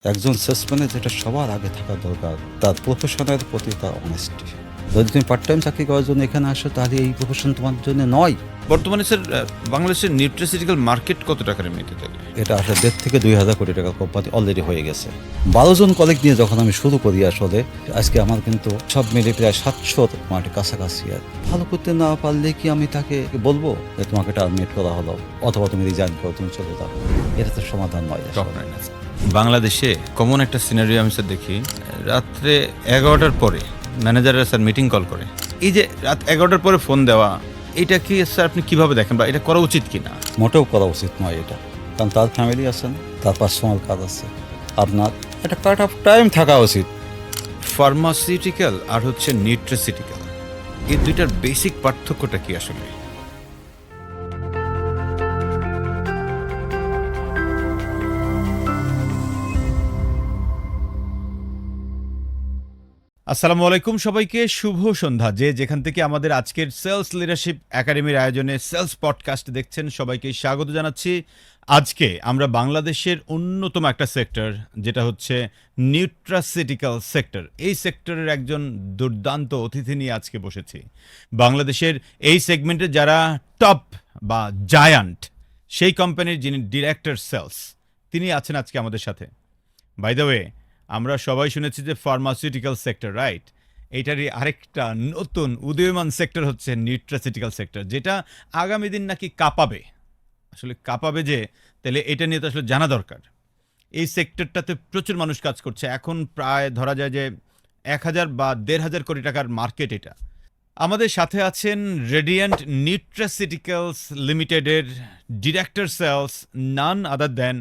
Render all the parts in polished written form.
একজন সেলসম্যানের যেটা সবার আগে থাকা দরকার, তার প্রফেশনের প্রতি তার অনেস্টি। যদি তুমি পার্ট টাইম চাকরি করার জন্য এখানে আসো, তাহলে এই প্রফেশন তোমার জন্য নয়। বর্তমানে স্যার বাংলাদেশের নিউট্রাসিউটিক্যাল মার্কেট কত টাকার এমনিতে থাকে? এটা আসলে 1.5 থেকে 2,000 কোটি টাকা কোম্পানি অলরেডি হয়ে গেছে। 12 জন কলিগ নিয়ে যখন আমি শুরু করি, আসলে আজকে আমার কিন্তু সব মিলে প্রায় 700 মাঠে কাছাকাছি। আর ভালো করতে না পারলে কি আমি তাকে বলবো যে তোমাকে টার্মিনেট করা হলো, অথবা তুমি রিজাইন করো, তুমি চলে যাও? এটা তো সমাধান নয় আসলে। টপ নাইন আছে। বাংলাদেশে কমন একটা সিনারিও আমি স্যার দেখি, রাত্রে 11টার পরে ম্যানেজাররা স্যার মিটিং কল করে। এই যে রাত 11টার পরে ফোন দেওয়া, এটা কি স্যার আপনি কিভাবে দেখেন, বা এটা করা উচিত কিনা? মোটেও করা উচিত নয় এটা, কারণ তার ফ্যামিলি আছেন, তার পার্সোনাল কাজ আছে। আপনার একটা কাট অফ টাইম থাকা উচিত। ফার্মাসিউটিক্যাল আর হচ্ছে নিউট্রাসিউটিক্যাল, এই দুইটার বেসিক পার্থক্যটা কি আসলে? আসসালামু আলাইকুম সবাইকে, শুভ সন্ধ্যা। যে যেখান থেকে আমাদের আজকের সেলস লিডারশিপ একাডেমির আয়োজনে সেলস পডকাস্ট দেখছেন, সবাইকে স্বাগত জানাচ্ছি। আজকে আমরা বাংলাদেশের অন্যতম একটা সেক্টর, যেটা হচ্ছে নিউট্রাসিউটিক্যাল সেক্টর, এই সেক্টরের একজন দুর্দান্ত অতিথি নিয়ে আজকে বসেছি। বাংলাদেশের এই সেগমেন্টে যারা টপ বা জায়ান্ট, সেই কোম্পানির যিনি ডিরেক্টর সেলস, তিনি আছেন আজকে আমাদের সাথে। বাই দ্য ওয়ে, আমরা সবাই শুনেছি যে ফার্মাসিউটিক্যাল সেক্টর, রাইট? এইটারই আরেকটা নতুন উদীয়মান সেক্টর হচ্ছে নিউট্রাসিউটিক্যাল সেক্টর, যেটা আগামী দিন নাকি কাঁপাবে। আসলে কাঁপাবে যে, তাহলে এটা নিয়ে তো আসলে জানা দরকার। এই সেক্টরটাতে প্রচুর মানুষ কাজ করছে, এখন প্রায় ধরা যায় যে 1,000 বা 1,500 কোটি টাকার মার্কেট এটা। আমাদের সাথে আছেন রেডিয়েন্ট নিউট্রাসিউটিক্যালস লিমিটেডের ডিরেক্টর সেলস, নান আদার দেন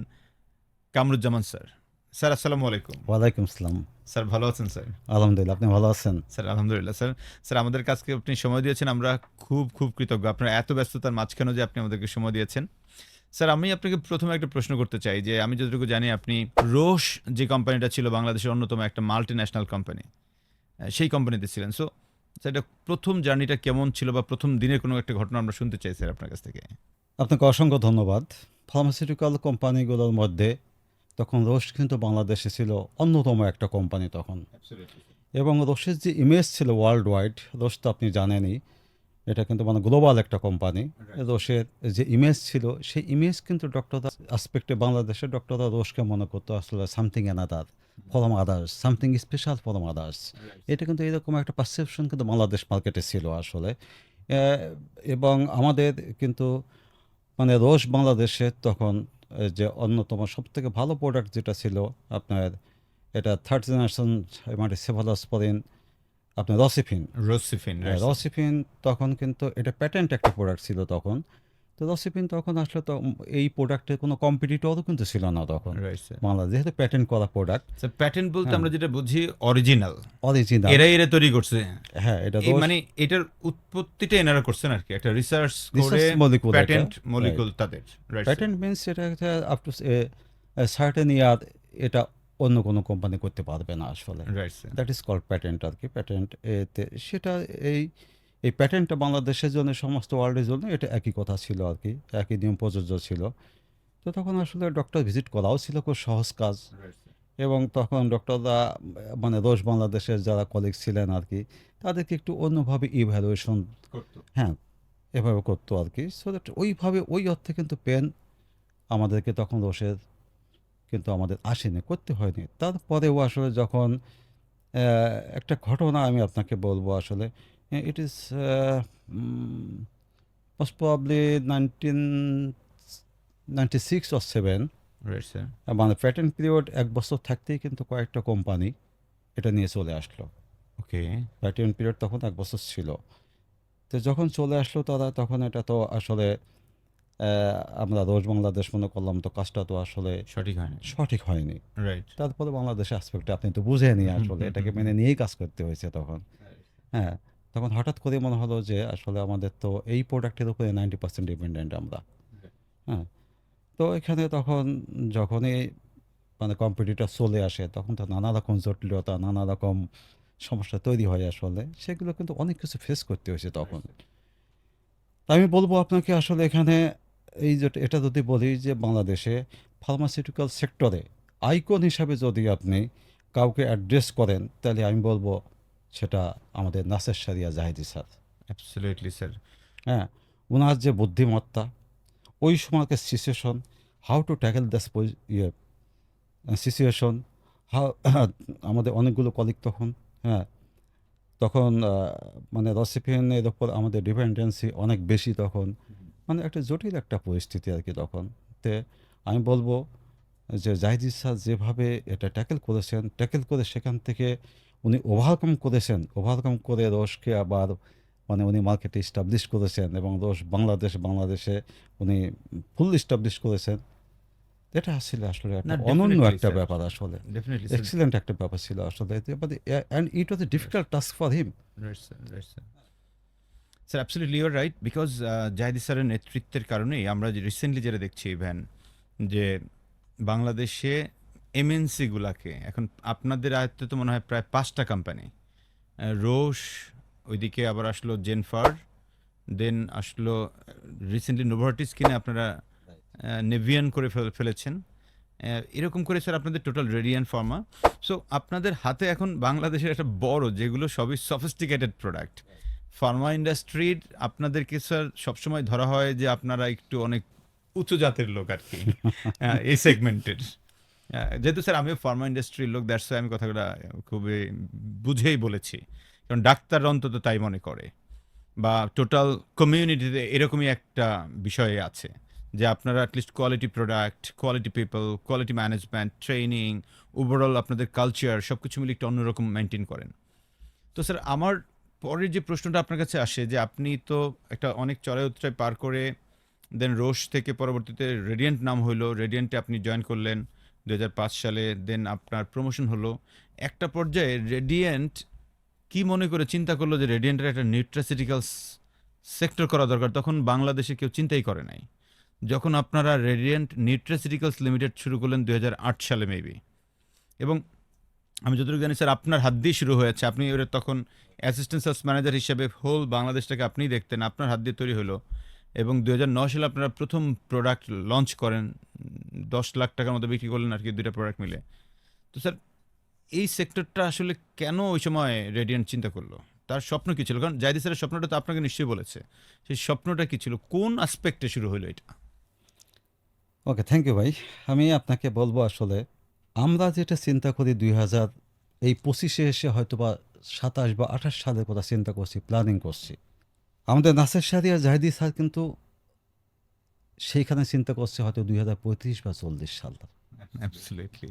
কামরুজ্জামান স্যার। স্যার আসসালামু আলাইকুম। ওয়ালাইকুম আসসালাম। স্যার ভালো আছেন স্যার? আলহামদুলিল্লাহ, আপনি ভালো আছেন? স্যার আলহামদুলিল্লাহ। স্যার স্যার আমাদের কাছকে আপনি সময় দিয়েছেন, আমরা খুব খুব কৃতজ্ঞ। আপনার এত ব্যস্ততার মাঝখানেও যে আপনি আমাদেরকে সময় দিয়েছেন। স্যার আমি আপনাকে প্রথমে একটা প্রশ্ন করতে চাই, যে আমি যতটুকু জানি আপনি রোশ যে কোম্পানিটা ছিল বাংলাদেশের অন্যতম একটা মাল্টি ন্যাশনাল কোম্পানি, সেই কোম্পানিতে ছিলেন। সো স্যার, এটা প্রথম জার্নিটা কেমন ছিল, বা প্রথম দিনের কোনো একটা ঘটনা আমরা শুনতে চাই স্যার আপনার কাছ থেকে। আপনাকে অসংখ্য ধন্যবাদ। ফার্মাসিউটিক্যাল কোম্পানিগুলোর মধ্যে তখন রোশ কিন্তু বাংলাদেশে ছিল অন্যতম একটা কোম্পানি তখন। এবং রোশের যে ইমেজ ছিল ওয়ার্ল্ড ওয়াইড, রোশ তো আপনি জানেনই, এটা কিন্তু মানে গ্লোবাল একটা কোম্পানি। রোশের যে ইমেজ ছিল, সেই ইমেজ কিন্তু ডক্টররা আসপেক্টে বাংলাদেশে ডক্টররা রোশকে মনে করতো আসলে something another form others, something special form others. এটা কিন্তু এরকম একটা পারসেপশন কিন্তু বাংলাদেশ মার্কেটে ছিল আসলে। এবং আমাদের কিন্তু মানে রোশ বাংলাদেশে তখন যে অন্যতম সবথেকে ভালো প্রোডাক্ট যেটা ছিল আপনার, এটা থার্ড জেনারেশন মানে সেফালোস্পোরিন, আপনার রসিফিন। রসিফিন, রসিফিন তখন কিন্তু এটা প্যাটেন্ট একটা প্রোডাক্ট ছিল তখন। তো রসিফিন তখন আসলে তো এই প্রোডাক্টের কোনো কম্পিটিটরও কিন্তু ছিল না তখন রাইট স্যার। বাংলাদেশ, যেহেতু প্যাটেন্ট করা প্রোডাক্ট। স্যার প্যাটেন্ট বলতে হ্যাঁ, আমরা যেটা বুঝি অরিজিনাল, অরিজিনাল। এরা তৈরি করছে। হ্যাঁ, এটা এই রোশ মানে এটার উৎপত্তিটা এনারা করছেন আর কি, একটা রিসার্চ করে রিসার্চ মলিকুল, প্যাটেন্ট মলিকুল তাদের, রাইট? প্যাটেন্ট মিনস এটা একটা আপ টু সার্টেন ইয়ার, এটা অন্য কোনো কোম্পানি করতে পারবে না আসলে। Right sir. That is called patent আর কি। প্যাটেন্ট এতে সেটা এই এই প্যাটেন্টটা বাংলাদেশের জন্য, সমস্ত ওয়ার্ল্ডের জন্য এটা একই কথা ছিল আর কি, একই নিয়ম প্রযোজ্য ছিল। তো তখন আসলে ডক্টর ভিজিট করাও ছিল খুব সহজ কাজ। এবং তখন ডক্টররা মানে রোশ বাংলাদেশের যারা কলিগ ছিলেন আর কি, তাদেরকে একটু অন্যভাবে ইভ্যালুয়েশন, হ্যাঁ, এভাবে করতো আর কি। সো দ্যাট ওইভাবে ওই অর্থে কিন্তু পেন আমাদেরকে তখন রোশের কিন্তু আমাদের আসেনি, করতে হয়নি। তারপরেও আসলে যখন একটা ঘটনা আমি আপনাকে বলবো আসলে, it is most probably 1996 or 7। Right sir. মানে প্যাটেন্ট পিরিয়ড 1 বছর থাকতেই কিন্তু কয়েকটা কোম্পানি এটা নিয়ে চলে আসলো। ওকে। প্যাটেন্ট পিরিয়ড তখন 1 বছর ছিল। তো যখন চলে আসলো তারা, তখন এটা তো আসলে আমরা রোজ বাংলাদেশ মনে করলাম, তো কাজটা তো আসলে সঠিক হয়নি। সঠিক হয়নি। রাইট। তারপরে বাংলাদেশের অ্যাসপেক্টে আপনি তো বুঝেনি আসলে, এটাকে মেনে নিয়েই কাজ করতে হয়েছে তখন। হ্যাঁ, তখন হঠাৎ করে মনে হলো যে আসলে আমাদের তো এই প্রোডাক্টের উপরে 90% ডিপেন্ডেন্ট আমরা। হ্যাঁ, তো এখানে তখন যখনই মানে কম্পিটিটর চলে আসে, তখন তো নানা রকম জটিলতা, নানা রকম সমস্যা তৈরি হয় আসলে। সেগুলো কিন্তু অনেক কিছু ফেস করতে হয়েছে তখন। তা আমি বলবো আপনাকে আসলে এখানে, এই যে এটা যদি বলি যে বাংলাদেশে ফার্মাসিউটিক্যাল সেক্টরে আইকন হিসাবে যদি আপনি কাউকে অ্যাড্রেস করেন, তাহলে আমি বলবো সেটা আমাদের নাসের সারিয়া জাহিদি স্যার। Absolutely sir. হ্যাঁ, ওনার যে বুদ্ধিমত্তা, ওই সময়কার situation, how to tackle that's situation, how আমাদের অনেকগুলো কলিগ তখন, হ্যাঁ, তখন মানে রসিপিয়ানের ওপর আমাদের ডিপেন্ডেন্সি অনেক বেশি তখন, মানে একটা জটিল একটা পরিস্থিতি আর কি তখন। তে আমি বলবো যে জাহিদ স্যার যেভাবে এটা ট্যাকেল করে সেখান থেকে উনি ওভারকাম করে রোশকে আবার মানে উনি মার্কেটে ইস্টাবলিশ করেছেন এবং রোশ বাংলাদেশে উনি ফুল ইস্টাবলিশ করেছেন। এটা আসলে আসলে না, একটা অনন্য ডেফিনেটলি একটা স্যার, ব্যাপার আসলে, ডেফিনেটলি স্যার। এক্সিলেন্ট একটা ব্যাপার ছিল আসলে, and it was A difficult task for him. Right sir, right sir. Sir absolutely your right, because Zahidi স্যারের নেতৃত্বের কারণেই আমরা যে রিসেন্টলি যেটা দেখছি ইভেন যে বাংলাদেশে এমএনসি গুলাকে এখন আপনাদের আয়ত্তে তো মনে হয় প্রায় 5টা কোম্পানি, রোশ, ওইদিকে আবার আসলো জেনফার, দেন আসলো রিসেন্টলি নোভার্টিস কিনে আপনারা নেভিয়ান করে ফেলেছেন। এরকম করে স্যার আপনাদের টোটাল রেডিয়ান ফার্মা। সো আপনাদের হাতে এখন বাংলাদেশের একটা বড়, যেগুলো সবই সফিস্টিকেটেড প্রোডাক্ট ফার্মা ইন্ডাস্ট্রির, আপনাদেরকে স্যার সবসময় ধরা হয় যে আপনারা একটু অনেক উঁচু জাতের লোক আর কি এই সেগমেন্টের। যেহেতু স্যার আমিও ফার্মা ইন্ডাস্ট্রির লোক, দ্যাটস আমি কথাগুলো খুবই বুঝেই বলেছি, কারণ ডাক্তার অন্তত তাই মনে করে, বা টোটাল কমিউনিটিতে এরকমই একটা বিষয় আছে যে আপনারা at least quality product, quality people, quality management, training, overall আপনাদের কালচার সব কিছু মিলে একটু অন্যরকম মেনটেন করেন। তো স্যার আমার পরের যে প্রশ্নটা আপনার কাছে আসে যে আপনি তো একটা অনেক চড়াই উতরাই পার করে দেন রোশ থেকে পরবর্তীতে রেডিয়েন্ট নাম হইলো, রেডিয়েন্টে আপনি জয়েন করলেন 2005 সালে, দেন আপনার প্রমোশন হলো। একটা পর্যায়ে রেডিয়েন্ট কি মনে করে চিন্তা করলো যে রেডিয়েন্টের একটা নিউট্রাসিউটিক্যালস সেক্টর করা দরকার? তখন বাংলাদেশে কেউ চিন্তাই করে নাই। যখন আপনারা রেডিয়েন্ট নিউট্রাসিউটিক্যালস লিমিটেড শুরু করলেন 2008 সালে মেবি, এবং আমি যতটুকু জানি স্যার আপনার হাত দিয়ে শুরু হয়েছে, আপনি ওর তখন অ্যাসিস্ট্যান্ট সেলস ম্যানেজার হিসেবে হোল বাংলাদেশটাকে আপনিই দেখতেন, আপনার হাত দিয়ে তৈরি হলো, এবং 2009 সালে আপনারা প্রথম প্রোডাক্ট লঞ্চ করেন, 10 লাখ টাকার মতো বিক্রি করলেন আর কি, 2টা প্রোডাক্ট মিলে। তো স্যার এই সেক্টরটা আসলে কেন ওই সময় রেডিয়েন্ট চিন্তা করলো? তার স্বপ্ন কি ছিল? কারণ জাহিদি স্যারের স্বপ্নটা তো আপনাকে নিশ্চয়ই বলেছে, সেই স্বপ্নটা কি ছিল, কোন আসপেক্টে শুরু হলো এটা? ওকে, থ্যাংক ইউ ভাই। আমি আপনাকে বলবো আসলে আমরা যেটা চিন্তা করি 25-এ এসে হয়তো বা 27 বা 28 সালের কথা চিন্তা করছি, প্ল্যানিং করছি। আমাদের নাসের সারিয়া জাহিদি স্যার কিন্তু সেইখানে চিন্তা করছে হয়তো 2035 বা 40 সাল। অ্যাবসলিউটলি।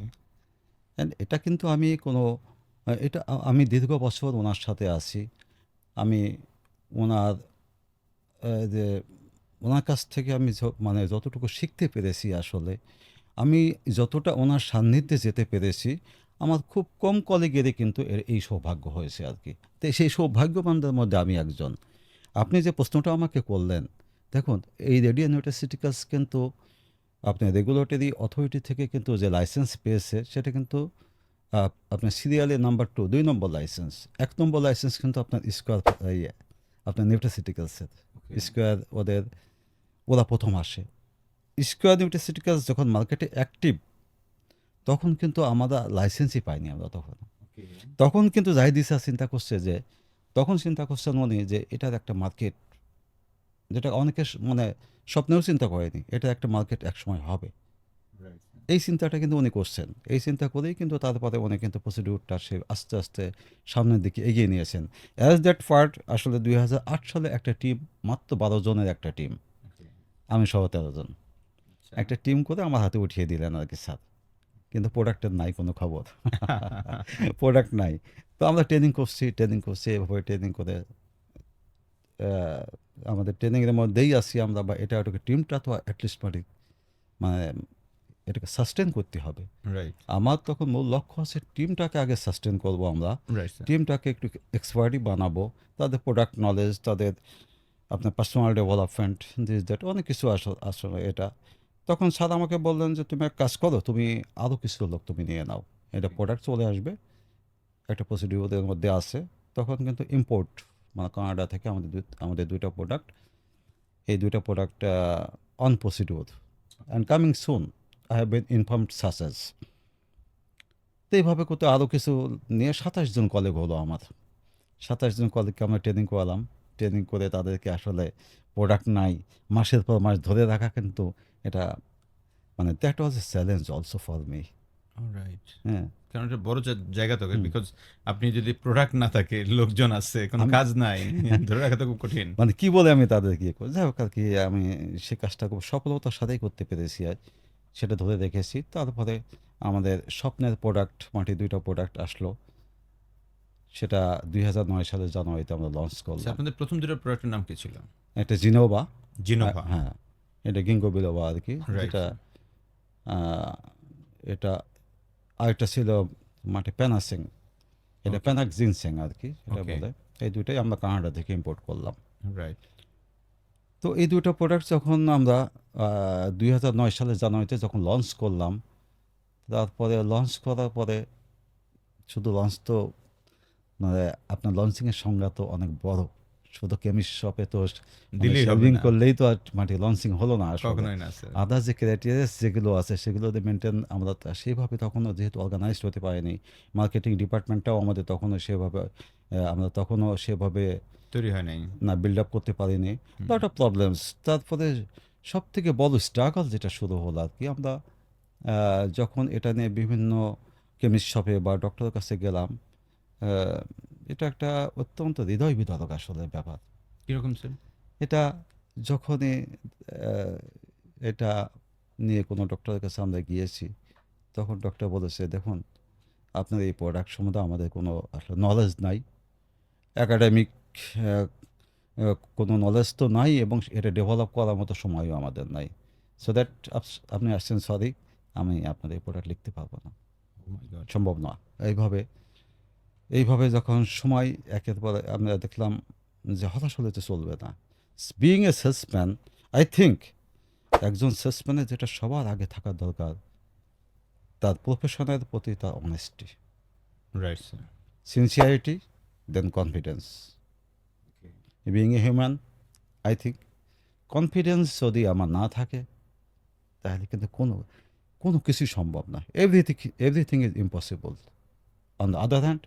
And এটা কিন্তু আমি কোনো আমি দীর্ঘ বছর ওনার সাথে আছি। আমি ওনার যে ওনার কাছ থেকে আমি মানে যতটুকু শিখতে পেরেছি আসলে, আমি যতটা ওনার সান্নিধ্যে যেতে পেরেছি, আমার খুব কম কলিগেরই কিন্তু এই সৌভাগ্য হয়েছে আর কি। তো সেই সৌভাগ্যবানদের মধ্যে আমি একজন। আপনি যে প্রশ্নটা আমাকে করলেন, দেখুন এই রেডিও নিউট্রাসিউটিক্যালস কিন্তু আপনার রেগুলেটরি অথরিটি থেকে কিন্তু যে লাইসেন্স পেয়েছে সেটা কিন্তু আপনার সিরিয়ালে নাম্বার 2 নম্বর লাইসেন্স। 1 নম্বর লাইসেন্স কিন্তু আপনার স্কোয়ার, আপনার নিউট্রাসিউটিক্যালসের স্কোয়ার, ওরা প্রথম আসে। স্কোয়ার নিউট্রাসিউটিক্যালস যখন মার্কেটে অ্যাক্টিভ, তখন কিন্তু আমরা লাইসেন্সই পাইনি আমরা তখন কিন্তু জাহিদ স্যার চিন্তা করছেন উনি যে এটার একটা মার্কেট, যেটা অনেকে মানে স্বপ্নেও চিন্তা করেনি, এটা একটা মার্কেট একসময় হবে। এই চিন্তাটা কিন্তু উনি করছেন। এই চিন্তা করেই কিন্তু তারপরে উনি কিন্তু প্রসিডিউরটা সে আস্তে আস্তে সামনের দিকে এগিয়ে নিয়েছেন। অ্যাজ দ্যাট পার্ট আসলে 2008 সালে একটা টিম, মাত্র 12 জনের একটা টিম, আমি সহ 13 জন, একটা টিম করে আমার হাতে উঠিয়ে দিলেন আর কি স্যার। কিন্তু প্রোডাক্টের নাই কোনো খবর, প্রোডাক্ট নাই। তো আমরা ট্রেনিং করছি এভাবে ট্রেনিং করে আমাদের ট্রেনিংয়ের মধ্যেই আছি আমরা, বা এটাকে টিমটা তো অ্যাটলিস্ট মানে এটাকে সাস্টেন করতে হবে। রাইট, আমার তখন মূল লক্ষ্য আছে টিমটাকে আগে সাস্টেন করব আমরা, রাইট স্যার। টিমটাকে একটু এক্সপার্টই বানাবো, তাদের প্রোডাক্ট নলেজ, তাদের আপনার পার্সোনাল ডেভেলপমেন্ট, দিস দ্যাট অনেক কিছু আসলে এটা। তখন স্যার আমাকে বললেন যে তুমি এক কাজ করো, তুমি আরও কিছু লোক তুমি নিয়ে নাও, এটা প্রোডাক্ট চলে আসবে, একটা প্রসিডিউরের মধ্যে আছে। তখন কিন্তু ইম্পোর্ট মানে কানাডা থেকে আমাদের 2টা প্রোডাক্ট, এই 2টা product on procedure and coming soon, I have been informed সাসেস। তো এইভাবে করতে আরও কিছু নিয়ে 27 জন কলিগ হলো আমার। 27 জন কলিগকে আমরা ট্রেনিং করালাম। ট্রেনিং করে তাদেরকে আসলে প্রোডাক্ট নাই, মাসের পর মাস ধরে রাখা, কিন্তু এটা মানে that was A challenge also for me. Right. হ্যাঁ, কারণ এটা বড় জায়গা তো, হুম। বিকজ আপনি যদি প্রোডাক্ট না থাকে, লোকজন আছে, কোনো আমি কাজ নাই, ধরে রাখা তো খুব কঠিন। মানে কি বলে আমি তাদেরকে ইয়ে করি, যাই হোক আর কি, আমি সে কাজটা খুব সফলতার সাথেই করতে পেরেছি আর সেটা ধরে রেখেছি। তারপরে আমাদের স্বপ্নের প্রোডাক্ট মাটি 2টা প্রোডাক্ট আসলো, সেটা 2009 সালের জানুয়ারিতে আমরা লঞ্চ আচ্ছা, করলাম। আপনাদের প্রথম দুটো প্রোডাক্টের নাম কি ছিল? একটা জিনোভা, জিনোভা। হ্যাঁ, এটা গিঙ্গো বিলোভা আর কি, রাইট। যেটা আহ, এটা আরেকটা ছিল মাটি প্যানাসিং, এটা ওকে। প্যানাক জিনসেং আর কি এটা ওকে। বলে। এই দুইটাই আমরা কানাডা থেকে ইম্পোর্ট করলাম। রাইট। তো এই দুটো প্রোডাক্ট যখন আমরা 2009 সালের জানুয়ারিতে যখন লঞ্চ করলাম, তারপরে লঞ্চ করার পরে শুধু লঞ্চ তো মানে আপনার লঞ্চিংয়ের সংজ্ঞা তো অনেক বড়। শুধু কেমিস্ট শপে তো মানে দিলেই হবে শেভিং না, করলেই তো আর মাটি লঞ্চিং হলো না আসলে। কখনোই না স্যার। আদার যে ক্রাইটেরিয়াস যেগুলো আছে সেগুলো মেনটেন আমরা সেইভাবে তখনও যেহেতু অর্গানাইজড হতে পারিনি, মার্কেটিং ডিপার্টমেন্টটাও আমাদের তখনও সেভাবে আমরা তখনও সেভাবে তৈরি হয় নাই। না বিল্ড আপ করতে পারিনি। হুম। Lot of problems. তারপরে সব থেকে বড় স্ট্রাগল যেটা শুরু হলো আর কি, আমরা যখন এটা নিয়ে বিভিন্ন কেমিস্ট শপে বা ডক্টরের কাছে গেলাম, আহ, এটা একটা অত্যন্ত হৃদয় বিদারক আসলে ব্যাপার। কিরকম স্যার? এটা যখনই আহ, এটা নিয়ে কোনো ডক্টরের কাছে আমরা গিয়েছি, তখন ডক্টর বলেছে, দেখুন আপনার এই প্রোডাক্ট সম্বন্ধে আমাদের কোনো আসলে নলেজ নাই, একাডেমিক কোনো নলেজ তো নাই, এবং এটা ডেভেলপ করার মতো সময়ও আমাদের নাই। সো দ্যাট আপনি আসছেন, সরি, আমি আপনার এই প্রোডাক্ট লিখতে পারবো না, Oh my God. সম্ভব না। এইভাবে এইভাবে যখন সময় একের পর আমরা দেখলাম যে হতাশ হলে তো চলবে না। Being a salesman, I think একজন সেলসম্যানের যেটা সবার আগে থাকা দরকার, তার প্রফেশনের প্রতি তার honesty, right sir. Sincerity, then confidence. Being a human, I think confidence যদি আমার না থাকে, তাহলে কিন্তু কোনো কোনো কিছুই সম্ভব না। Everything is impossible. On the other hand,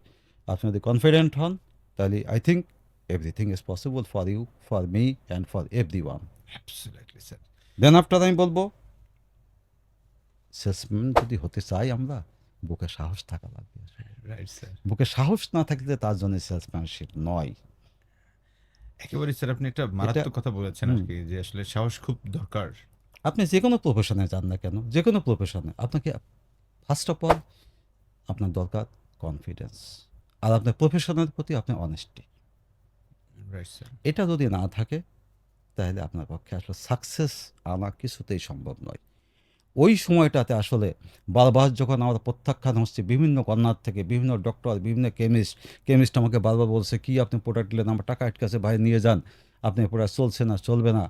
আপনি যদি কনফিডেন্ট হন, তাহলে I think everything is possible for you, for me and for every one. Absolutely sir. Then after আমি বলবো, সেলসম্যান যদি হতে চাই আমরা, বুকে সাহস থাকা লাগবে। Right sir. বুকে সাহস না থাকলে তার জন্য সেলসম্যানশিপ নয়। একেবারে স্যার, আপনি একটা এটা মারাত্মক কথা বলেছেন আর হুম, কি, যে আসলে সাহস খুব দরকার। আপনি যে কোনো প্রফেশনে যান না কেন, যে কোনো প্রফেশনে আপনাকে ফার্স্ট অফ অল আপনার দরকার কনফিডেন্স, আর আপনার প্রফেশনের প্রতি আপনার অনেস্টি। Right sir. এটা যদি না থাকে, তাহলে আপনার পক্ষে আসলে সাকসেস আনা কিছুতেই সম্ভব নয়। ওই সময়টাতে আসলে বারবার যখন আমরা প্রত্যাখ্যান হচ্ছে বিভিন্ন কর্নার থেকে, বিভিন্ন ডক্টর, বিভিন্ন কেমিস্ট আমাকে বারবার বলছে, কি আপনি প্রোডাক্ট নিলেন, আমার টাকা আটকাছে, ভাই নিয়ে যান, আপনি প্রোডাক্ট চলছে না, চলবে না,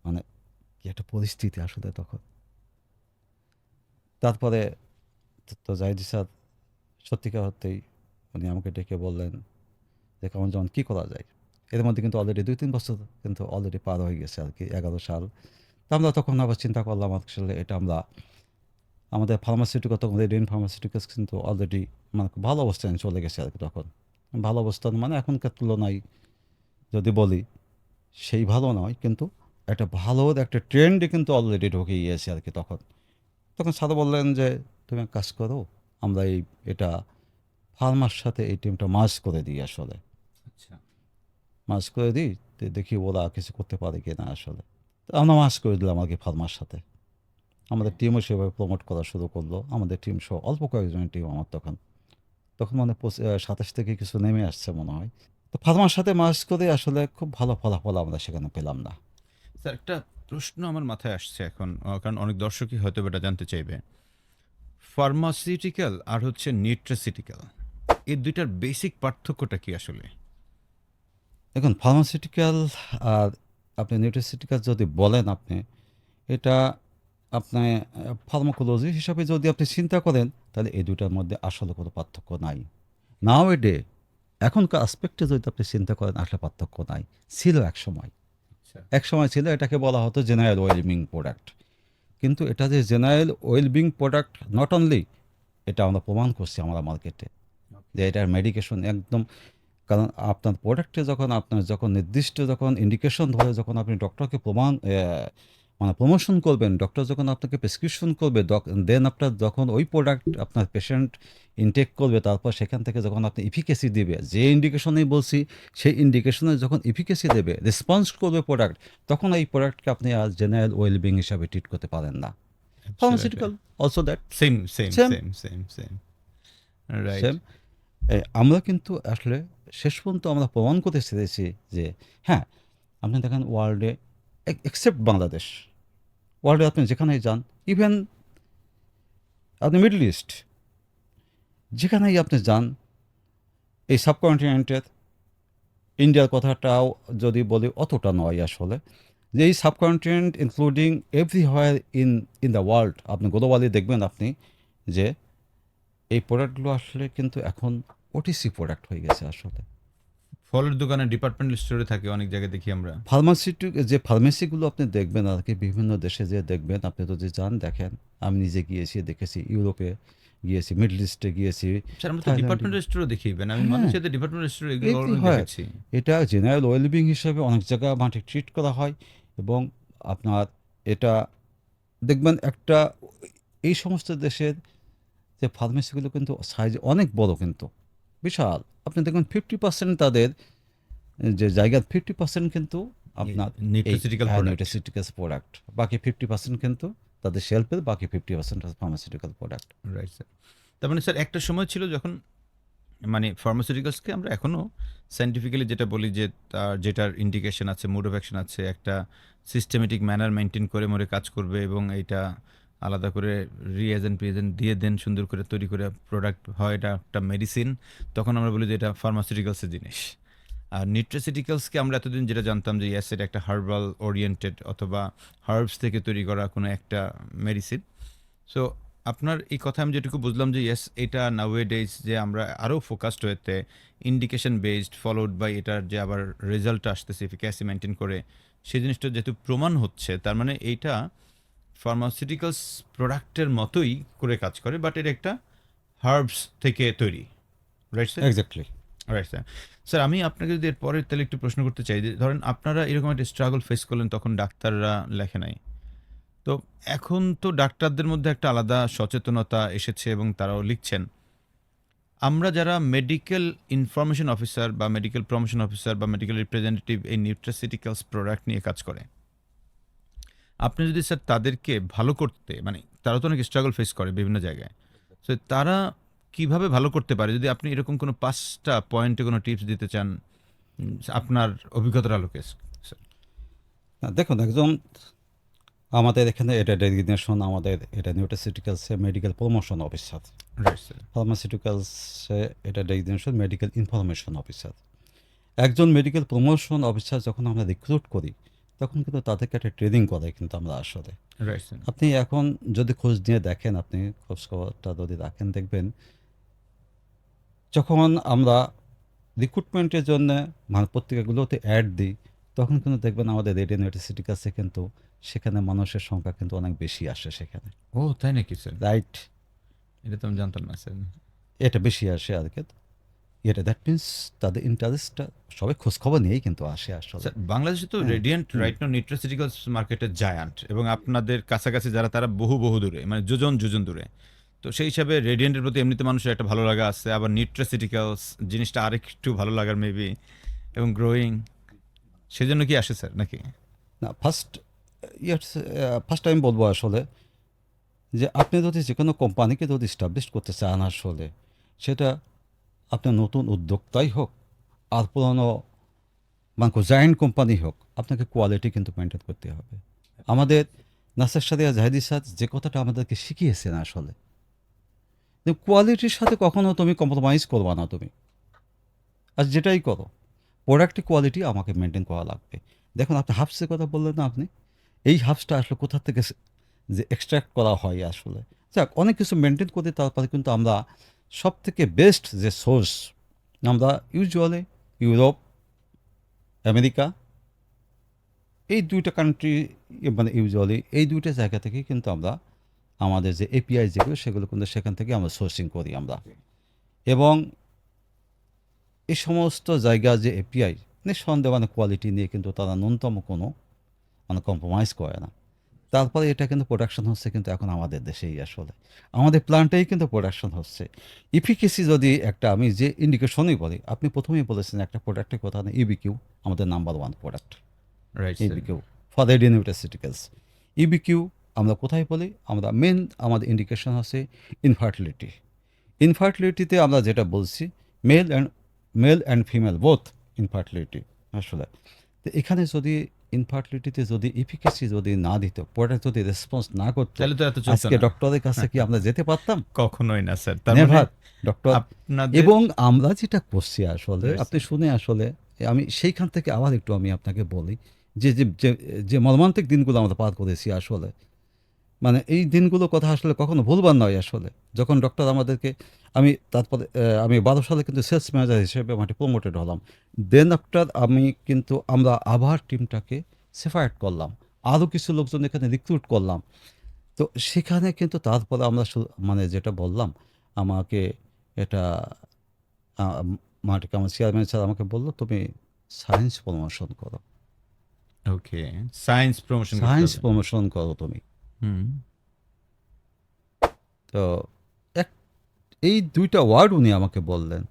মানে কি একটা পরিস্থিতি আসলে তখন। তারপরে তো জাহিদি স্যার সত্যিকার অর্থেই উনি আমাকে ডেকে বললেন যে কেমন যেমন কী করা যায়। এর মধ্যে কিন্তু অলরেডি 2-3 বছর কিন্তু অলরেডি পার হয়ে গেছে আর কি, 11 সাল। তা আমরা তখন আবার চিন্তা করলাম আসলে এটা আমরা আমাদের ফার্মাসিউটিক্যাল, তখন রেডিয়ান ফার্মাসিউটিক্যালস কিন্তু অলরেডি মানে খুব ভালো অবস্থানে চলে গেছে আর কি তখন। ভালো অবস্থান মানে এখনকার তুলনায় যদি বলি সেই ভালো নয়, কিন্তু একটা ভালো একটা ট্রেন্ডে কিন্তু অলরেডি ঢুকে গিয়েছে আর কি তখন। তখন স্যার বললেন যে তুমি এক কাজ করো, আমরা এটা ফার্মার সাথে এই টিমটা মার্জ করে দিই, আসলে আচ্ছা। মার্জ করে দিই, তো দেখি ওরা কিছু করতে পারে কি না আসলে। তো আমরা মার্জ করে দিলাম আর কি ফার্মার সাথে। আমাদের টিমও সেভাবে প্রমোট করা শুরু করলো, আমাদের টিম সহ অল্প কয়েকজনের টিম আমার তখন তখন মানে 27 থেকে কিছু নেমে আসছে মনে হয়। তো ফার্মার সাথে মার্জ করে আসলে খুব ভালো ফলাফল আমরা সেখানে পেলাম না। স্যার, একটা প্রশ্ন আমার মাথায় আসছে এখন, কারণ অনেক দর্শকই হয়তো এটা জানতে চাইবে। ফার্মাসিউটিক্যাল আর হচ্ছে নিউট্রাসিউটিক্যাল, এই দুইটার বেসিক পার্থক্যটা কি আসলে? দেখুন ফার্মাসিউটিক্যাল আর আপনি নিউট্রাসিউটিক্যাল যদি বলেন, আপনি এটা আপনি ফার্মাকোলজি হিসাবে যদি আপনি চিন্তা করেন, তাহলে এই দুটার মধ্যে আসলে কোনো পার্থক্য নাই। নাও এ ডে এখনকার আসপেক্টে যদি আপনি চিন্তা করেন, আসলে পার্থক্য নাই। ছিল এক সময়, আচ্ছা। এক সময় ছিল এটাকে বলা হতো জেনারেল ওয়েলবিং প্রোডাক্ট। কিন্তু এটা যে general wellbeing product not only, এটা আমরা প্রমাণ করছি আমরা মার্কেটে যে এটার মেডিকেশন একদম, কারণ আপনার প্রোডাক্টে যখন নির্দিষ্ট যখন ইন্ডিকেশন ধরে যখন আপনি ডক্টরকে মানে প্রমোশন করবেন, ডক্টর যখন আপনাকে প্রেসক্রিপশন করবে, দেন আপনার যখন ওই প্রোডাক্ট আপনার পেশেন্ট ইনটেক করবে, তারপর সেখান থেকে যখন আপনি ইফিকেসি দিবে, যে ইন্ডিকেশনেই বলছি সেই ইন্ডিকেশনে যখন ইফিকেসি দেবে, রেসপন্স করবে প্রোডাক্ট, তখন এই প্রোডাক্টকে আপনি আর জেনারেল ওয়েলবিং হিসাবে ট্রিট করতে পারেন না। Pharmaceutical also that same same Same. Same same same right. Same. আমরা কিন্তু আসলে শেষ পর্যন্ত আমরা প্রমাণ করতে চেয়েছি যে হ্যাঁ, আপনি দেখেন ওয়ার্ল্ডে এক্সেপ্ট বাংলাদেশ, ওয়ার্ল্ডে আপনি যেখানেই যান, ইভেন আপনি মিডল ইস্ট যেখানেই আপনি যান, এই সাবকন্টিনেন্টের ইন্ডিয়ার কথাটাও যদি বলি অতটা নয় আসলে, যে এই subcontinent including everywhere in the world, আপনি গ্লোবালি দেখবেন আপনি যে এই প্রোডাক্টগুলো আসলে কিন্তু এখন ওটিসি প্রোডাক্ট হয়ে গেছে আসলে। ফলের দোকানে ডিপার্টমেন্টাল স্টোরে থাকে অনেক জায়গায় দেখি আমরা। যে ফার্মেসিগুলো আপনি দেখবেন আর কি, বিভিন্ন দেশে যে দেখবেন, আপনি যদি যান দেখেন, আমি নিজে গিয়েছি দেখেছি, ইউরোপে গিয়েছি, মিডল ইস্টে গিয়েছি, স্যার আমরা তো থাইল্যান্ডে। ডিপার্টমেন্টাল স্টোরে দেখি ইভেন আমি হ্যাঁ, মানুষের ডিপার্টমেন্টাল স্টোরে এগুলো এগুলি already হয়। দেখেছি। এটা জেনারেল ওয়েলবিং হিসেবে অনেক জায়গায় মাঠে ট্রিট করা হয়, এবং আপনার এটা দেখবেন একটা, এই সমস্ত দেশের যে ফার্মেসিগুলো কিন্তু সাইজ অনেক বড়, কিন্তু বিশাল। আপনি দেখবেন 50% তাদের যে জায়গার 50% কিন্তু আপনার নিউট্রাসিউটিক্যাল প্রোডাক্ট। নিউট্রাসিউটিক্যালস প্রোডাক্ট, বাকি 50% কিন্তু তাদের শেলফের, বাকি 50% ফার্মাসিউটিক্যাল প্রোডাক্ট। Right sir. তার মানে স্যার একটা সময় ছিল যখন মানে ফার্মাসিউটিক্যালসকে আমরা এখনও সায়েন্টিফিক্যালি যেটা বলি যে তার যেটার ইন্ডিকেশন আছে, মোড অফ অ্যাকশন আছে, একটা সিস্টেমেটিক ম্যানার মেনটেন করে মোরে কাজ করবে এবং এইটা আলাদা করে রিএজেন্ট পিএজেন্ট দিয়ে দেন সুন্দর করে তৈরি করে প্রোডাক্ট হয়, এটা একটা মেডিসিন, তখন আমরা বলি যে এটা ফার্মাসিউটিক্যালসের জিনিস। আর নিউট্রাসিউটিক্যালসকে আমরা এতদিন যেটা জানতাম যে ইয়াস এটা একটা হার্বাল ওরিয়েন্টেড অথবা হার্বস থেকে তৈরি করা কোনো একটা মেডিসিন। সো আপনার এই কথা আমি যেটুকু বুঝলাম যে ইয়েস এটা নাওয়েডেজ যে আমরা আরও ফোকাসড হতে ইন্ডিকেশন বেসড ফলোড বাই এটার যে আবার রেজাল্ট আসতেছে এফিক্যাসি মেনটেন করে, সেই জিনিসটা যেহেতু প্রমাণ হচ্ছে, তার মানে এইটা ফার্মাসিউটিক্যালস প্রোডাক্টের মতোই করে কাজ করে, বাট এটা একটা হার্বস থেকে তৈরি। Right sir? Exactly. Right sir. Sir আমি আপনাকে যদি এরপরে তাহলে একটু প্রশ্ন করতে চাই যে ধরেন আপনারা এরকম একটা স্ট্রাগল ফেস করলেন, তখন ডাক্তাররা লেখে নাই, তো এখন তো ডাক্তারদের মধ্যে একটা আলাদা সচেতনতা এসেছে এবং তারাও লিখছেন। আমরা যারা মেডিকেল ইনফরমেশন অফিসার বা মেডিকেল প্রমোশন অফিসার বা মেডিকেল রিপ্রেজেন্টেটিভ এই নিউট্রাসিউটিক্যালস প্রোডাক্ট নিয়ে কাজ করে, আপনি যদি স্যার তাদেরকে ভালো করতে, মানে তারা তো অনেক স্ট্রাগল ফেস করে বিভিন্ন জায়গায়, তো তারা কিভাবে ভালো করতে পারে, যদি আপনি এরকম কোনো 5টা পয়েন্টে কোনো টিপস দিতে চান আপনার অভিজ্ঞতার আলোকে স্যার। দেখুন, একজন আমাদের এখানে এটা ডেজিগনেশন, আমাদের এটা নিউট্রাসিউটিক্যালসে medical promotion officer, right sir. ফার্মাসিউটিক্যালসে এটা ডেজিগনেশন মেডিকেল ইনফরমেশন অফিসার। একজন মেডিকেল প্রমোশন অফিসার যখন আমরা রিক্রুট করি, তখন কিন্তু তাদেরকে একটা ট্রেনিং করাই কিন্তু আমরা আসলে। Right sir. আপনি এখন যদি খোঁজ নিয়ে দেখেন, আপনি খোঁজ খবরটা যদি রাখেন, দেখবেন যখন আমরা রিক্রুটমেন্টের জন্য মানে পত্রিকাগুলোতে অ্যাড দিই, তখন কিন্তু দেখবেন আমাদের রেডিও নিউট্রাসিউটিক্যালসে কিন্তু সেখানে মানুষের সংখ্যা কিন্তু অনেক বেশি আসে সেখানে। ও তাই নাকি স্যার? রাইট, এটা তো আমি জানতাম না স্যার। এটা বেশি আসে আর কি। এটা দ্যাট মিনস তাদের ইন্টারেস্টটা সবাই খোঁজখবর নিয়েই কিন্তু আসে আসলে। স্যার বাংলাদেশে তো হ্যাঁ, রেডিয়েন্ট হুম। রাইট নাও নিউট্রাসিউটিক্যালস মার্কেটের জায়ান্ট, এবং আপনাদের কাছাকাছি যারা তারা বহু বহু দূরে, মানে যোজন যোজন দূরে। তো সেই হিসাবে রেডিয়েন্টের প্রতি এমনিতে মানুষের একটা ভালো লাগা আছে, আবার নিউট্রাসিউটিক্যালস জিনিসটা আরেকটু ভালো লাগার মেবি, এবং গ্রোয়িং, সেজন্য কি আসে স্যার নাকি? না, ফার্স্ট আমি বলবো আসলে যে আপনি যদি যে কোনো কোম্পানিকে যদি স্টাবলিশ করতে চান আসলে, সেটা আপনার নতুন উদ্যোক্তাই হোক আর পুরনো মানে জায়েন্ট কোম্পানি হোক, আপনাকে কোয়ালিটি কিন্তু মেনটেন করতে হবে। আমাদের নাসের সাথে জাহিদি স্যার যে কথাটা আমাদেরকে শিখিয়েছেন আসলে, যে কোয়ালিটির সাথে কখনো তুমি কম্প্রোমাইজ করবা না তুমি, আর যেটাই করো প্রোডাক্টের কোয়ালিটি আমাকে মেনটেন করা লাগবে। দেখুন, আপনি হাফসের কথা বললেন না, আপনি এই হাফসটা আসলে কোথা থেকে যে এক্সট্র্যাক্ট করা হয় আসলে, যাক অনেক কিছু মেনটেন করে, তারপরে কিন্তু আমরা সব থেকে বেস্ট যে সোর্স, আমরা ইউজুয়ালি ইউরোপ, আমেরিকা, এই দুইটা কান্ট্রি, মানে ইউজুয়ালি এই দুইটা জায়গা থেকে কিন্তু আমরা আমাদের যে এপিআই যেগুলো সেগুলো কিন্তু সেখান থেকে আমরা সোর্সিং করি আমরা। এবং এই সমস্ত জায়গা যে এপিআই নিঃসন্দেহে মানে কোয়ালিটি নিয়ে কিন্তু তারা ন্যূনতম কোনো মানে কম্প্রোমাইজ করে না। তারপরে এটা কিন্তু প্রোডাকশন হচ্ছে কিন্তু এখন আমাদের দেশেই আসলে আমাদের প্ল্যান্টেই কিন্তু প্রোডাকশন হচ্ছে। ইফিকেসি যদি একটা আমি যে ইন্ডিকেশনই বলি, আপনি প্রথমেই বলেছেন একটা প্রোডাক্টের কথা না, ইবিকিউ আমাদের number one product. Right EBQ for রেডিনিউটাসিটিক্যালস। ইবিকিউ আমরা কোথায় বলি, আমরা মেন আমাদের ইন্ডিকেশন হচ্ছে ইনফার্টিলিটি। ইনফার্টিলিটিতে আমরা যেটা বলছি male and female both infertility আসলে। তো এখানে যদি ইনফার্টিলিটিতে যদি ইফিকেসি যদি না দিত, প্রোডাক্ট যদি রেসপন্স না করতো, তাহলে তো এত চলতো আজকে না। ডক্টরের কাছে কি আমরা যেতে পারতাম? কখনোই না স্যার। তার মানে নেভার। ডক্টর আপনাদের এবং আমরা যেটা করছি আসলে Yes, আপনি শুনে আসলে আমি সেইখান থেকে আবার একটু আমি আপনাকে বলি যে যে যে যে মর্মান্তিক দিনগুলো আমরা পার করেছি আসলে, মানে এই দিনগুলো কথা আসলে কখনো ভুলবার নয় আসলে। যখন ডক্টর আমাদেরকে তারপরে আমি 12 সালে কিন্তু সেলস ম্যানেজার হিসেবে মাঠে প্রমোটেড হলাম। দেন আফটার আমরা আবার টিমটাকে সেপারেট করলাম, আরও কিছু লোকজন এখানে রিক্রুট করলাম। তো সেখানে কিন্তু তারপরে আমরা মানে যেটা বললাম, আমাকে এটা মাঠে আমার চেয়ারম্যান স্যার আমাকে বললো তুমি সায়েন্স প্রমোশন করো, ওকে সায়েন্স প্রমোশন করতে সায়েন্স হবে। প্রমোশন করো তুমি। হুম। তো এক এই দুইটা ওয়ার্ড উনি আমাকে বললেন,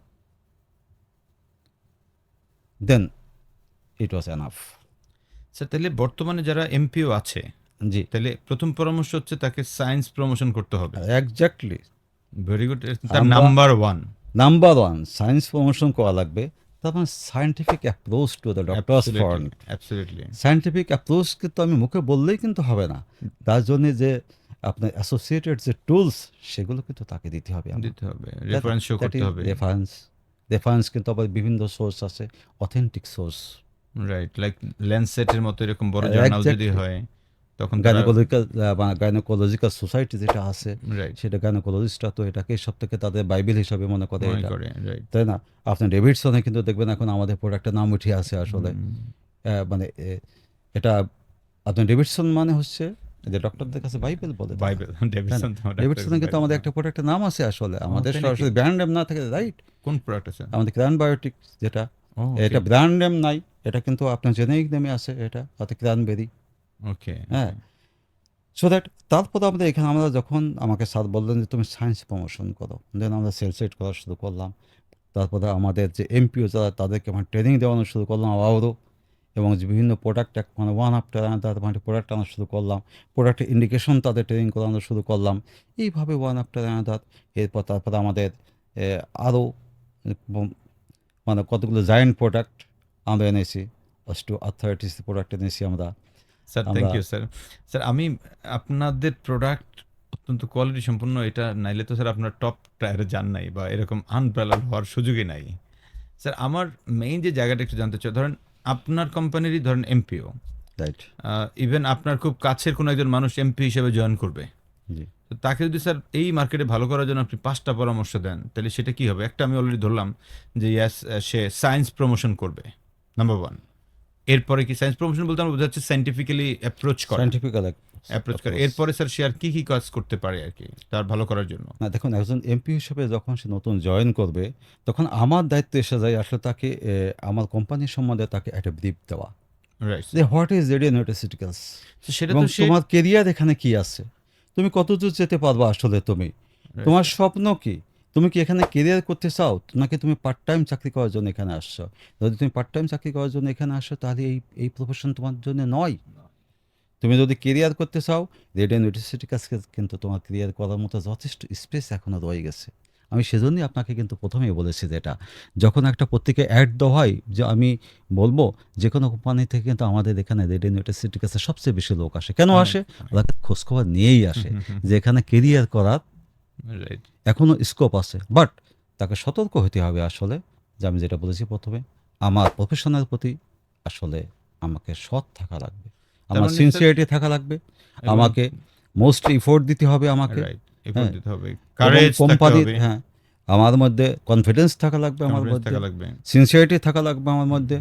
দেন ইট ওয়াজ এনাফ। স্যার তাহলে বর্তমানে যারা এমপিও আছে, জি, তাহলে প্রথম পরামর্শ হচ্ছে তাকে সায়েন্স প্রমোশন করতে হবে। এক্স্যাক্টলি। Very good. তার আমরা number one number one science promotion করা লাগবে। তারপর scientific approach to the doctors form. Absolutely scientific approach কিন্তু আমি মুখে বললেই কিন্তু হবে না, তার জন্য যে আপনার অ্যাসোসিয়েটেড যে টুলস সেগুলো কিন্তু তাকে দিতে হবে। দিতে হবে, রেফারেন্স শো করতে হবে। রেফারেন্স কিন্তু আবার বিভিন্ন সোর্স আছে, অথেন্টিক সোর্স। রাইট, লাইক ল্যান্ডসেটের মতো এরকম বড় জার্নাল যদি হয় তখন তারা গাইনোকোলজিক্যাল সোসাইটি যেটা আছে, রাইট সেটা গাইনোকোলজিস্টরা তো এটাকে সব থেকে তাদের বাইবেল হিসাবে মনে করে মনে এটা, করে। রাইট। তাই না? আপনার ডেভিডসনে কিন্তু দেখবেন এখন আমাদের প্রোডাক্টের নাম উঠে আছে আসলে। মানে এটা আপনার ডেভিডসন মানে হচ্ছে যে ডক্টরদের কাছে বাইবেল বলে তারা, বাইবেল তাই না? ডেভিডসন ডেভিডসনে কিন্তু আমাদের একটা প্রোডাক্টের নাম আছে আসলে, আমাদের তাই নাকি? সরাসরি ব্র্যান্ড নেম না থাকে, রাইট? কোন প্রোডাক্ট আছে? আমাদের ক্রান বায়োটিক যেটা, ও এটা ব্র্যান্ড নেম নাই, এটা কিন্তু আপনার জেনেরিক নেমে আছে, এটা অর্থাৎ ক্রানবেরি। ওকে। হ্যাঁ, সো দ্যাট তারপর আমরা এখানে আমরা যখন আমাকে স্যার বললেন যে তুমি সায়েন্স প্রমোশন করো, দেন আমরা সেলস এড করা শুরু করলাম। তারপরে আমাদের যে এমপিও যারা তাদেরকে মানে ট্রেনিং দেওয়ানো শুরু করলাম আবারও, এবং যে বিভিন্ন প্রোডাক্ট মানে ওয়ান আফটার আনাদার মানে প্রোডাক্ট আনা শুরু করলাম, প্রোডাক্টের ইন্ডিকেশন তাদের ট্রেনিং করানো শুরু করলাম, এইভাবে ওয়ান আফটার আনাদার। এরপর তারপরে আমাদের আরও মানে কতগুলো জায়েন্ট প্রোডাক্ট আমরা এনেছি, অস্টিও আর্থারাইটিস প্রোডাক্ট এনেছি আমরা। Sir thank you sir. Sir আমি আপনাদের প্রোডাক্ট অত্যন্ত কোয়ালিটি সম্পন্ন, এটা নাইলে তো স্যার আপনার টপ টায়ারে যান নাই বা এরকম আনপ্যারালাল হওয়ার সুযোগই নাই। স্যার আমার মেইন যে জায়গাটা একটু জানতে চাই, ধরেন আপনার কোম্পানিরই ধরেন এমপিও, রাইট, ইভেন আপনার খুব কাছের কোনো একজন মানুষ এমপি হিসেবে জয়েন করবে, জি। তো তাকে যদি স্যার এই মার্কেটে ভালো করার জন্য আপনি 5টা পরামর্শ দেন, তাহলে সেটা কি হবে? একটা আমি অলরেডি ধরলাম যে ইয়াস, সে সায়েন্স প্রমোশন করবে, নাম্বার ওয়ান। এরপরে কি সায়েন্স প্রমোশন বলতে আমরা বোঝাচ্ছি সায়েন্টিফিক্যালি অ্যাপ্রোচ করা, সায়েন্টিফিক্যাল অ্যাপ্রোচ করে। এরপরে স্যার সে আর কি কি কাজ করতে পারে আর কি তার ভালো করার জন্য? না, দেখুন একজন এমপি হিসেবে যখন সে নতুন জয়েন করবে, তখন আমার দায়িত্ব এসে যায় আসলে তাকে আমার কোম্পানির সম্বন্ধে তাকে একটা ব্রিফ দেওয়া, রাইট। যে হোয়াট ইজ রেডিওনিউটাসিউটিক্যালস সেটা এবং তো সে তোমার কেরিয়ার এখানে কি আছে, তুমি কতদূর যেতে পারবা আসলে, তুমি তোমার স্বপ্ন কি, তুমি কি এখানে কেরিয়ার করতে চাও নাকি তুমি পার্ট টাইম চাকরি করার জন্য এখানে আসছো? যদি তুমি পার্ট টাইম চাকরি করার জন্য এখানে আসো তাহলে এই প্রফেশন তোমার জন্য নয়। তুমি যদি কেরিয়ার করতে চাও, রেডিওনিউটাসিউটিক্যালসকে কিন্তু তোমার কেরিয়ার করার মতো যথেষ্ট স্পেস এখনও রয়ে গেছে। আমি সেজন্যই আপনাকে কিন্তু প্রথমেই বলেছি যে এটা যখন একটা পত্রিকায় অ্যাড দেওয়া হয়, যে আমি বলবো যে কোনো কোম্পানি থেকে কিন্তু আমাদের এখানে রেডিওনিউটাসিউটিক্যালসে সবচেয়ে বেশি লোক আসে। কেন আসে? ওরা খোঁজখবর নিয়েই আসে যে এখানে কেরিয়ার করার রাইট। এখনও স্কোপ আছে, বাট তাকে সতর্ক হতে হবে আসলে, যে আমি যেটা বলেছি প্রথমে, আমার প্রফেশনের প্রতি আসলে আমাকে সৎ থাকা লাগবে, আমার মানে সিনসিয়ারিটি থাকা লাগবে, আমাকে মোস্ট ইফোর্ট দিতে হবে আমাকে, রাইট, এফোর্ট হ্যাঁ, দিতে হবে, এবং কারেজ থাকতে কোম্পানির, হবে, হ্যাঁ, আমার মধ্যে কনফিডেন্স থাকা লাগবে, আমার কনফিডেন্স মধ্যে থাকা লাগবে। সিনসিয়ারিটি থাকা লাগবে আমার মধ্যে,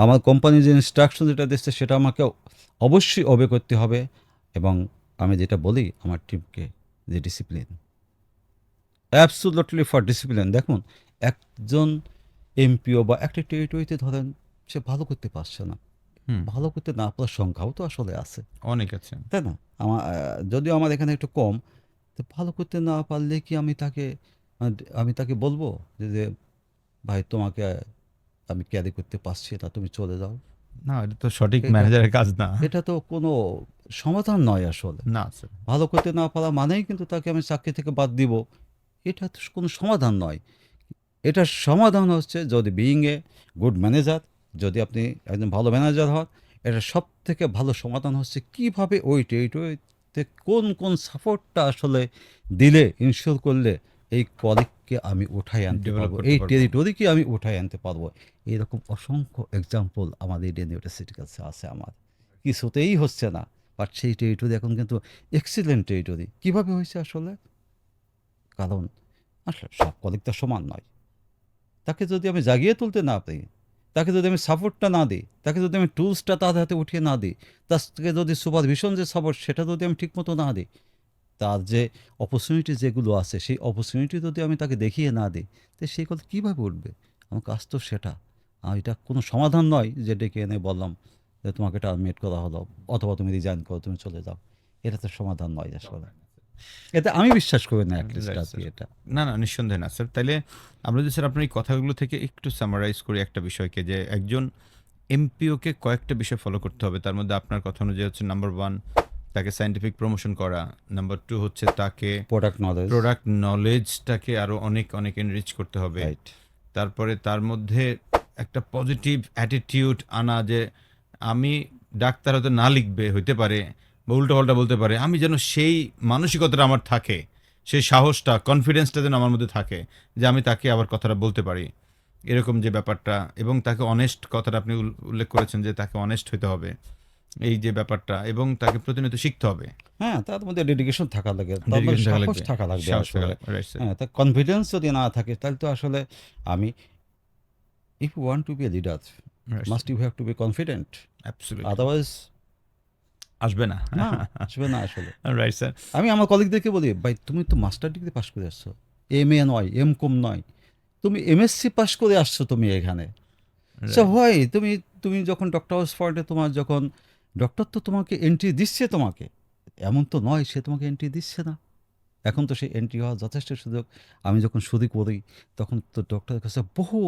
আমার কোম্পানি যে ইনস্ট্রাকশন যেটা দিচ্ছে সেটা আমাকে অবশ্যই ওবে করতে হবে, এবং আমি যেটা বলি আমার টিমকে যে ডিসিপ্লিন, অ্যাবসোলুটলি ফর ডিসিপ্লিন। দেখুন, একজন এমপিও বা একটা টেরিটরিতে ধরেন সে ভালো করতে পারছে না, হুম, ভালো করতে না পারার সংখ্যাও তো আসলে আছে, অনেক আছে। তাই না? আমার যদিও আমার এখানে একটু কম, তো ভালো করতে না পারলে কি আমি তাকে বলবো যে ভাই তোমাকে আমি ক্যারি করতে পারছি না, তুমি চলে যাও? না, এটা তো সঠিক এটা ম্যানেজারের কাজ না। এটা তো কোনো সমাধান নয় আসলে। না স্যার। ভালো করতে না পারা মানেই কিন্তু তাকে আমি চাকরি থেকে বাদ দিব, এটা তো কোনো সমাধান নয়। এটার সমাধান হচ্ছে যদি বিইং এ গুড ম্যানেজার, যদি আপনি একজন ভালো ম্যানেজার হন, এটা সব থেকে ভালো সমাধান হচ্ছে কিভাবে ওই টেরিটরিতে কোন কোন সাপোর্টটা আসলে দিলে, ইনশিওর করলে এই কলিগকে আমি উঠাই আনতে ডেভেলপ পারবো, করতে এই পারবো। টেরিটরিকে আমি উঠাই আনতে পারবো। এরকম অসংখ্য এক্সাম্পল আমাদের ইন্ডিয়ান ইউনিভার্সিটিতে আছে। আমার কিছুতেই হচ্ছে না, বাট সেই টেরিটরি এখন কিন্তু এক্সিলেন্ট টেরিটরি। কীভাবে হয়েছে আসলে? কারণ আসলে সব কলিগ তো সমান নয়। তাকে যদি আমি জাগিয়ে তুলতে না পারি, তাকে যদি আমি সাপোর্টটা না দিই, তাকে যদি আমি টুলসটা তার হাতে উঠিয়ে না দিই, তার থেকে যদি সুপারভিশন যে সাপোর্ট সেটা যদি আমি ঠিকমতো না দিই, তার যে অপরচুনিটি যেগুলো আছে সেই অপরচুনিটি যদি আমি তাকে দেখিয়ে না দিই, তো সেই কথা কীভাবে উঠবে? আমার কাজ তো সেটা। আর এটা কোনো সমাধান নয় যে ডেকে এনে বললাম যে তোমাকে টার্মিনেট করা হলো, অথবা তুমি রিজাইন করো, তুমি চলে যাও। এটা তো সমাধান নয় আসলে। এতে আমি বিশ্বাস করি না অ্যাটলিস্ট রাইট আর কি স্যার। এটা। না, না, নিঃসন্দেহে না স্যার। তাইলে আমরা যদি স্যার আপনার এই কথাগুলো থেকে একটু সামারাইজ করি একটা বিষয়কে, যে একজন এমপিওকে কয়েকটা বিষয় ফলো করতে হবে। তার মধ্যে আপনার কথা অনুযায়ী হচ্ছে নাম্বার 1 তাকে সায়েন্টিফিক প্রমোশন করা। নাম্বার 2 হচ্ছে তাকে প্রোডাক্ট নলেজ, প্রোডাক্ট নলেজটাকে আরো অনেক, অনেক এনরিচ করতে হবে। রাইট। তারপরে তার মধ্যে একটা পজিটিভ অ্যাটিটিউড আনা, যে আমি ডাক্তার হয়তো না লিখবে হইতে পারে বা উল্টোপাল্টা বলতে পারে, আমি যেন সেই মানসিকতাটা আমার থাকে, সেই সাহসটা, কনফিডেন্সটা যেন আমার মধ্যে থাকে, যে আমি তাকে আবার কথাটা বলতে পারি, এরকম যে ব্যাপারটা। এবং তাকে অনেস্ট, কথাটা আপনি উল্লেখ করেছেন যে তাকে অনেস্ট হইতে হবে, এই যে ব্যাপারটা, এবং তাকে প্রতিনিয়ত শিখতে হবে, হ্যাঁ, তার মধ্যে ডেডিকেশন থাকা লাগে, তার মধ্যে ডেডিকেশন থাকা সাহস লাগবে, থাকা লাগবে সাহস থাকা আসলে। লাগবে। Right sir. হ্যাঁ, তার কনফিডেন্স যদি না থাকে তাহলে তো আসলে আমি, if you want to be a leader, right must sir. You have to be confident, absolutely. Otherwise আসবে না। না, আসবে না আসলে। Right sir. আমি আমার কলিগদেরকে বলি, ভাই তুমি তো মাস্টার ডিগ্রি পাস করে আসছো, এমএ নয়, এমকম নয়, তুমি এমএসসি পাস করে আসছো তুমি এখানে। So right. হয় তুমি, তুমি যখন ডক্টর অক্সফোর্ডে তোমার যখন ডক্টর তো তোমাকে এন্ট্রি দিচ্ছে, তোমাকে এমন তো নয় সে তোমাকে এন্ট্রি দিচ্ছে না। এখন তো সেই এন্ট্রি হওয়ার যথেষ্ট সুযোগ। আমি যখন শুরু করি তখন তো বহু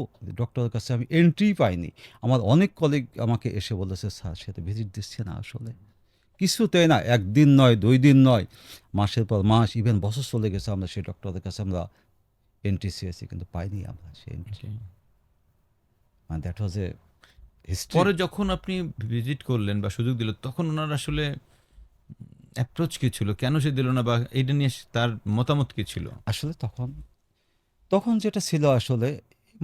ডক্টরের কাছে আমি এন্ট্রি পাইনি। আমার অনেক কলিগ আমাকে এসে বলেছে, স্যার সে তো ভিজিট দিচ্ছে না আসলে। কিছুতেই না, ১ দিন নয়, ২ দিন নয়, মাসের পর মাস, ইভেন বছর চলে গেছে, আমরা সেই ডক্টরের কাছে আমরা এন্ট্রি চেয়েছি কিন্তু পাইনি আমরা সেই এন্ট্রি। Okay. মানে দ্যাট ওয়াজ এ হিস্ট্রি। পরে যখন আপনি ভিজিট করলেন বা সুযোগ দিল, তখন ওনার আসলে অ্যাপ্রোচ কি ছিল? কেন সে দিল না, বা এইটা নিয়ে তার মতামত কি ছিল? আসলে তখন তখন যেটা ছিল আসলে,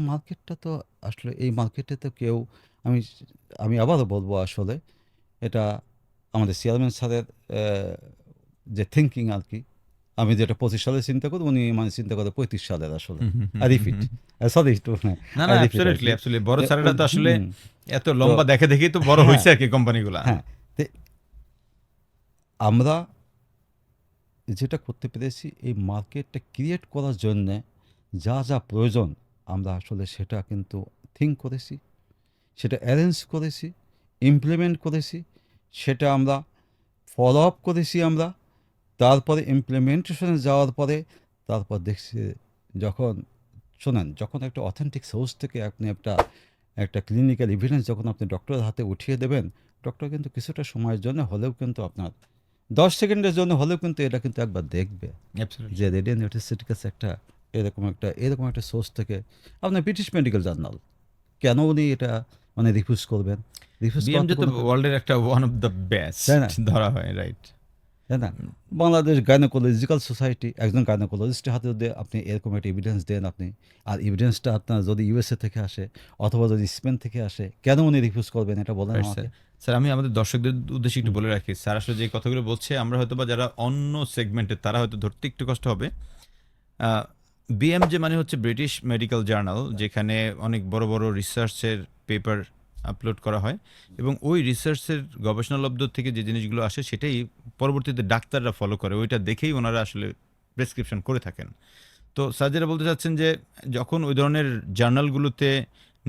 মার্কেটটা তো আসলে এই মার্কেটে তো কেউ, আমি আমি আবারও বলবো আসলে এটা আমাদের চেয়ারম্যান স্যারের যে থিঙ্কিং আর কি। আমি যেটা ২৫ সালে চিন্তা করি, উনি মানে চিন্তা করে ৩৫ সালের আসলে। আই রিপিট, সরি একটু, না, আই না, রিপিট আর অ্যাবসলিউটলি, কি। অ্যাবসলিউটলি। বড় যে স্যারেরা তো আসলে হুম, এত তো লম্বা দেখে দেখেই তো বড় হ্যাঁ, হইছে আরকি কোম্পানিগুলা। হ্যাঁ, তো আমরা যেটা করতে পেরেছি এই মার্কেটটা ক্রিয়েট করার জন্যে যা যা প্রয়োজন আমরা আসলে সেটা কিন্তু থিঙ্ক করেছি, সেটা অ্যারেঞ্জ করেছি, ইমপ্লিমেন্ট করেছি, সেটা আমরা ফলো আপ করেছি আমরা। তারপরে ইমপ্লিমেন্টেশনে যাওয়ার পরে তারপর দেখছি, যখন শোনেন, যখন একটা অথেন্টিক সোর্স থেকে আপনি একটা একটা ক্লিনিক্যাল এভিডেন্স যখন আপনি ডক্টরের হাতে উঠিয়ে দেবেন, ডক্টর কিন্তু কিছুটা সময়ের জন্য হলেও কিন্তু আপনার ১০ সেকেন্ডের জন্য হলেও কিন্তু এটা কিন্তু একবার দেখবে অ্যাবসলিউটলি। যে রেডিয়ান ইউনিভার্সিটির কাছে একটা এরকম একটা সোর্স থেকে আপনার ব্রিটিশ মেডিকেল জার্নাল, কেন উনি এটা মানে রিফিউজ করবেন? রিফিউজ করার বিএমজে তো তো কোনো, ওয়ার্ল্ডের একটা ওয়ান অফ দ্য তাই বেস্ট না? ধরা হয়, রাইট? তাই না? বাংলাদেশ গাইনোকোলজিক্যাল সোসাইটি, একজন গাইনোকোলজিস্টের হাতে যদি আপনি এরকম একটা এভিডেন্স দেন আপনি, আর এভিডেন্সটা আপনার যদি ইউএসএ থেকে আসে অথবা যদি স্পেন থেকে আসে, কেন উনি রিফিউজ করবেন এটা বলেন রাইট স্যার। আমাকে। স্যার, আমি আমাদের দর্শকদের উদ্দেশ্যে একটু হুম, বলে রাখি, স্যার আসলে যে কথাগুলো বলছে, আমরা হয়তো বা যারা অন্য সেগমেন্টে, তারা হয়তো ধরতে একটু কষ্ট হবে। বিএমজে মানে হচ্ছে ব্রিটিশ মেডিকেল জার্নাল, যেখানে অনেক বড় বড় রিসার্চের পেপার আপলোড করা হয় এবং ওই রিসার্চের গবেষণালব্ধ থেকে যে জিনিসগুলো আসে সেটাই পরবর্তীতে ডাক্তাররা ফলো করে, ওইটা দেখেই ওনারা আসলে প্রেসক্রিপশন করে থাকেন। তো সার্জারা বলতে চাচ্ছেন যে যখন ওই ধরনের জার্নালগুলোতে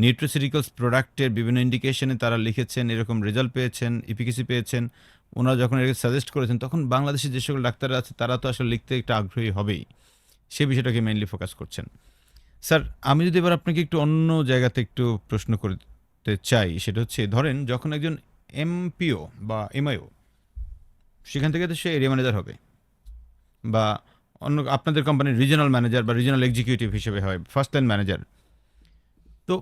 নিউট্রাসিউটিক্যালস প্রোডাক্টের বিভিন্ন ইন্ডিকেশনে তারা লিখেছেন, এরকম রেজাল্ট পেয়েছেন, ইফিকেসি পেয়েছেন, ওনারা যখন এটাকে সাজেস্ট করেছেন, তখন বাংলাদেশে যে সকল ডাক্তাররা আছে তারা তো আসলে লিখতে একটা আগ্রহী হবেই, সে বিষয়টাকে মেইনলি ফোকাস করছেন। স্যার, আমি যদি এবার আপনাকে একটু অন্য জায়গাতে একটু প্রশ্ন করতে চাই, সেটা হচ্ছে ধরেন যখন একজন এমপিও বা এমআইও, সেখান থেকে তো সে এরিয়া ম্যানেজার হবে বা অন্য আপনাদের কোম্পানির রিজিওনাল ম্যানেজার বা রিজিওনাল এক্সিকিউটিভ হিসেবে হয়, ফার্স্ট লাইন ম্যানেজার। তো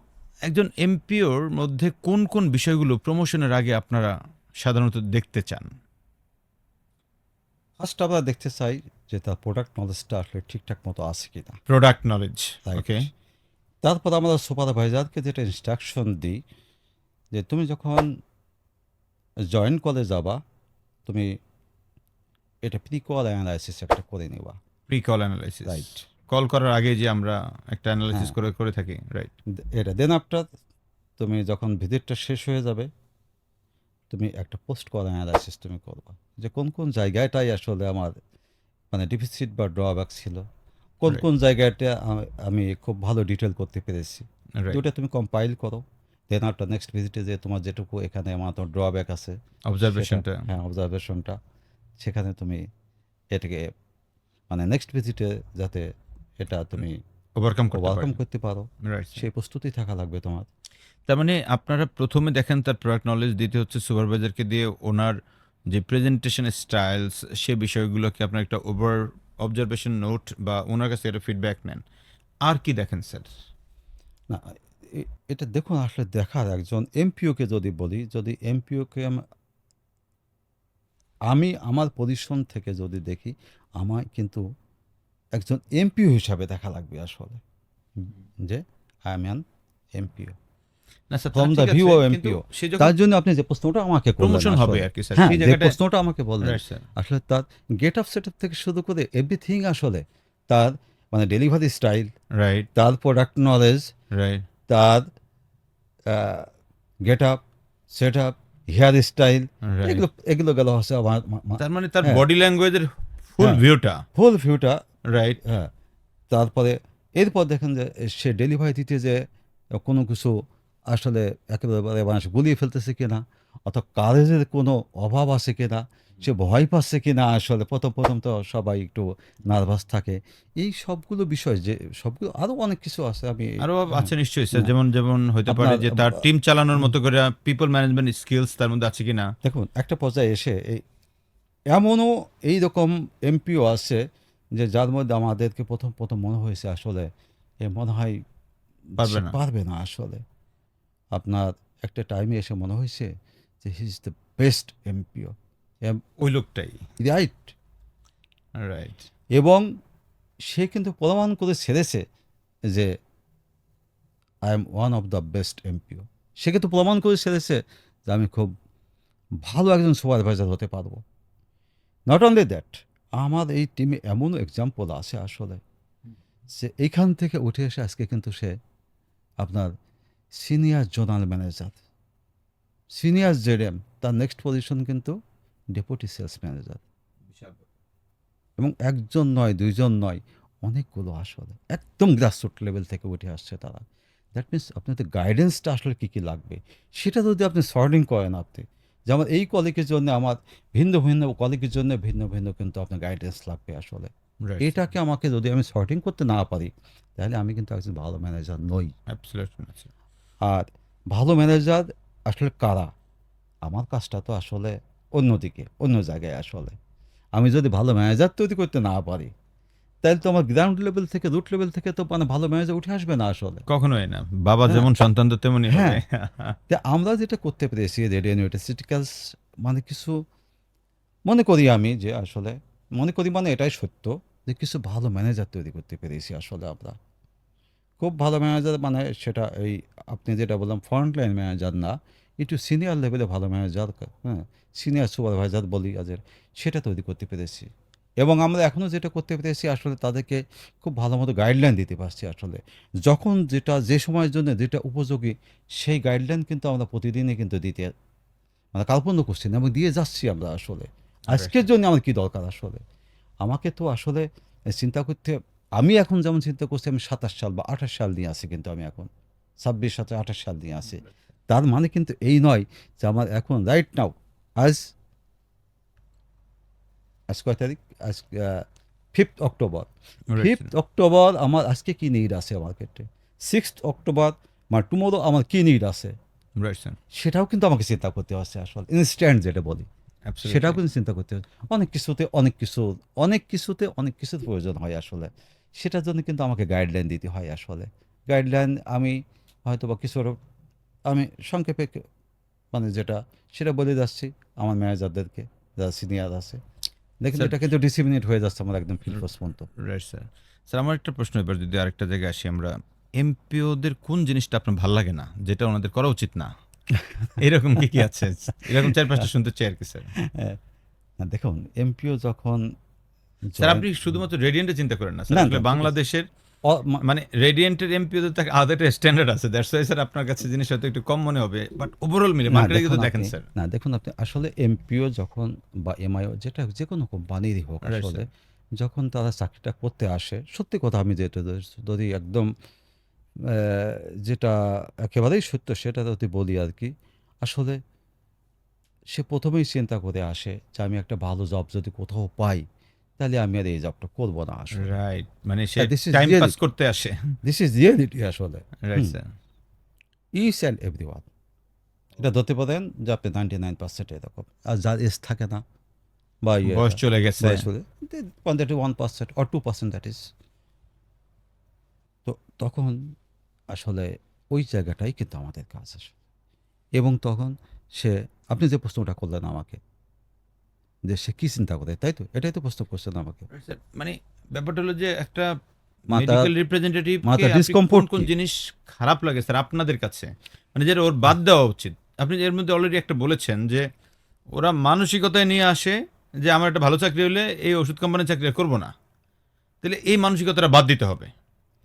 একজন এমপিওর মধ্যে কোন কোন বিষয়গুলো প্রমোশনের আগে আপনারা সাধারণত দেখতে চান? ফার্স্ট আমরা দেখতে চাই যে তার প্রোডাক্ট নলেজটা আসলে ঠিকঠাক মতো আছে কিনা। Product knowledge, Right. ওকে। তারপর আমরা সুপারভাইজারকে যেটা ইনস্ট্রাকশন দিই যে তুমি যখন জয়েন করে যাবা, তুমি এটা প্রি কল অ্যানালাইসিস একটা করে নেবা। Pre call analysis, right. Call করার আগে যে আমরা একটা অ্যানালাইসিস হ্যাঁ। করে থাকি, রাইট। এটা দেন আফটার তুমি যখন ভিজিটটা শেষ হয়ে যাবে, তুমি একটা পোস্ট কল অ্যানালাইসিস তুমি করবা যে কোন কোন জায়গাটাই আসলে আমার মানে ডিফিসিট বা ড্রব্যাক ছিল, কোন Right. কোন জায়গাটা আমি খুব ভালো ডিটেল করতে পেরেছি। রাইট, দুটা তুমি কম্পাইল করো, দেন আফটার নেক্সট ভিজিটে যে তোমার যেটুকু এখানে আমার তো ড্রব্যাক আছে অবজারভেশনটা হ্যাঁ অবজারভেশনটা, সেখানে তুমি এটাকে মানে নেক্সট ভিজিটে যাতে এটা তুমি ওভারকাম করতে ওভারকাম পারেন, করতে পারো, রাইট। সেই প্রস্তুতি থাকা লাগবে তোমার। তার মানে আপনারা প্রথমে দেখেন তার প্রোডাক্ট নলেজ, দিতে হচ্ছে সুপারভাইজারকে দিয়ে ওনার যে প্রেজেন্টেশন স্টাইলস, সে বিষয়গুলোকে আপনার একটা ওভার অবজারভেশন নোট বা ওনার কাছে একটা ফিডব্যাক নেন। আর কি দেখেন স্যার? না এটা দেখুন আসলে দেখার একজন এমপিওকে যদি বলি, যদি এমপিওকে আমি আমার পজিশন থেকে যদি দেখি, আমায় কিন্তু একজন এমপিও হিসাবে দেখা লাগবে আসলে, যে আই এম অ্যান এমপিও না sir, from the view of MPO. সে যখন তার জন্য আপনি যে প্রশ্নটা আমাকে করলেন প্রমোশন হবে আসলে, আর কি স্যার, হ্যাঁ সেই যে জায়গাটা, প্রশ্নটা আমাকে বললেন, রাইট স্যার, আসলে তার গেট আপ সেট আপ থেকে শুরু করে এভরিথিং আসলে তার মানে ডেলিভারি স্টাইল, রাইট, তার প্রোডাক্ট নলেজ, রাইট, তার get up set up, hair style, right. এগুলো এগুলো গেল হচ্ছে আমার তার মানে তার হ্যাঁ। বডি ল্যাঙ্গুয়েজের ফুল হ্যাঁ। ভিউটা, ফুল ভিউটা। রাইট, হ্যাঁ, তারপরে এরপর দেখেন যে সে ডেলিভারি দিতে যে কোনো কিছু আসলে একেবারে মানুষ গুলিয়ে ফেলতেছে কিনা, অথবা কারেজের কোনো অভাব আছে কিনা, সে ভয় পাচ্ছে কিনা। আসলে প্রথম প্রথম তো সবাই একটু নার্ভাস থাকে। এই সবগুলো বিষয় যে সবগুলো আরও অনেক কিছু আছে আমি আরো হ্যাঁ, আছে নিশ্চয়ই স্যার, হ্যাঁ। যেমন যেমন হতে পারে আপনার যে তার টিম চালানোর মতো করে পিপল ম্যানেজমেন্ট স্কিলস তার মধ্যে আছে কিনা। দেখুন একটা পর্যায়ে এসে এমনও এইরকম এমপিও আছে যে যার মধ্যে আমাদেরকে প্রথম প্রথম মনে হয়েছে আসলে এ মনে হয় পারবে সে না। পারবে না আসলে। আপনার একটা টাইমে এসে মনে হয়েছে যে he is the best MPO, ওই লোকটাই, রাইট। রাইট, এবং সে কিন্তু প্রমাণ করে ছেড়েছে যে I am one of the best MPO. সে কিন্তু প্রমাণ করে ছেড়েছে যে আমি খুব ভালো একজন সুপারভাইজার হতে পারবো। নট অনলি দ্যাট, আমার এই টিমে এমনও এক্সাম্পল আছে আসলে যে এইখান থেকে উঠে এসে আজকে কিন্তু সে আপনার সিনিয়র জোনাল ম্যানেজার, সিনিয়র জেডএম, তার নেক্সট পজিশন কিন্তু ডেপুটি সেলস ম্যানেজার। এবং একজন নয় দুইজন নয়, অনেকগুলো আসলে একদম গ্রাসরুট লেভেল থেকে উঠে আসছে তারা। দ্যাট মিনস আপনাদের গাইডেন্সটা আসলে কী কী লাগবে সেটা যদি আপনি সর্টিং করেন, আপনি যেমন এই কলিগের জন্য আমার ভিন্ন ভিন্ন কলিগের জন্য ভিন্ন ভিন্ন কিন্তু আপনার গাইডেন্স লাগবে আসলে। রাইট, এটাকে আমাকে যদি আমি সর্টিং করতে না পারি, তাহলে আমি কিন্তু একজন ভালো ম্যানেজার নই। অ্যাবসলিউটলি। আর ভালো ম্যানেজার আসলে কারা, আমার কাজটা তো আসলে অন্যদিকে অন্য জায়গায় আসলে। আমি যদি ভালো ম্যানেজার তৈরি করতে না পারি, তাহলে তো আমার গ্রাউন্ড লেভেল থেকে রুট লেভেল থেকে তো মানে ভালো ম্যানেজার উঠে আসবে না আসলে। কখনোই না, বাবা হ্যাঁ। যেমন সন্তান তো তেমনই হবে। তা আমরা যেটা করতে পেরেছি রেডিওনিউটিসিটিক্যালস, মানে কিছু মনে করি আমি যে আসলে মনে করি মানে এটাই সত্য যে কিছু ভালো ম্যানেজার তৈরি করতে পেরেছি আসলে আমরা। খুব ভালো ম্যানেজার মানে সেটা এই আপনি যেটা বললাম ফ্রন্ট লাইন ম্যানেজার না, একটু সিনিয়র লেভেলে ভালো ম্যানেজার, হ্যাঁ সিনিয়র সুপারভাইজার বলি আজের, সেটা তৈরি করতে পেরেছি। এবং আমরা এখনও যেটা করতে পেরেছি আসলে তাদেরকে খুব ভালো মতো গাইডলাইন দিতে পারছি আসলে, যখন যেটা যে সময়ের জন্য যেটা উপযোগী সেই গাইডলাইন কিন্তু আমরা প্রতিদিনই কিন্তু দিতে মানে কার্পণ্য করছি না এবং দিয়ে যাচ্ছি আমরা আসলে। আজকের জন্য আমার কী দরকার আসলে, আমাকে তো আসলে চিন্তা করতে, আমি এখন যেমন চিন্তা করছি আমি 27 সাল বা 28 সাল নিয়ে আসি, কিন্তু আমি এখন 26 28 সাল নিয়ে আসি। তার মানে কিন্তু এই নয় যে আমার এখন রাইট নাও আজ আজ কয় তারিখ, আজ 5th October, Right, 5th October আমার আজকে কী নিড আছে আমার ক্ষেত্রে, 6th অক্টোবর মানে টুমোরো আমার কী নিড আছে, right, sir. সেটাও কিন্তু আমাকে চিন্তা করতে হচ্ছে আসলে, ইনস্ট্যান্ট যেটা বলি Absolutely. সেটাও কিন্তু চিন্তা করতে হচ্ছে। অনেক কিছুর প্রয়োজন হয় আসলে, সেটার জন্য কিন্তু আমাকে গাইডলাইন দিতে হয় আসলে। গাইডলাইন আমি হয়তো বা কিছু আমি সংক্ষেপে মানে যেটা সেটা বলে যাচ্ছি আমার ম্যানেজারদেরকে, যারা সিনিয়র আছে, দেখুন Sir, এটা কিন্তু ডিসিপ্লিনেট হয়ে যাচ্ছে আমার একদম ফিল পর্যন্ত। Right sir. স্যার আমার একটা প্রশ্ন, এবার যদি আরেকটা জায়গায় আসি আমরা, এমপিওদের কোন জিনিসটা আপনার ভাল লাগে না, যেটা ওনাদের করা উচিত না? এরকম কি কি আছে? এরকম 4-5টা শুনতে চাই আর কি স্যার। হ্যাঁ, না দেখুন এমপিও যখন স্যার জয়েন, আপনি শুধুমাত্র রেডিয়েন্টে চিন্তা করেন না স্যার, না, না, আসলে ঠিক আছে। বাংলাদেশের অ- মা- মানে রেডিয়েন্টের এমপিওদের তো আলাদা একটা স্ট্যান্ডার্ড আছে, দ্যাটস ওয়াই স্যার আপনার কাছে জিনিস হয়তো একটু কম মনে হবে, বাট ওভারঅল মিলে না মার্কেটে কিন্তু দেখুন দেখেন আপনি, স্যার। না দেখুন আপনি আসলে এমপিও যখন বা এমআইও যেটা যে কোনো কোম্পানিরই হোক রাইট আসলে, স্যার। যখন তারা চাকরিটা করতে আসে, সত্যি কথা আমি যেটা যদি একদম যেটা একেবারেই সত্য সেটা যদি বলি আর কি, আসলে সে প্রথমেই চিন্তা করে আসে যে আমি একটা ভালো জব যদি কোথাও পাই তাহলে আমি আর এই জবটা করবো না আসলে। রাইট, মানে সে this is time pass reality, করতে আসে। দিস ইজ রিয়েলিটি আসলে। Right sir. Each and every one এটা ধরতে পারেন যে আপনি 99% এরকম, আর যার এজ থাকে না বা বয়স চলে গেছে। বয়স হলে 1% or 2% দ্যাট ইজ, তো তখন আসলে ওই জায়গাটাই কিন্তু আমাদের কাজ আসে। এবং তখন সে, আপনি যে প্রশ্নটা করলেন আমাকে যে সে কী চিন্তা করে, তাই তো এটাই তো প্রশ্ন করছেন আমাকে। Right, sir. মানে ব্যাপারটা হলো যে একটা মাথা মেডিকেল রিপ্রেজেন্টেটিভকে মাথা আপনি কোন ডিসকমফোর্ট কোন কি, জিনিস খারাপ লাগে স্যার আপনাদের কাছে, মানে যেটা ওর বাদ দেওয়া উচিত? আপনি এর মধ্যে অলরেডি একটা বলেছেন যে ওরা মানসিকতায় নিয়ে আসে যে আমার একটা ভালো চাকরি হলে এই ওষুধ কোম্পানির চাকরি আর করবো না, তাহলে এই মানসিকতাটা বাদ দিতে হবে,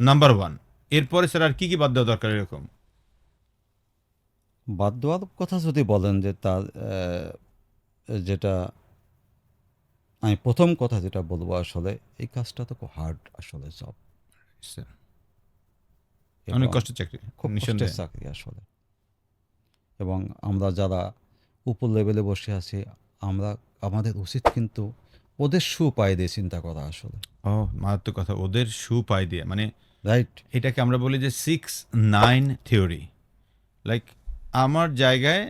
নাম্বার ওয়ান। এরপরে স্যার আর কি কি বাদ দেওয়া দরকার এরকম? বাদ দেওয়ার কথা যদি বলেন যে তার যেটা আমি প্রথম কথা যেটা বলবো আসলে, এই কাজটা তো খুব হার্ড আসলে জব, স্যার এবং অনেক কষ্টের চাকরি খুব কষ্টের নিঃসন্দেহে। চাকরি আসলে। এবং আমরা যারা উপর লেভেলে বসে আছি, আমরা আমাদের উচিত কিন্তু ওদের সুপায় দিয়ে চিন্তা করা আসলে, ও মারাত্মক কথা, ওদের শু পাই দিয়ে, মানে রাইট। এটাকে আমরা বলি যে 6-9 থিওরি। লাইক আমার জায়গায়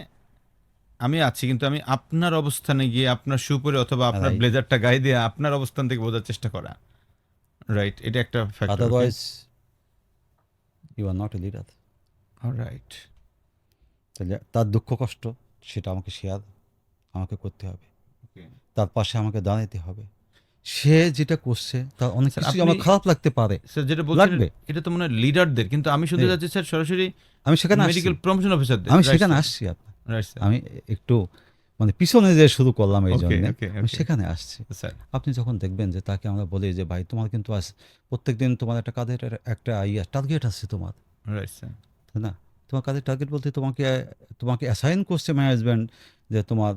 আমি আছি, কিন্তু আমি আপনার অবস্থানে গিয়ে আপনার শু পরে অথবা আপনার রাইট, ব্লেজারটা গায়ে দিয়ে আপনার অবস্থান থেকে বোঝার চেষ্টা করা। রাইট, এটা একটা factor. Otherwise you are not a leader. Right. তাহলে তার দুঃখ কষ্ট সেটা আমাকে শেয়ার আমাকে করতে হবে, তার পাশে আমাকে দাঁড়াতে হবে। সে যেটা করছে তার অনেক স্যার কিছুই আপনি আমার খারাপ লাগতে পারে, স্যার যেটা বলছেন লাগবে। এটা তো মনে হয় লিডারদের, কিন্তু আমি শুনতে হ্যাঁ, যাচ্ছি স্যার সরাসরি আমি সেখানে আসছি, মেডিকেল প্রমোশন অফিসারদের। আমি রাইট সেখানে স্যার। আসছি আপনার, রাইট স্যার। আমি একটু মানে পিছনে যে শুরু করলাম এই ওকে জন্যে ওকে আমি ওকে সেখানে আসছি। স্যার। আপনি যখন দেখবেন যে তাকে আমরা বলি যে ভাই তোমার কিন্তু আজ প্রত্যেকদিন তোমার একটা কাজের একটা টার্গেট আছে তোমার, রাইট স্যার। তাই না? তোমার কাজের টার্গেট বলতে তোমাকে তোমাকে অ্যাসাইন করছে ম্যানেজমেন্ট যে তোমার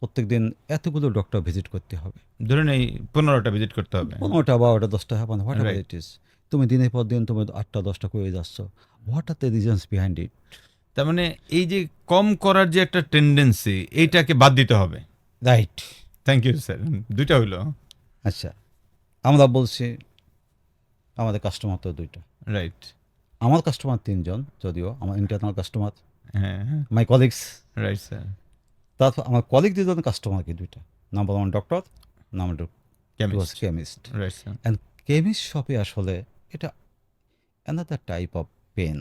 প্রত্যেকদিন এতগুলো ডক্টর ভিজিট করতে হবে, ধরুন এই 15টা ভিজিট করতে হবে। 15টা 12টা 10টা মানে what ever Right. It is, তুমি দিনের পর দিন তুমি 8টা 10টা করে যাচ্ছ, what are the reasons behind it. তার মানে এই যে কম করার যে একটা টেন্ডেন্সি, এইটাকে বাদ দিতে হবে। রাইট। Thank you sir. দুইটা হইলো। আচ্ছা, আমরা বলছি আমাদের কাস্টমার তো দুইটা, রাইট। আমার কাস্টমার 3জন, যদিও আমার ইন্টারনাল কাস্টমার হ্যাঁ হ্যাঁ। My colleagues, right sir. তারপর আমার কলিগ 2জন কাস্টমার কি দুইটা, number 1 doctor, number 2 chemist. Chemist. Right sir. And chemist শপে আসলে এটা another type of pain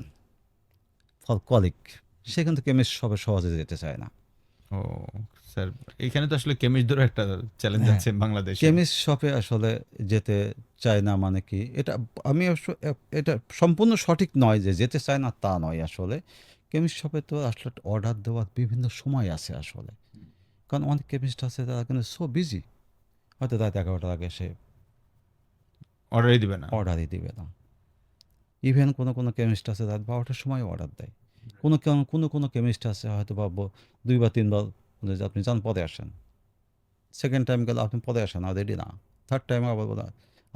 for colleague, সে কিন্তু কেমিস্ট শপে সহজে যেতে চায় না। ও স্যার, এখানে তো আসলে কেমিস্টদেরও একটা চ্যালেঞ্জ হ্যাঁ, আছে বাংলাদেশে। কেমিস্ট শপে আসলে যেতে চায় না মানে কি, এটা আমি অবশ্য এটা সম্পূর্ণ সঠিক নয় যে যেতে চায় না তা নয় আসলে। কেমিস্ট শপে তো আসলে অর্ডার দেওয়ার বিভিন্ন সময় আছে আসলে, কারণ অনেক কেমিস্ট আছে তারা কিন্তু সো বিজি, হয়তো রাত 11টার আগে সে অর্ডারই দিবে না। অর্ডারই দিবে না। ইভেন কোনো কোনো কেমিস্ট আছে রাত 12টার সময় অর্ডার দেয়। কোনো কেমিস্ট আছে হয়তো বা 2 বা 3 বার বলে যে আপনি যান পরে আসেন। সেকেন্ড টাইম গেলে আপনি পরে আসেন, আর রেডি না। থার্ড টাইম আবার বলে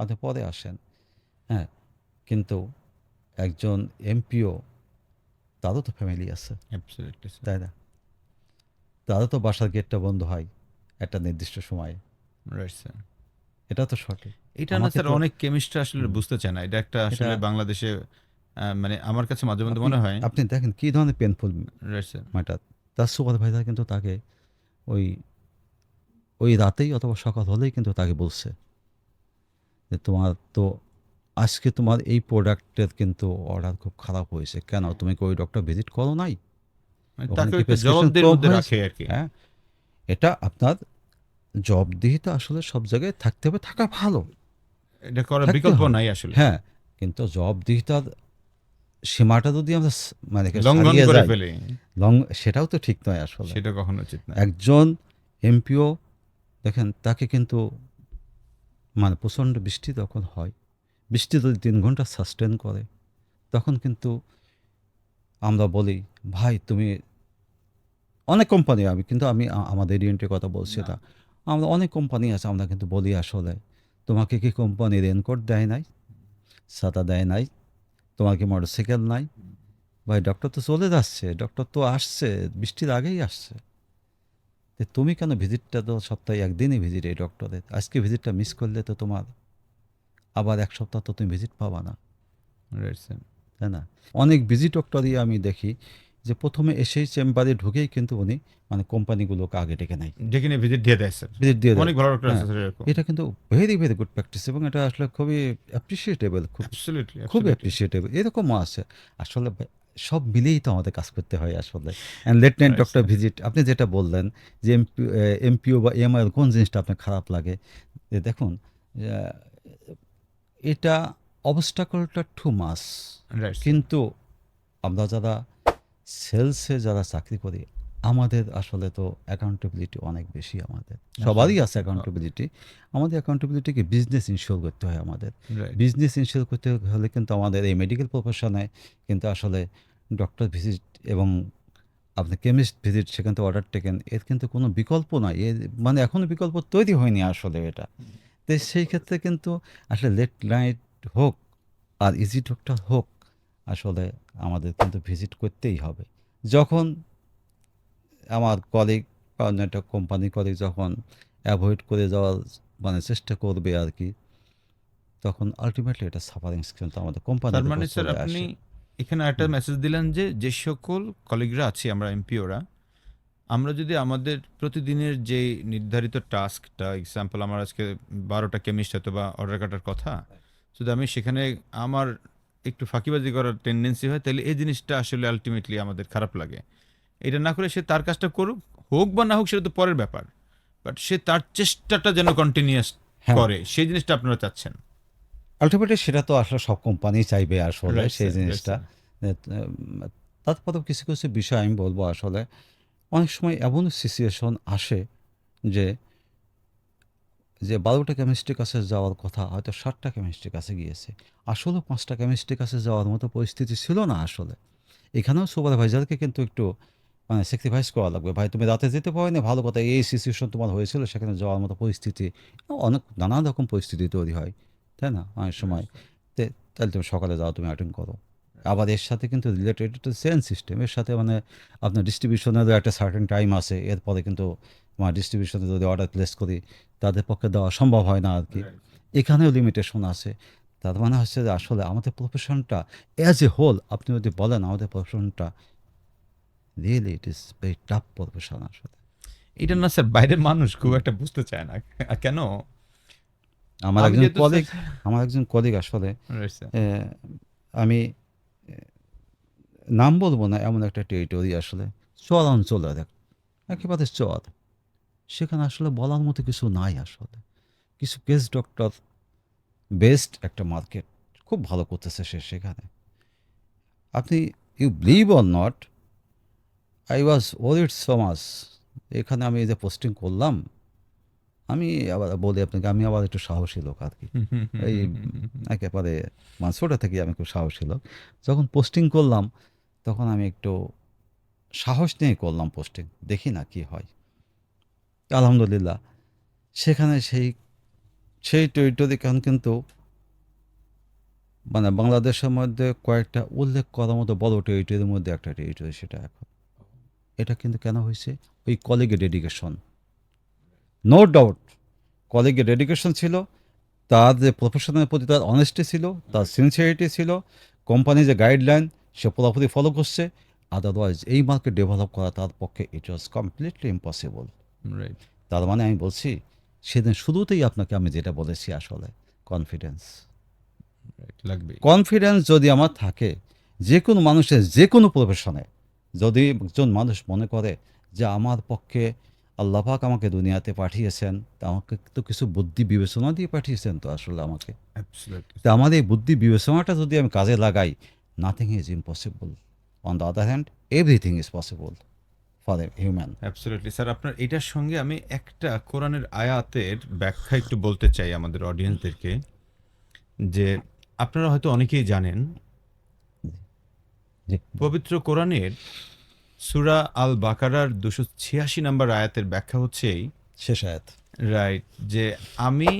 আপনি পরে আসেন। হ্যাঁ, কিন্তু একজন এমপিও, তারও তো ফ্যামিলি আছে, অ্যাবসলিউটলি স্যার। তাই না? তারও তো বাসার গেটটা বন্ধ হয় একটা নির্দিষ্ট সময়ে। Right sir. এটা তো সঠিক। এটা না আমাকে স্যার তো অনেক কেমিস্টরা আসলে হুম, বুঝতে চায় না। এটা একটা এটা আসলে বাংলাদেশে মানে আমার কাছে মাঝে মধ্যে আপনি মনে হয়। আপনি দেখেন কী ধরনের পেইনফুল রাইট স্যার। ম্যাটার। তার সুপারভাইজার কিন্তু তাকে ওই ওই রাতেই অথবা সকাল হলেই কিন্তু তাকে বলছে যে তোমার তো আজকে তোমার এই প্রোডাক্টের কিন্তু অর্ডার খুব খারাপ হয়েছে। কেন তুমি কি ওই ডক্টর ভিজিট করো নাই? মানে ওখানে তাকেও কি একটু প্রেসক্রিপশন জবাবদিহির কম মধ্যে হয়েছে? রাখে আরকি। হ্যাঁ, এটা আপনার জবাবদিহিতা আসলে সব জায়গায় থাকতে হবে, থাকা ভালো, এটা করার থাকতে বিকল্প হবে। নাই আসলে। হ্যাঁ, কিন্তু জবাবদিহিতার সীমাটা যদি আমরা মানে লঙ্ঘন ছাড়িয়ে করে যাই, ফেলে লং সেটাও তো ঠিক নয় আসলে। সেটা কখনো উচিত না। একজন এমপিও দেখেন তাকে কিন্তু মানে প্রচণ্ড বৃষ্টি তখন হয়। বৃষ্টি যদি 3 ঘন্টা সাস্টেন করে, তখন কিন্তু আমরা বলি, ভাই তুমি অনেক কোম্পানি, আমি কিন্তু আমি আমাদের রেন্টের কথা বলছি না। আমরা অনেক কোম্পানি আছে, আমরা কিন্তু বলি আসলে, তোমাকে কি কোম্পানি রেনকোট দেয় নাই? ছাতা দেয় নাই? তোমার কি মোটরসাইকেল নাই? ভাই ডক্টর তো চলে যাচ্ছে, ডক্টর তো আসছে, বৃষ্টির আগেই আসছে। তো তুমি কেন ভিজিটটা, তো সপ্তাহে একদিনই ভিজিট এই ডক্টরের, আজকে ভিজিটটা মিস করলে তো তোমার আবার 1 সপ্তাহ তো তুমি ভিজিট পাবা না, রাইট স্যার। তাই না? অনেক বিজি ডক্টরই আমি দেখি যে প্রথমে এসেই চেম্বারে ঢুকেই কিন্তু উনি মানে কোম্পানিগুলোকে আগে ডেকে নেয়, ডেকে নিয়ে ভিজিট দিয়ে দেয় স্যার। ভিজিট দিয়ে দেয়। অনেক ভালো ডক্টর আছে হ্যাঁ, স্যার এরকম। এটা কিন্তু ভেরি ভেরি গুড প্র্যাকটিস এবং এটা আসলে খুবই অ্যাপ্রিসিয়েটেবল, খুব অ্যাবসলিউটলি, খুব অ্যাবসলিউটলি। অ্যাপ্রিসিয়েটেবল। এরকমও আছে আসলে। সব মিলেই তো আমাদের কাজ করতে হয় আসলে। And let night right doctor sir. Visit, আপনি যেটা বললেন যে এমপিও বা এমআই কোন জিনিসটা আপনার খারাপ লাগে, যে দেখুন আহ, এটা অবস্টাকলটা টু মাস, রাইট স্যার। কিন্তু আমরা যারা সেলসে যারা চাকরি করি, আমাদের আসলে তো অ্যাকাউন্টেবিলিটি অনেক বেশি আমাদের। সবারই আছে অ্যাকাউন্টেবিলিটি। আমাদের অ্যাকাউন্টেবিলিটিকে বিজনেস ইনশিওর করতে হয় আমাদের। রাইট। বিজনেস ইনশিওর করতে হলে কিন্তু আমাদের এই মেডিকেল প্রফেশনে কিন্তু আসলে ডক্টর ভিজিট এবং আপনি কেমিস্ট ভিজিট, সেখান থেকে অর্ডার টেকেন, এর কিন্তু কোনো বিকল্প নাই। এর মানে এখনও বিকল্প তৈরি হয়নি আসলে এটা। তো সেই ক্ষেত্রে কিন্তু আসলে লেট নাইট হোক আর ইজি ডক্টর হোক, আসলে আমাদের কিন্তু ভিজিট করতেই হবে। যখন আমার কলিগ বা অন্য একটা কোম্পানি কলিগ যখন অ্যাভয়েড করে যাওয়ার মানে চেষ্টা করবে আর কি, তখন আলটিমেটলি এটা সাফারিংস কিন্তু আমাদের তার কোম্পানির উপর মানে স্যার চলে আপনি আসে। এখানে একটা হুম, মেসেজ দিলেন যে, যে সকল কলিগরা আছি আমরা এমপিওরা, আমরা যদি আমাদের প্রতিদিনের যে নির্ধারিত টাস্কটা, এক্সাম্পল আমার আজকে 12টা কেমিস্ট হয়তো বা অর্ডার কাটার কথা, যদি আমি সেখানে আমার একটু ফাঁকিবাজি করার টেন্ডেন্সি হয়, তাহলে এই জিনিসটা আসলে আলটিমেটলি আমাদের খারাপ লাগে। এটা না করে সে তার কাজটা করুক, হোক বা না হোক সেটা তো পরের ব্যাপার। বাট সে তার চেষ্টাটা যেন কন্টিনিউয়াস হ্যাঁ, করে, সেই জিনিসটা আপনারা চাচ্ছেন। আলটিমেটলি সেটা তো আসলে সব কোম্পানি চাইবে আসলে রাইট সেই স্যার, রাইট জিনিসটা। স্যার। তারপরেও কিছু কিছু বিষয় আমি বলবো আসলে, অনেক সময় এমন সিচুয়েশন আসে যে যে 12টা কেমিস্ট্রির কাছে যাওয়ার কথা হয়তো 7টা কেমিস্ট্রির কাছে গিয়েছে। আসলে 5টা কেমিস্ট্রির কাছে যাওয়ার মতো পরিস্থিতি ছিল না আসলে। এখানেও সুপারভাইজারকে কিন্তু একটু মানে স্যাক্রিফাইস করা লাগবে। ভাই তুমি রাতে যেতে পারোনি, ভালো কথা, এই সিচুয়েশন তোমার হয়েছিল, সেখানে যাওয়ার মতো পরিস্থিতি, অনেক নানান রকম পরিস্থিতি তৈরি হয়, তাই না? অনেক সময় তে তাহলে তুমি সকালে যাও, তুমি অ্যাটেন্ড করো। আবার এর সাথে কিন্তু রিলেটেড একটা চেইন সিস্টেম, এর সাথে মানে আপনার ডিস্ট্রিবিউশনেরও একটা সার্টেন টাইম আছে। এরপরে কিন্তু আমার ডিস্ট্রিবিউশনে যদি অর্ডার প্লেস করি, তাদের পক্ষে দেওয়া সম্ভব হয় না আর কি। রাইট। এখানেও লিমিটেশন আছে। তার মানে হচ্ছে যে আসলে আমাদের প্রফেশনটা অ্যাজ এ হোল আপনি যদি বলেন, আমাদের প্রফেশনটা really it is very tough profession আসলে। এটা না স্যার বাইরের মানুষ খুব হুম। একটা বুঝতে চায় না। কেন? আমার আমি একজন যেহেতু স্যার। কলিগ আমার একজন কলিগ আসলে রাইট স্যার। এ আমি নাম বলব না, এমন একটা টেরিটরি আসলে চর অঞ্চলের একেবারে চর। সেখানে আসলে বলার মতো কিছু নাই আসলে। কিছু কেস ডক্টর, বেস্ট একটা মার্কেট, খুব ভালো করতেছে সে সেখানে। আপনি you believe or not, I was worried so much. এখানে আমি এই যে পোস্টিং করলাম, আমি আবার বলি আপনাকে, আমি আবার একটু সাহসী লোক আর কি। এই একেবারে মানে ছোটো থেকেই আমি খুব সাহসী লোক। যখন পোস্টিং করলাম তখন আমি একটু সাহস নিয়ে করলাম পোস্টিং, দেখি না কি হয়। আলহামদুলিল্লাহ সেখানে সেই সেই টেরিটরি এখন কিন্তু মানে বাংলাদেশের মধ্যে কয়েকটা উল্লেখ করার মতো বড় টেরিটরির মধ্যে একটা টেরিটরি সেটা এখন। এটা কিন্তু কেন হয়েছে? ওই কলিগের ডেডিকেশন, নো ডাউট। কলিগের ডেডিকেশন ছিল, তার যে প্রফেশনের প্রতি তার অনেস্টি ছিল, তার সিনসিয়ারিটি ছিল, কোম্পানি যে গাইডলাইন সে পুরোপুরি ফলো করছে। আদারওয়াইজ এই মার্কেট ডেভেলপ করা তার পক্ষে ইট ওয়াজ কমপ্লিটলি ইম্পসিবল। রাইট, তার মানে আমি বলছি সেদিন শুরুতেই আপনাকে আমি যেটা বলেছি আসলে কনফিডেন্স। লাগবে। কনফিডেন্স যদি আমার থাকে, যে কোনো মানুষের যে কোনো প্রফেশনে যদি একজন মানুষ মনে করে যে আমার পক্ষে আল্লাহ পাক আমাকে দুনিয়াতে পাঠিয়েছেন, তা আমাকে তো কিছু বুদ্ধি বিবেচনা দিয়ে পাঠিয়েছেন তো আসলে আমাকে। অ্যাবসলিউটলি। তা আমার এই বুদ্ধি বিবেচনাটা যদি আমি কাজে লাগাই, nothing is impossible. On the other hand everything is possible for a human. Absolutely sir, আপনার এটার সঙ্গে আমি একটা কোরআনের আয়াতের ব্যাখ্যা একটু বলতে চাই আমাদের অডিয়েন্সদেরকে, যে আপনারা হয়তো অনেকেই জানেন জি, পবিত্র কোরআনের সূরা আল বাকারার 286 নম্বর আয়াতের ব্যাখ্যা হচ্ছে এই, শেষ আয়াত। রাইট, যে আমি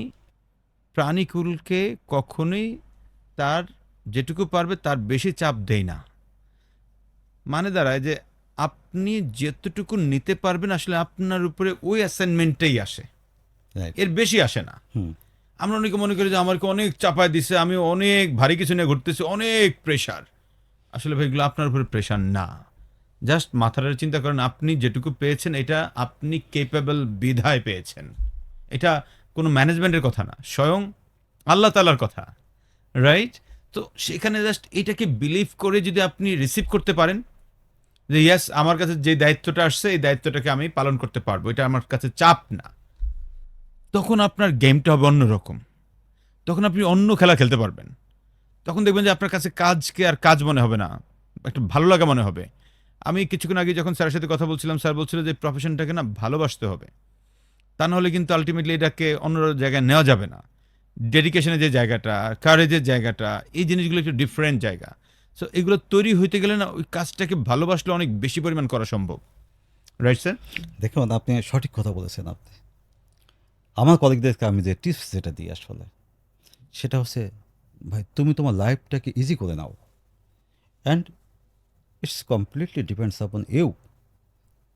প্রাণীকুলকে কখনোই তার যেটুকু পারবে তার বেশি চাপ দেই না। মানে দাঁড়ায় যে আপনি যতটুকু নিতে পারবেন আসলে আপনার উপরে ওই অ্যাসাইনমেন্টটাই আসে, রাইট। এর বেশি আসে না। হুম। আমরা অনেকে মনে করি যে আমাকে অনেক চাপায় দিছে, আমি অনেক ভারী কিছু নিয়ে ঘুরতেছি, অনেক প্রেশার। আসলে ভাই এগুলো আপনার উপরে প্রেশার না। জাস্ট মাথাটা চিন্তা করেন, আপনি যেটুকু পেয়েছেন এটা আপনি কেপেবল বিধায় পেয়েছেন। এটা কোনো ম্যানেজমেন্টের কথা না, স্বয়ং আল্লাহ তাআলার কথা, রাইট? তো সেখানে জাস্ট এটাকে বিলিভ করে যদি আপনি রিসিভ করতে পারেন যে ইয়েস, আমার কাছে যে দায়িত্বটা আসছে এই দায়িত্বটাকে আমি পালন করতে পারবো, এটা আমার কাছে চাপ না, তখন আপনার গেমটা হবে অন্যরকম। তখন আপনি অন্য খেলা খেলতে পারবেন। তখন দেখবেন যে আপনার কাছে কাজকে আর কাজ মনে হবে না, একটা ভালো লাগা মনে হবে। আমি কিছুক্ষণ আগে যখন স্যারের সাথে কথা বলছিলাম, স্যার বলছিল যে প্রফেশনটাকে না ভালোবাসতে হবে, তা নাহলে কিন্তু আলটিমেটলি এটাকে অন্য জায়গায় নেওয়া যাবে না। ডেডিকেশনের যে জায়গাটা, কারেজের জায়গাটা, এই জিনিসগুলো একটু ডিফারেন্ট জায়গা। সো এগুলো তৈরি হইতে গেলে না ওই কাজটাকে ভালোবাসলে অনেক বেশি পরিমাণ করা সম্ভব, রাইট স্যার? দেখুন আপনি সঠিক কথা বলেছেন। আপনি আমার কলিগদেরকে আমি যে টিপস যেটা দিই আসলে সেটা হচ্ছে, ভাই তুমি তোমার লাইফটাকে ইজি করে নাও, and it's completely depends upon you.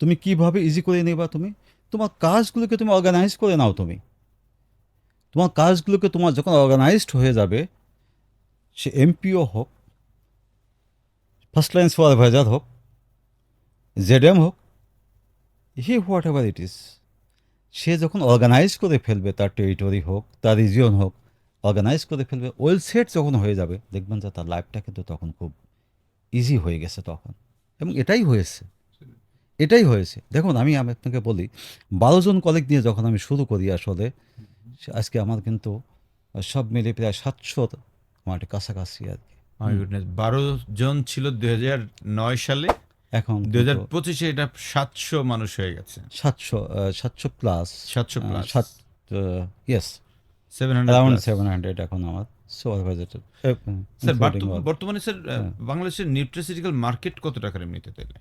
তুমি কীভাবে ইজি করে নেবা, তুমি তোমার কাজগুলোকে তুমি অর্গানাইজ করে নাও। তুমি তোমার কাজগুলোকে তোমার যখন অর্গানাইজড হয়ে যাবে, সে এমপিও হোক, ফার্স্ট লাইন সুপারভাইজার হোক, জেডএম হোক, হোয়াট এভার ইট ইজ, সে যখন অর্গানাইজ করে ফেলবে, তার টেরিটরি হোক, তার রিজিয়ন হোক, অর্গানাইজ করে ফেলবে, ওয়েল সেট যখন হয়ে যাবে, দেখবেন যে তার লাইফটা কিন্তু তখন খুব ইজি হয়ে গেছে তখন। এবং এটাই হয়েছে, এটাই হয়েছে। দেখুন আমি আপনাকে বলি, 12 জন কলিগ নিয়ে যখন আমি শুরু করি আসলে, আজকে আমার কিন্তু সব মিলে প্রায় 700 আমার কাছাকাছি আর কি। মাই গুডনেস, 12 জন ছিল 2009 সালে, এখন 2025-এ এটা 700 মানুষ হয়ে গেছে। 700 plus, 700 plus, yes, 700 around plus. 700 এখন আমার সুপারভাইজার। স্যার বর্তমানে স্যার বাংলাদেশের নিউট্রাসিউটিক্যাল মার্কেট কত টাকার এমনিতে তাইলে?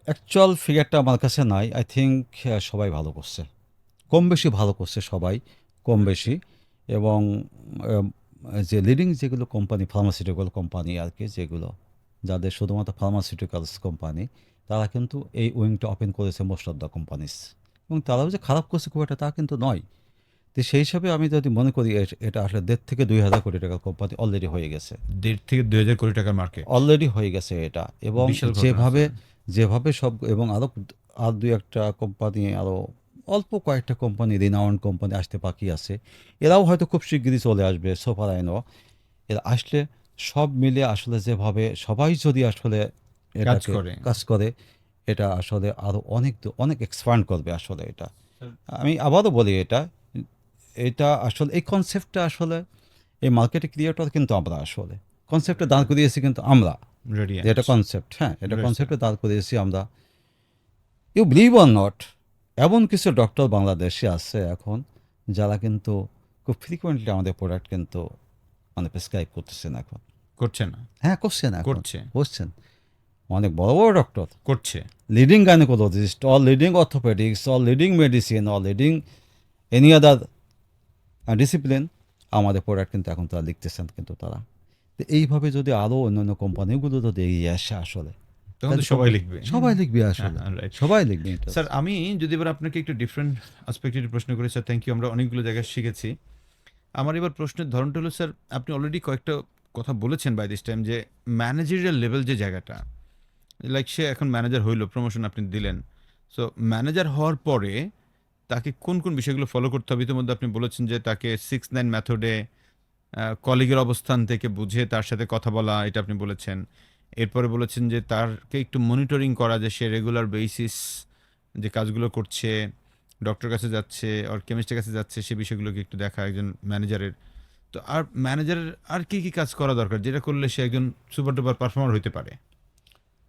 অ্যাকচুয়াল ফিগারটা আমার কাছে নাই। আই থিঙ্ক সবাই ভালো করছে, কম বেশি ভালো করছে সবাই, কম বেশি। এবং আহ, যে লিডিং যেগুলো কোম্পানি, ফার্মাসিউটিক্যাল কোম্পানি আর কি, যেগুলো যাদের শুধুমাত্র ফার্মাসিউটিক্যালস কোম্পানি, তারা কিন্তু এই উইংটা ওপেন করেছে মোস্ট অফ দ্য কোম্পানিস। এবং তারাও যে খারাপ করছে খুব একটা তা কিন্তু নয়। তো সেই হিসাবে আমি যদি মনে করি এটা আসলে 1.5 থেকে 2,000 কোটি টাকার কোম্পানি অলরেডি হয়ে গেছে, 1.5 থেকে 2,000 কোটি টাকার মার্কেট, অলরেডি হয়ে গেছে এটা। এবং বিশাল ঘটনা যেভাবে স্যার। যেভাবে সব, এবং আরও আর দুই একটা কোম্পানি, আরও অল্প কয়েকটা কোম্পানি, রিনাউন্ড কোম্পানি আসতে বাকি আছে। এরাও হয়তো খুব শিগগিরই চলে আসবে, সোফার আইনও। এরা আসলে সব মিলে আসলে যেভাবে সবাই যদি আসলে এটাকে কাজ করে, এটা আসলে আরও অনেক অনেক এক্সপান্ড করবে আসলে এটা। আমি আবারও বলি, এটা আসলে এই কনসেপ্টটা আসলে এই মার্কেটে ক্রিয়েটর কিন্তু আমরা আসলে কনসেপ্টটা দাঁড় করিয়েছি কিন্তু আমরা, Radiant. যে এটা কনসেপ্ট, হ্যাঁ এটা Right, কনসেপ্টে দাঁড় করিয়েছি আমরা। ইউ বিলিভ অর নট, এমন কিছু ডক্টর বাংলাদেশে আছে এখন যারা কিন্তু খুব ফ্রিকোয়েন্টলি আমাদের প্রোডাক্ট কিন্তু মানে প্রেসক্রাইব করতেছেন এখন। করছে না, হ্যাঁ, করছেন এখন, করছে, করছেন অনেক বড় বড় ডক্টর, করছে। Leading gynaecologist or leading orthopaedics or leading medicine or leading any other discipline আমাদের প্রোডাক্ট কিন্তু এখন তারা লিখতেছেন কিন্তু তারা। তো এইভাবে যদি আরও অন্যান্য কোম্পানিগুলো যদি এগিয়ে আসে আসলে, তখন তো তাহলে সবাই লিখবে। সবাই লিখবে আসলে, হ্যাঁ, রাইট। সবাই লিখবে এটা। স্যার আমি যদি এবার আপনাকে একটু ডিফারেন্ট আসপেক্টেড প্রশ্ন করি স্যার, থ্যাংক ইউ, আমরা অনেকগুলো জায়গায় শিখেছি। আমার এবার প্রশ্নের ধরনটা হলো স্যার, আপনি অলরেডি কয়েকটা কথা বলেছেন বাই দিস টাইম, যে ম্যানেজারিয়াল লেভেল যে জায়গাটা, লাইক সে এখন ম্যানেজার হইলো, প্রমোশন আপনি দিলেন, সো ম্যানেজার হওয়ার পরে তাকে কোন কোন বিষয়গুলো ফলো করতে হবে? ইতিমধ্যে আপনি বলেছেন যে তাকে 6-9 মেথডে কলিগের অবস্থান থেকে বুঝে তার সাথে কথা বলা, এটা আপনি বলেছেন। এরপরে বলেছেন যে তারকে একটু মনিটরিং করা, যে সে রেগুলার বেসিস যে কাজগুলো করছে, ডক্টর কাছে যাচ্ছে আর কেমিস্টের কাছে যাচ্ছে, সে বিষয়গুলোকে একটু দেখা একজন ম্যানেজারের। তো আর ম্যানেজারের আর কি কি কাজ করা দরকার, যেটা করলে সে একজন সুপার ডুপার পারফর্মার হতে পারে?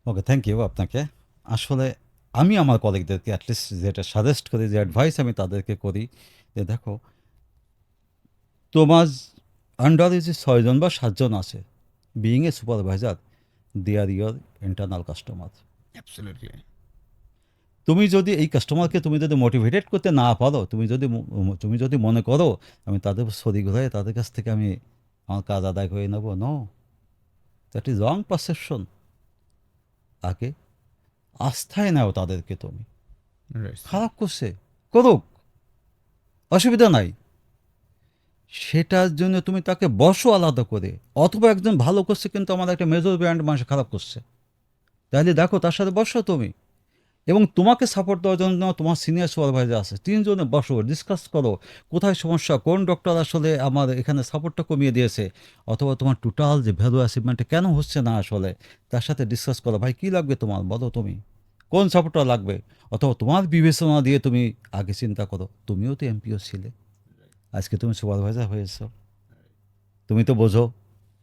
ওকে, থ্যাংক ইউ আপনাকে। আসলে আমি আমার কলিগদেরকে অ্যাটলিস্ট যেটা সাজেস্ট করি, যে অ্যাডভাইস আমি তাদেরকে করি, যে দেখো তোমার আন্ডারে যে 6জন বা 7জন আছে, being a supervisor, they are your internal customer. Absolutely. তুমি যদি এই কাস্টমারকে তুমি যদি মোটিভেটেড করতে না পারো, তুমি যদি মনে করো আমি তাদের শরীর হয়ে তাদের কাছ থেকে আমি আমার কাজ আদায় করে নেবো, no, that is wrong perception. আগে আস্থায় নাও তাদেরকে তুমি। খারাপ করছে, করুক, অসুবিধা নাই, সেটার জন্য তুমি তাকে বসো আলাদা করে। অথবা একজন ভালো করছে কিন্তু আমার একটা মেজর ব্র্যান্ড মানুষ খারাপ করছে, তাহলে দেখো তার সাথে বসো তুমি, এবং তোমাকে সাপোর্ট দেওয়ার জন্য তোমার সিনিয়র সুপারভাইজার আছে, তিনজনে বসো, ডিসকাস করো কোথায় সমস্যা, কোন ডক্টর আসলে আমার এখানে সাপোর্টটা কমিয়ে দিয়েছে, অথবা তোমার টোটাল যে ভ্যালু অ্যাচিভমেন্টে কেন হচ্ছে না আসলে, তার সাথে ডিসকাস করো। ভাই কী লাগবে তোমার, বলো তুমি কোন সাপোর্টটা লাগবে, অথবা তোমার বিবেচনা দিয়ে তুমি আগে চিন্তা করো। তুমিও তো এমপিও ছিলে, আজকে তুমি সুপারভাইজার হয়েছো, তুমি তো বোঝো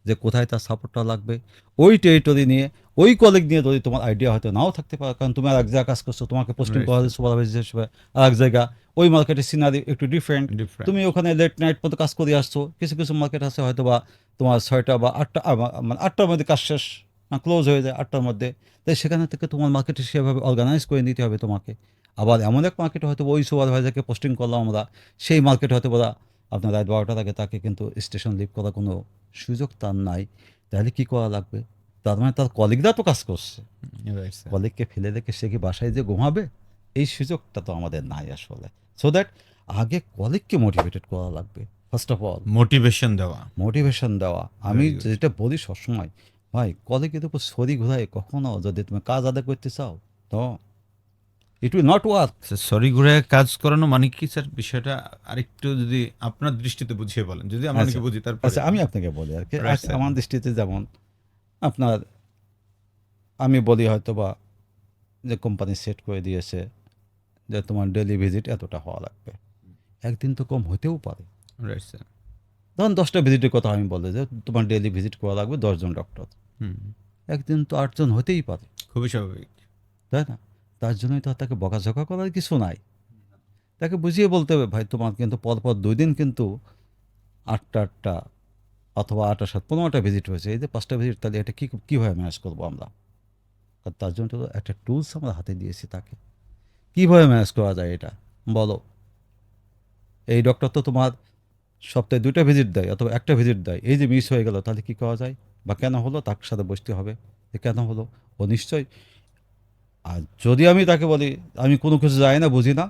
যে কোথায় তার সাপোর্টটা লাগবে। ওই টেরিটরি নিয়ে, ওই কলিগ নিয়ে যদি তোমার আইডিয়া হয়তো নাও থাকতে পারে, কারণ তুমি আর এক জায়গায় কাজ করছো, তোমাকে পোস্টিং করা হয়েছে সুপারভাইজার হিসেবে আর এক জায়গা, ওই মার্কেটের সিনারি একটু ডিফারেন্ট, তুমি ওখানে লেট নাইট মতো কাজ করে আসছো। কিছু কিছু মার্কেট আছে হয়তো বা তোমার 6টা বা 8টা, মানে 8টার মধ্যে কাজ শেষ, ক্লোজ হয়ে যায় 8টার মধ্যে, তাই সেখানে থেকে তোমার মার্কেটে সেভাবে অর্গানাইজ করে নিতে হবে তোমাকে। আবার এমন এক মার্কেটে হয়তো ওই সুপারভাইজারকে পোস্টিং করলাম আমরা, সেই মার্কেটে হয়তো বলা আপনার রাত 12টার আগে তাকে কিন্তু স্টেশন লিভ করার কোনো সুযোগ তার নাই, তাহলে কী করা লাগবে? তার মানে তার কলিগরা তো কাজ করছে, কলিগকে ফেলে রেখে সে কি বাসায় যে ঘুমাবে? এই সুযোগটা তো আমাদের নাই আসলে। সো দ্যাট আগে কলিগকে মোটিভেটেড করা লাগবে, ফার্স্ট অফ অল মোটিভেশন দেওয়া। মোটিভেশন দেওয়া। আমি Very good. যেটা বলি সবসময়, ভাই কলিগের উপর ছড়ি ঘোরায় কখনো যদি তুমি কাজ আদায় করতে চাও, তো it will not work. Sorry ঘুরে কাজ করানো মানে কি স্যার, বিষয়টা আরেকটু যদি আপনার দৃষ্টিতে বুঝিয়ে বলেন, যদি আমরা অনেকে বুঝি তারপরে। আচ্ছা, আমি আপনাকে বলি আর কি। Right, sir. আমার দৃষ্টিতে যেমন আপনার, আমি বলি হয়তো বা যে কোম্পানি সেট করে দিয়েছে যে তোমার ডেলি ভিজিট এতটা হওয়া লাগবে, একদিন তো কম হতেও পারে। Right sir. ধরুন 10টা ভিজিটের কথা আমি বলি যে তোমার ডেলি ভিজিট করা লাগবে 10জন ডক্টর, হুম, একদিন তো 8জন হতেই পারে, খুবই স্বাভাবিক। তাই না? তার জন্যই তো আর তাকে বকাঝকা করার কিছু নাই, তাকে বুঝিয়ে বলতে হবে ভাই তোমার কিন্তু পরপর 2 দিন কিন্তু 8টা অথবা 8 আর 7 15টা ভিজিট হয়েছে, এই যে 5টা ভিজিট, তাহলে এটা কীভাবে ম্যানেজ করবো আমরা? আর তার জন্য তো একটা টুলস আমরা হাতে দিয়েছি তাকে, কীভাবে ম্যানেজ করা যায় এটা বলো। এই ডক্টর তো তোমার সপ্তাহে 2টা ভিজিট দেয় অথবা একটা ভিজিট দেয়, এই যে মিস হয়ে গেল তাহলে কী করা যায়, বা কেন হলো তার সাথে বসতে হবে, যে কেন হলো ও নিশ্চয়ই। আর যদি আমি তাকে বলি আমি কোনো কিছু জানি না, বুঝি না,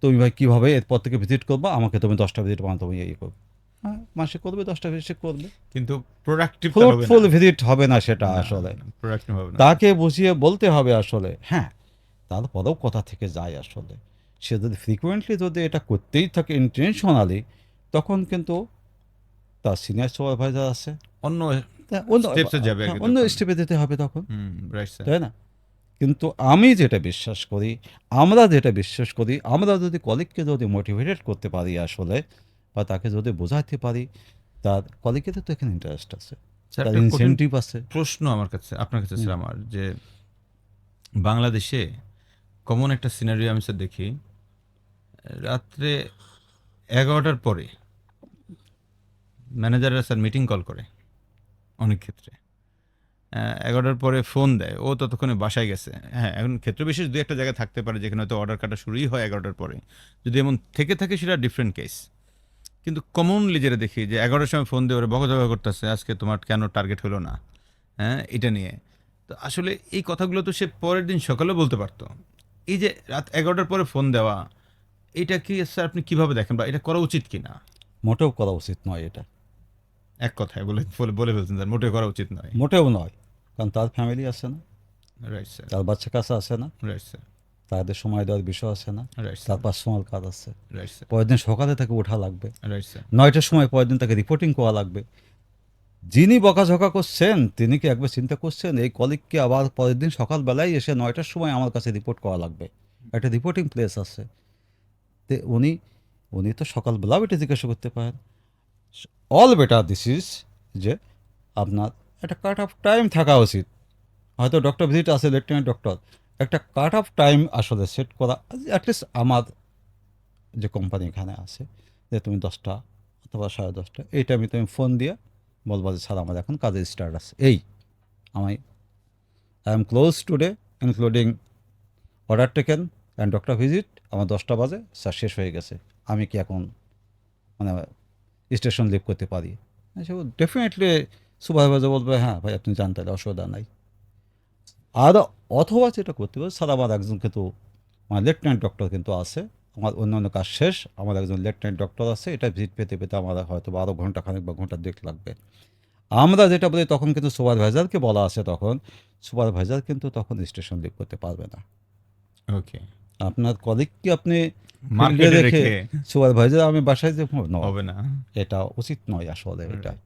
তুমি ভাই কীভাবে এরপর থেকে ভিজিট করবো, আমাকে তুমি 10টা ভিজিট বানাতে তুমি ইয়ে করবে, হ্যাঁ মাসে করবে 10টা ভিজিট, সে করবে, কিন্তু প্রোডাক্টিভ হবে না। ফ্রুটফুল ভিজিট হবে না সেটা আসলে। প্রোডাক্টিভ হবে না। তাকে বুঝিয়ে বলতে হবে আসলে। হ্যাঁ, তারপরেও কথা থেকে যায় আসলে, সে যদি ফ্রিকুয়েন্টলি যদি এটা করতেই থাকে ইন্টেনশনালি, তখন কিন্তু তার সিনিয়র সুপারভাইজার আছে, অন্য তা অন্য স্টেপসে যাবে আগে অন্য তখন। স্টেপে দিতে হবে তখন, রাইট স্যার। তাই না? কিন্তু আমি যেটা বিশ্বাস করি, আমরা যেটা বিশ্বাস করি, আমরা যদি কলিগকে যদি মোটিভেটেড করতে পারি আসলে, বা তাকে যদি বোঝাতে পারি, তার কলিগের তো এখানে ইন্টারেস্ট আছে, স্যার তার একটা কঠিন ইনসেন্টিভ আছে। প্রশ্ন আমার কাছে, আপনার কাছে স্যার, আমার যে বাংলাদেশে কমন একটা সিনারিও আমি স্যার দেখি, রাত্রে 11টার পরে ম্যানেজাররা স্যার মিটিং কল করে অনেক ক্ষেত্রে। 11টার পরে ফোন দেয়, ও ততক্ষণে বাসায় গেছে। হ্যাঁ, এখন ক্ষেত্র বিশেষ দুই একটা জায়গায় থাকতে পারে যেখানে হয়তো অর্ডার কাটা শুরুই হয় 11টার পরে। যদি এমন থেকে থাকে সেটা ডিফারেন্ট কেস। কিন্তু কমনলি যেটা দেখি যে 11টার সময় ফোন দিয়ে ওরা বকাঝকা করতেছে, আজকে তোমার কেন টার্গেট হলো না, হ্যাঁ এটা নিয়ে। তো আসলে এই কথাগুলো তো সে পরের দিন সকালেও বলতে পারতো। এই যে রাত 11টার পরে ফোন দেওয়া, এটা কি স্যার আপনি কিভাবে দেখেন, বা এটা করা উচিত কিনা? মোটেও করা উচিত নয় এটা, এক কথায় বলে বলে বলে ফেলছেন স্যার, মোটেও করা উচিত নয়। মোটেও নয়। কারণ তার ফ্যামিলি আছে না, রাইট স্যার, তার বাচ্চা কাছে আছে না, রাইট স্যার, তাদের সময় দেওয়ার বিষয় আছে না, রাইট তার স্যার, পার্সোনাল কাজ আছে। রাইট স্যার, পরের দিন সকালে তাকে ওঠা লাগবে, রাইট স্যার। 9টার সময় পরের দিন তাকে রিপোর্টিং করা লাগবে। যিনি বকাঝকা করছেন তিনি কি একবার চিন্তা করছেন এই কলিগকে আবার পরের দিন সকালবেলায় এসে 9টার সময় আমার কাছে রিপোর্ট করা লাগবে? একটা রিপোর্টিং প্লেস আছে। তে উনি উনি তো সকালবেলাও এটা জিজ্ঞাসা করতে পারেন। অল বেটার দিস ইজ যে আপনার একটা কাট অফ টাইম থাকা উচিত। হয়তো ডক্টর ভিজিট আছে, লেফটেন্যান্ট ডক্টর, একটা কাট অফ টাইম আসলে সেট করা। অ্যাটলিস্ট আমার যে কোম্পানি এখানে আছে, যে তুমি 10টা অথবা 10:30 এই টাইমে তুমি ফোন দিয়ে বলবা যে স্যার আমার এখন কাজের স্টার্ট আছে, এই আমি I am close today including order taken and doctor visit, আমার 10টা বাজে স্যার শেষ হয়ে গেছে, আমি কি এখন মানে স্টেশন লিভ করতে পারি? ডেফিনেটলি সুপারভাইজার বলবে হ্যাঁ ভাই আপনি জান, তাহলে অসুবিধা নাই। আর অথবা যেটা করতে পারে, স্যার আমার একজন কিন্তু আমার লেফটেন্যান্ট ডক্টর কিন্তু আছে, আমার অন্যান্য কাজ শেষ, আমার একজন লেফটেন্যান্ট ডক্টর আছে, এটা ভিজিট পেতে পেতে আমার হয়তো 12 ঘন্টা খানিক বা ঘন্টা দেখ লাগবে। আমরা যেটা বলি তখন কিন্তু সুপারভাইজারকে বলা আছে, তখন সুপারভাইজার কিন্তু তখন স্টেশন লিভ করতে পারবে না। ওকে, আপনার কলিগকে আপনি ফিল্ডে মার্কেটে রেখে রেখে সুপারভাইজার আমি বাসায় যে নো, হবে না। এটা উচিত নয় আসলে এটা। রাইট,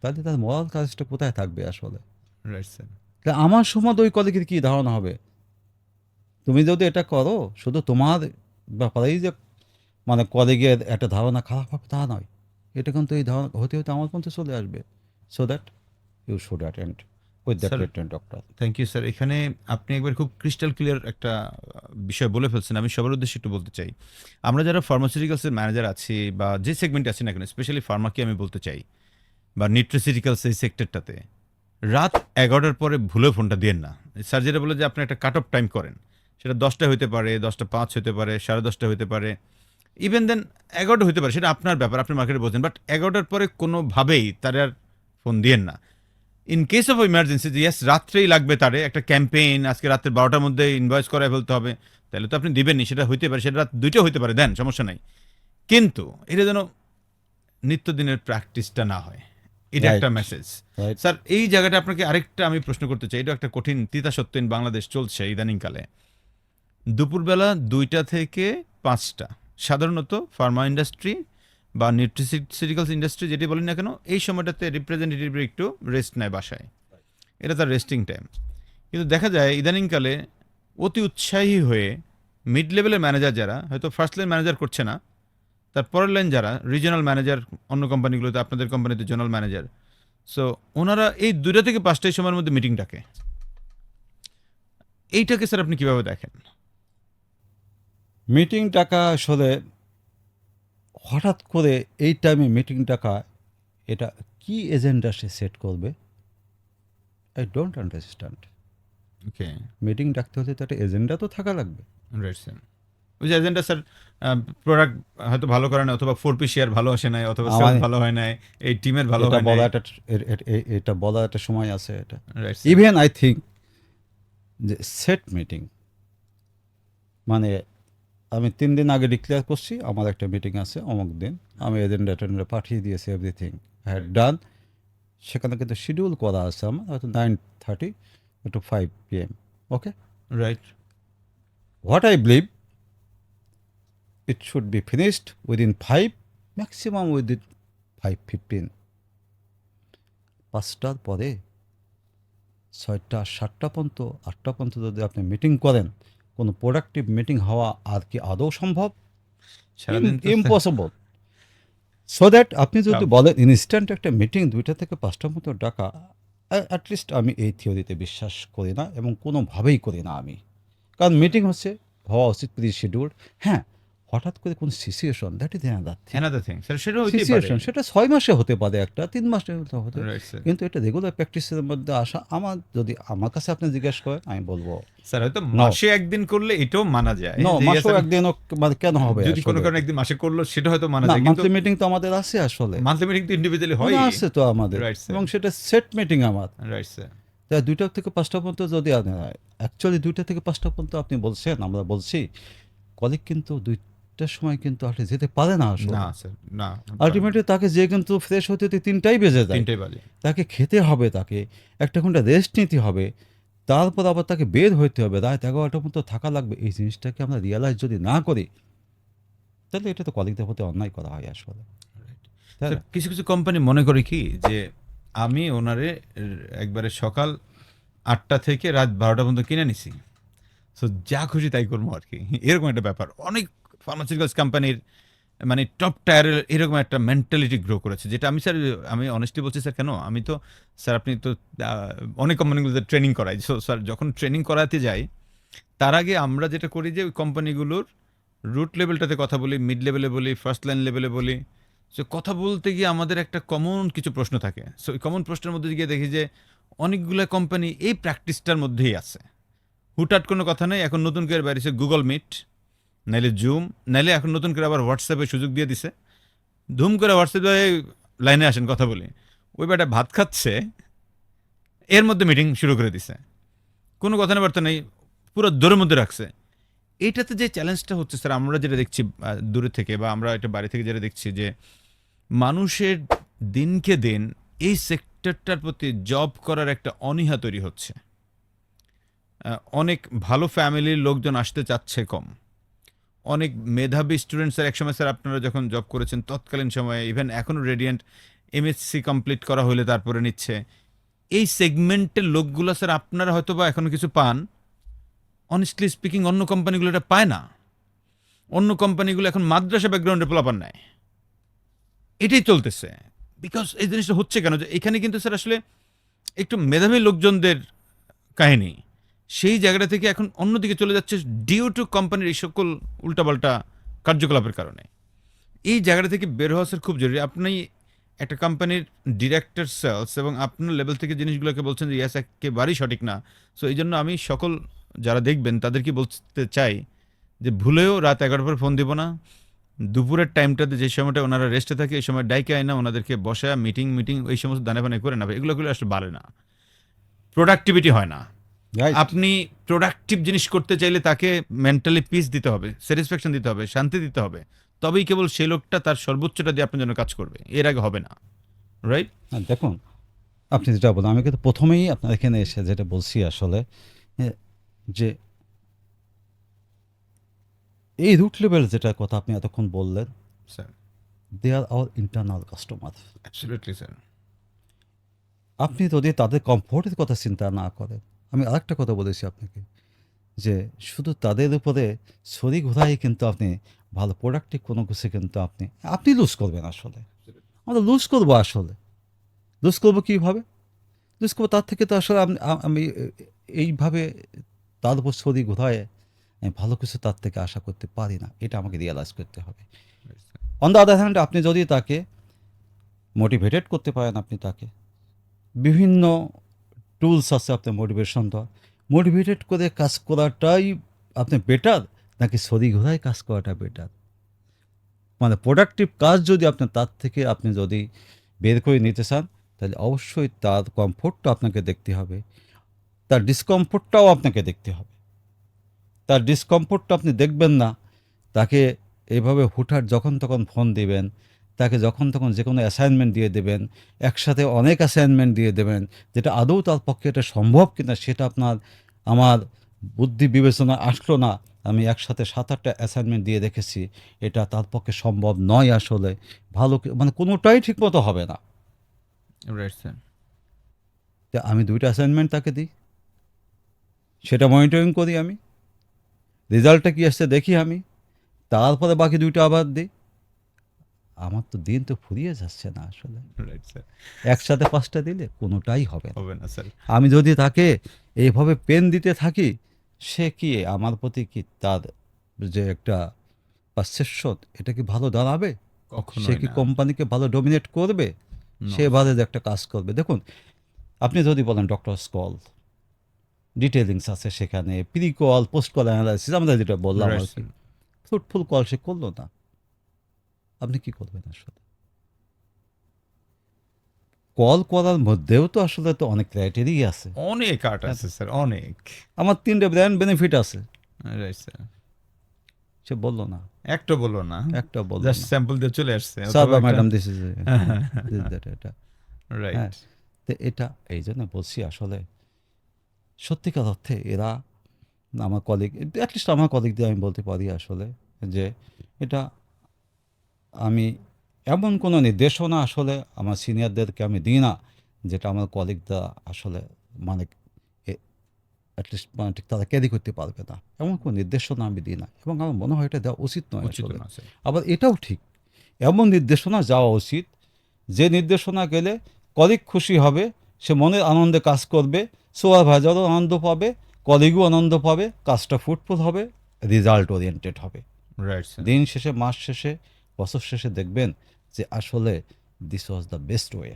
তাহলে তার মরাল কাজটা কোথায় থাকবে আসলে? Right sir. তা আমার সময় ওই কলিগের কী ধারণা হবে? তুমি যদি এটা করো শুধু তোমার ব্যাপারেই যে মানে কলিগের একটা ধারণা খারাপ হবে তা নয়, এটা কিন্তু এই ধারণা হতে হতে আমার পর্যন্ত চলে আসবে। So that you should attend with that sir, lieutenant doctor. Thank you sir. এখানে আপনি একবার খুব ক্রিস্টাল ক্লিয়ার একটা বিষয় বলে ফেলছেন, আমি সবার উদ্দেশ্যে একটু বলতে চাই। আমরা যারা ফার্মাসিউটিক্যালসের ম্যানেজার আছি বা যে সেগমেন্টে আছি না কেন, স্পেশালি ফার্মাকে আমি বলতে চাই, বা নিউট্রিসিউটিক্যালস এই সেক্টরটাতে রাত 11টার পরে ভুলে ফোনটা দিয়েন না। স্যার যেটা বলে যে আপনি একটা কাট অফ টাইম করেন, সেটা 10টা হতে পারে, 10টা 5 হতে পারে, 10:30 হতে পারে, ইভেন দেন 11টা হতে পারে, সেটা আপনার ব্যাপার, আপনি মার্কেটে বোঝেন। বাট 11টার পরে কোনোভাবেই তার আর ফোন দিয়েন না। ইন কেস অফ ইমার্জেন্সি, যে ইয়াস রাত্রেই লাগবে, তারে একটা ক্যাম্পেইন আজকে রাত্রে 12টার মধ্যে ইনভয়েস করায় ফেলতে হবে, তাহলে তো আপনি দিবেননি। সেটা হইতে পারে, সেটা রাত 2টা হইতে পারে, দেন সমস্যা নাই। কিন্তু এটা যেন নিত্যদিনের প্র্যাকটিসটা না হয়, এটা রাইট, একটা মেসেজ। রাইট। স্যার এই জায়গাটা আপনাকে আরেকটা আমি প্রশ্ন করতে চাই, এটা একটা কঠিন তিতা সত্য ইন বাংলাদেশ চলছে ইদানিংকালে। দুপুরবেলা 2টা থেকে 5টা সাধারণত ফার্মা ইন্ডাস্ট্রি বা নিউট্রিসিউটিক্যালস ইন্ডাস্ট্রি যেটি বলেন না কেন, এই সময়টাতে রিপ্রেজেন্টেটিভ একটু রেস্ট নেয় বাসায়, এটা তার রেস্টিং টাইম। কিন্তু দেখা যায় ইদানিংকালে অতি উৎসাহী হয়ে মিড লেভেলের ম্যানেজার যারা হয়তো ফার্স্ট লাইন ম্যানেজার করছে না, তার পরের লাইন যারা রিজিওনাল ম্যানেজার, অন্য কোম্পানিগুলোতে, আপনাদের কোম্পানিতে জোনাল ম্যানেজার, সো ওনারা এই 2টা থেকে 5টার সময়ের মধ্যে মিটিং ডাকে। এইটাকে স্যার আপনি কিভাবে দেখেন? মিটিং ডাকা আসলে হঠাৎ করে এই টাইমে মিটিং ডাকা, এটা কি এজেন্ডা সে সেট করবে? I don't understand. Okay, meeting ডাকতে হলে তো একটা এজেন্ডা তো থাকা লাগবে। Right sir. ওই যে এজেন্ডা স্যার, প্রোডাক্ট হয়তো ভালো করে না, অথবা 4P শেয়ার ভালো আসে নাই, অথবা আমার সেলস ভালো হয় নাই, এই টিমের ভালো এটা হয় নাই। বলা একটা এটা বলার একটা সময় আছে এটা। রাইট ইভেন আই থিঙ্ক যে সেট মিটিং মানে আমি 3 দিন আগে ডিক্লেয়ার করছি আমার একটা মিটিং আছে অমুক দিন, আমি এজেন্ডা টেন্ডার পাঠিয়ে দিয়েছি, এভরিথিং হ্যাড ডান। সেখানে কিন্তু শিডিউল করা আছে আমার হয়তো 9:30 to 5 PM। Okay, right, what I believe it should be finished within 5, maximum within 5:15। 5টার পরে 6টা 7টা পর্যন্ত 8টা পর্যন্ত যদি আপনি মিটিং করেন, কোনো প্রোডাক্টিভ মিটিং হওয়া আর কি আদৌ সম্ভব? সারাদিন তো ইম্পসিবল। সো দ্যাট আপনি যদি Tough. বলেন ইনস্ট্যান্ট একটা মিটিং 2টা থেকে 5টার মতো ডাকা, অ্যাটলিস্ট আমি এই থিওরিতে বিশ্বাস করি না এবং কোনোভাবেই করি না আমি। কারণ মিটিং হচ্ছে হওয়া উচিত প্রি শিডিউল্ড। হ্যাঁ, হঠাৎ করে কোন situation, that is another thing. Another thing sir, সেটা হইতেই পারে। সিচুয়েশন সেটা 6 মাসে হতে পারে, একটা 3 মাসে হতে হতে রাইট স্যার। কিন্তু এটা রেগুলার প্র্যাকটিসের মধ্যে আসা, আমার যদি আমার কাছে আপনি জিজ্ঞেস করেন আমি বলবো স্যার হয়তো No. মাসে একদিন করলে এটাও মানা যায়, নো, যে yes, মাসেও আমি- একদিনও মানে কেন হবে যদি কোনো আসলে? কারণে একদিন মাসে করলো সেটা হয়তো মানা না, যায়, কিন্তু মান্থলি মিটিং তো আমাদের আছে আসলে, মান্থলি মিটিং তো ইন্ডিভিজুয়ালি হয়। মানে আছে তো আমাদের, রাইট স্যার। এবং সেটা সেট মিটিং আমার। Right sir. তাই 2টা থেকে 5টা পর্যন্ত যদি অ্যাকচুয়ালি 2টা থেকে 5টা পর্যন্ত আপনি বলছেন, আমরা বলছি, কলিগ কিন্তু 2টার সময় কিন্তু আসলে যেতে পারে না আসলে। না স্যার, না, আলটিমেটলি তাকে যে কিন্তু ফ্রেশ হতে হতে 3টাই বেজে যায়, 3টাই বাজে। তাকে খেতে হবে, তাকে 1 ঘন্টা রেস্ট নিতে হবে, তারপর আবার তাকে বের হইতে হবে, রাত 11টার মতো থাকা লাগবে। এই জিনিসটাকে আমরা রিয়ালাইজ যদি না করি, তাহলে এটা তো কলিগদের প্রতি অন্যায় করা হয় আসলে, তাই স্যার, না? কিছু কিছু কোম্পানি মনে করে কি যে আমি ওনারে একবারে সকাল 8টা থেকে রাত 12টা পর্যন্ত কিনে নিছি, সো যা খুশি তাই করবো আর কি, এরকম একটা ব্যাপার। অনেক ফার্মাসিউটিক্যালস কোম্পানির মানে টপ টায়ারের এরকম একটা মেন্টালিটি গ্রো করেছে, যেটা আমি স্যার, আমি অনেস্টলি বলছি স্যার, কেন আমি তো স্যার, আপনি তো অনেক কোম্পানিগুলোতে ট্রেনিং করাই, সো স্যার যখন ট্রেনিং করাতে যাই তার আগে আমরা যেটা করি যে ওই কোম্পানিগুলোর রুট লেভেলটাতে কথা বলি, মিড লেভেলে বলি, ফার্স্ট লাইন লেভেলে বলি। সো কথা বলতে গিয়ে আমাদের একটা কমন কিছু প্রশ্ন থাকে, সো ওই কমন প্রশ্নের মধ্যে গিয়ে দেখি যে অনেকগুলো কোম্পানি এই প্র্যাকটিসটার মধ্যেই আছে। হুটহাট কোনো কথা নেই, এখন নতুন করে বেরিয়েছে গুগল মিট, নাইলে জুম, নাইলে এখন নতুন করে আবার হোয়াটসঅ্যাপে সুযোগ দিয়ে দিছে, ধুম করে হোয়াটসঅ্যাপে লাইনে আসেন কথা বলি। ওই বেটা ভাত খাচ্ছে, এর মধ্যে মিটিং শুরু করে দিছে, কোনো কথা বার্তা নেই, পুরো দৌড়ের মধ্যে রাখছে। এইটাতে যে চ্যালেঞ্জটা হচ্ছে স্যার, আমরা যেটা দেখছি দূরে থেকে, বা আমরা এটা বাড়ি থেকে যেটা দেখছি, যে মানুষের দিনকে দিন এই সেক্টরটার প্রতি জব করার একটা অনীহা তৈরি হচ্ছে। অনেক ভালো ফ্যামিলির লোকজন আসতে চাচ্ছে কম, অনেক মেধাবী স্টুডেন্টসের, একসময় স্যার আপনারা যখন জব করেছেন তৎকালীন সময়ে, ইভেন এখনও রেডিয়েন্ট এমএসসি কমপ্লিট করা হলে তারপরে নিচ্ছে। এই সেগমেন্টের লোকগুলো স্যার আপনারা হয়তো বা এখনো কিছু পান, অনেস্টলি স্পিকিং অন্য কোম্পানিগুলো এটা পায় না। অন্য কোম্পানিগুলো এখন মাদ্রাসা ব্যাকগ্রাউন্ডে পোলাপান নেয়, এটাই চলতেছে। বিকজ এই জিনিসটা হচ্ছে কেন, যে এখানে কিন্তু স্যার আসলে একটু মেধাবী লোকজনদের কাহিনী সেই জায়গাটা থেকে এখন অন্যদিকে চলে যাচ্ছে, ডিউ টু কোম্পানির এই সকল উল্টাপাল্টা কার্যকলাপের কারণে। এই জায়গাটা থেকে বের হওয়া স্যার খুব জরুরি। আপনি একটা কোম্পানির ডিরেক্টর সেলস এবং আপনার লেভেল থেকে জিনিসগুলোকে বলছেন যে ইয়াস একেবারেই সঠিক না। সো এই জন্য আমি সকল যারা দেখবেন তাদেরকে বলতে চাই যে ভুলেও রাত 11টার পর ফোন দিব না। দুপুরের টাইমটাতে যে সময়টা ওনারা রেস্টে থাকে, এই সময় ডাইকে আয় না, ওনাদেরকে বসা মিটিং এই সমস্ত দানে পানে করে না, এগুলো আসলে বাড়ে না, প্রোডাক্টিভিটি হয় না। Right? আপনি প্রোডাক্টিভ জিনিস করতে চাইলে তাকে মেন্টালি পিস দিতে হবে, স্যাটিসফ্যাকশন দিতে হবে, শান্তি দিতে হবে, তবেই কেবল সেই লোকটা তার সর্বোচ্চটা দিয়ে আপনার জন্য কাজ করবে, এর আগে হবে না। রাইট? হ্যাঁ, দেখুন, আপনি যেটা বলেন, আমি কিন্তু প্রথমেই আপনার এখানে এসে যেটা বলছি আসলে, যে এই রুট লেভেল যেটা কথা আপনি এতক্ষণ বললেন, sir, they are our internal customer. Absolutely sir. আপনি যদি তাদের কমফোর্টের কথা চিন্তা না করেন, আমি আরেকটা কথা বলেছি আপনাকে, যে শুধু তাদের উপরে ছড়ি ঘোরাই কিন্তু আপনি ভালো প্রোডাক্টিভ কোনো কিছু কিন্তু আপনি লুজ করবেন আসলে। আমরা লুজ করবো আসলে, লুজ করবো কীভাবে? লুজ করবো তার থেকে তো আসলে আমি এইভাবে তার উপর ছড়ি ঘোরায় আমি ভালো কিছু তার থেকে আশা করতে পারি না, এটা আমাকে রিয়েলাইজ করতে হবে। অন দ্য আদার হ্যান্ড, আপনি যদি তাকে মোটিভেটেড করতে পারেন, আপনি তাকে বিভিন্ন টুলস আছে আপনার মোটিভেশন দেওয়া, মোটিভেটেড করে কাজ করাটাই আপনি বেটার, নাকি ছড়ি ঘোরায় কাজ করাটা বেটার? মানে প্রোডাক্টিভ কাজ যদি আপনি তার থেকে আপনি যদি বের করে নিতে চান, তাহলে অবশ্যই তার কমফোর্টটা আপনাকে দেখতে হবে, তার ডিসকমফোর্টটাও আপনাকে দেখতে হবে। তার ডিসকমফোর্টটা আপনি দেখবেন না, তাকে এইভাবে হুটহাট যখন তখন ফোন দিবেন, তাকে যখন তখন যে কোনো অ্যাসাইনমেন্ট দিয়ে দেবেন, একসাথে অনেক অ্যাসাইনমেন্ট দিয়ে দেবেন, যেটা আদৌ তার পক্ষে এটা সম্ভব কিনা সেটা আমার বুদ্ধি বিবেচনা আসলো না। আমি একসাথে 7-8টা অ্যাসাইনমেন্ট দিয়ে রেখেছি, এটা তার পক্ষে সম্ভব নয় আসলে। মানে কোনোটাই ঠিকমতো হবে না। Right sir. তো আমি 2টা অ্যাসাইনমেন্ট তাকে দিই, সেটা মনিটরিং করি, আমি রেজাল্টটা কী আসছে দেখি, আমি তারপরে বাকি 2টা আবার দিই। আমার তো দিন তো ফুরিয়ে যাচ্ছে না আসলে। Right sir. একসাথে 5টা দিলে কোনোটাই হবে না। হবে না স্যার। আমি যদি তাকে এইভাবে পেন দিতে থাকি, সে কি আমার প্রতি কি তার যে একটা পারসেপশন, এটা কি ভালো দাঁড়াবে? কখনোই সে কি না। কোম্পানিকে ভালো ডমিনেট করবে? No. সে ভালো একটা কাজ করবে। দেখুন, আপনি যদি বলেন ডক্টর কল, ডিটেলিংস আছে সেখানে, pre call, post call analysis, আমরা যেটা বললাম Right, আর কি। sir. ফ্রুটফুল কল সে করলো না, আপনি কি করবেন আসলে? কল করার মধ্যেও তো আসলে তো অনেক ক্রাইটেরিয়া আছে। অনেক আর্ট আছে স্যার, অনেক। আমার 3টে ব্র্যান্ড বেনিফিট আছে, রাইট স্যার। সে বললো না, একটা বললো না, একটা বললো জাস্ট না। স্যাম্পল দিয়ে চলে আসছে। স্যার অথবা বা একটা ম্যাডাম দিস ইজ এটা রাইট। হ্যাঁ। তো এটা এই জন্য বলছি আসলে সত্যিকার অর্থে এরা আমার কলিগ, অ্যাটলিস্ট আমার কলিগদের আমি বলতে পারি আসলে যে এটা আমি এমন কোনো নির্দেশনা আসলে আমার সিনিয়রদেরকে আমি দিই না যেটা আমার কলিগরা আসলে মানে অ্যাটলিস্ট মানে ঠিক তারা ক্যারি করতে পারবে না, এমন কোনো নির্দেশনা আমি দিই না, এবং আমার মনে হয় এটা দেওয়া উচিত নয় উচিত আসলে। না স্যার। আবার এটাও ঠিক, এমন নির্দেশনা যাওয়া উচিত যে নির্দেশনা গেলে কলিগ খুশি হবে, সে মনের আনন্দে কাজ করবে, সুপারভাইজারও আনন্দ পাবে, কলিগও আনন্দ পাবে, কাজটা ফ্রুটফুল হবে, রেজাল্ট ওরিয়েন্টেড হবে। Right sir. দিন শেষে, মাস শেষে, বছর শেষে দেখবেন যে আসলে this was the best way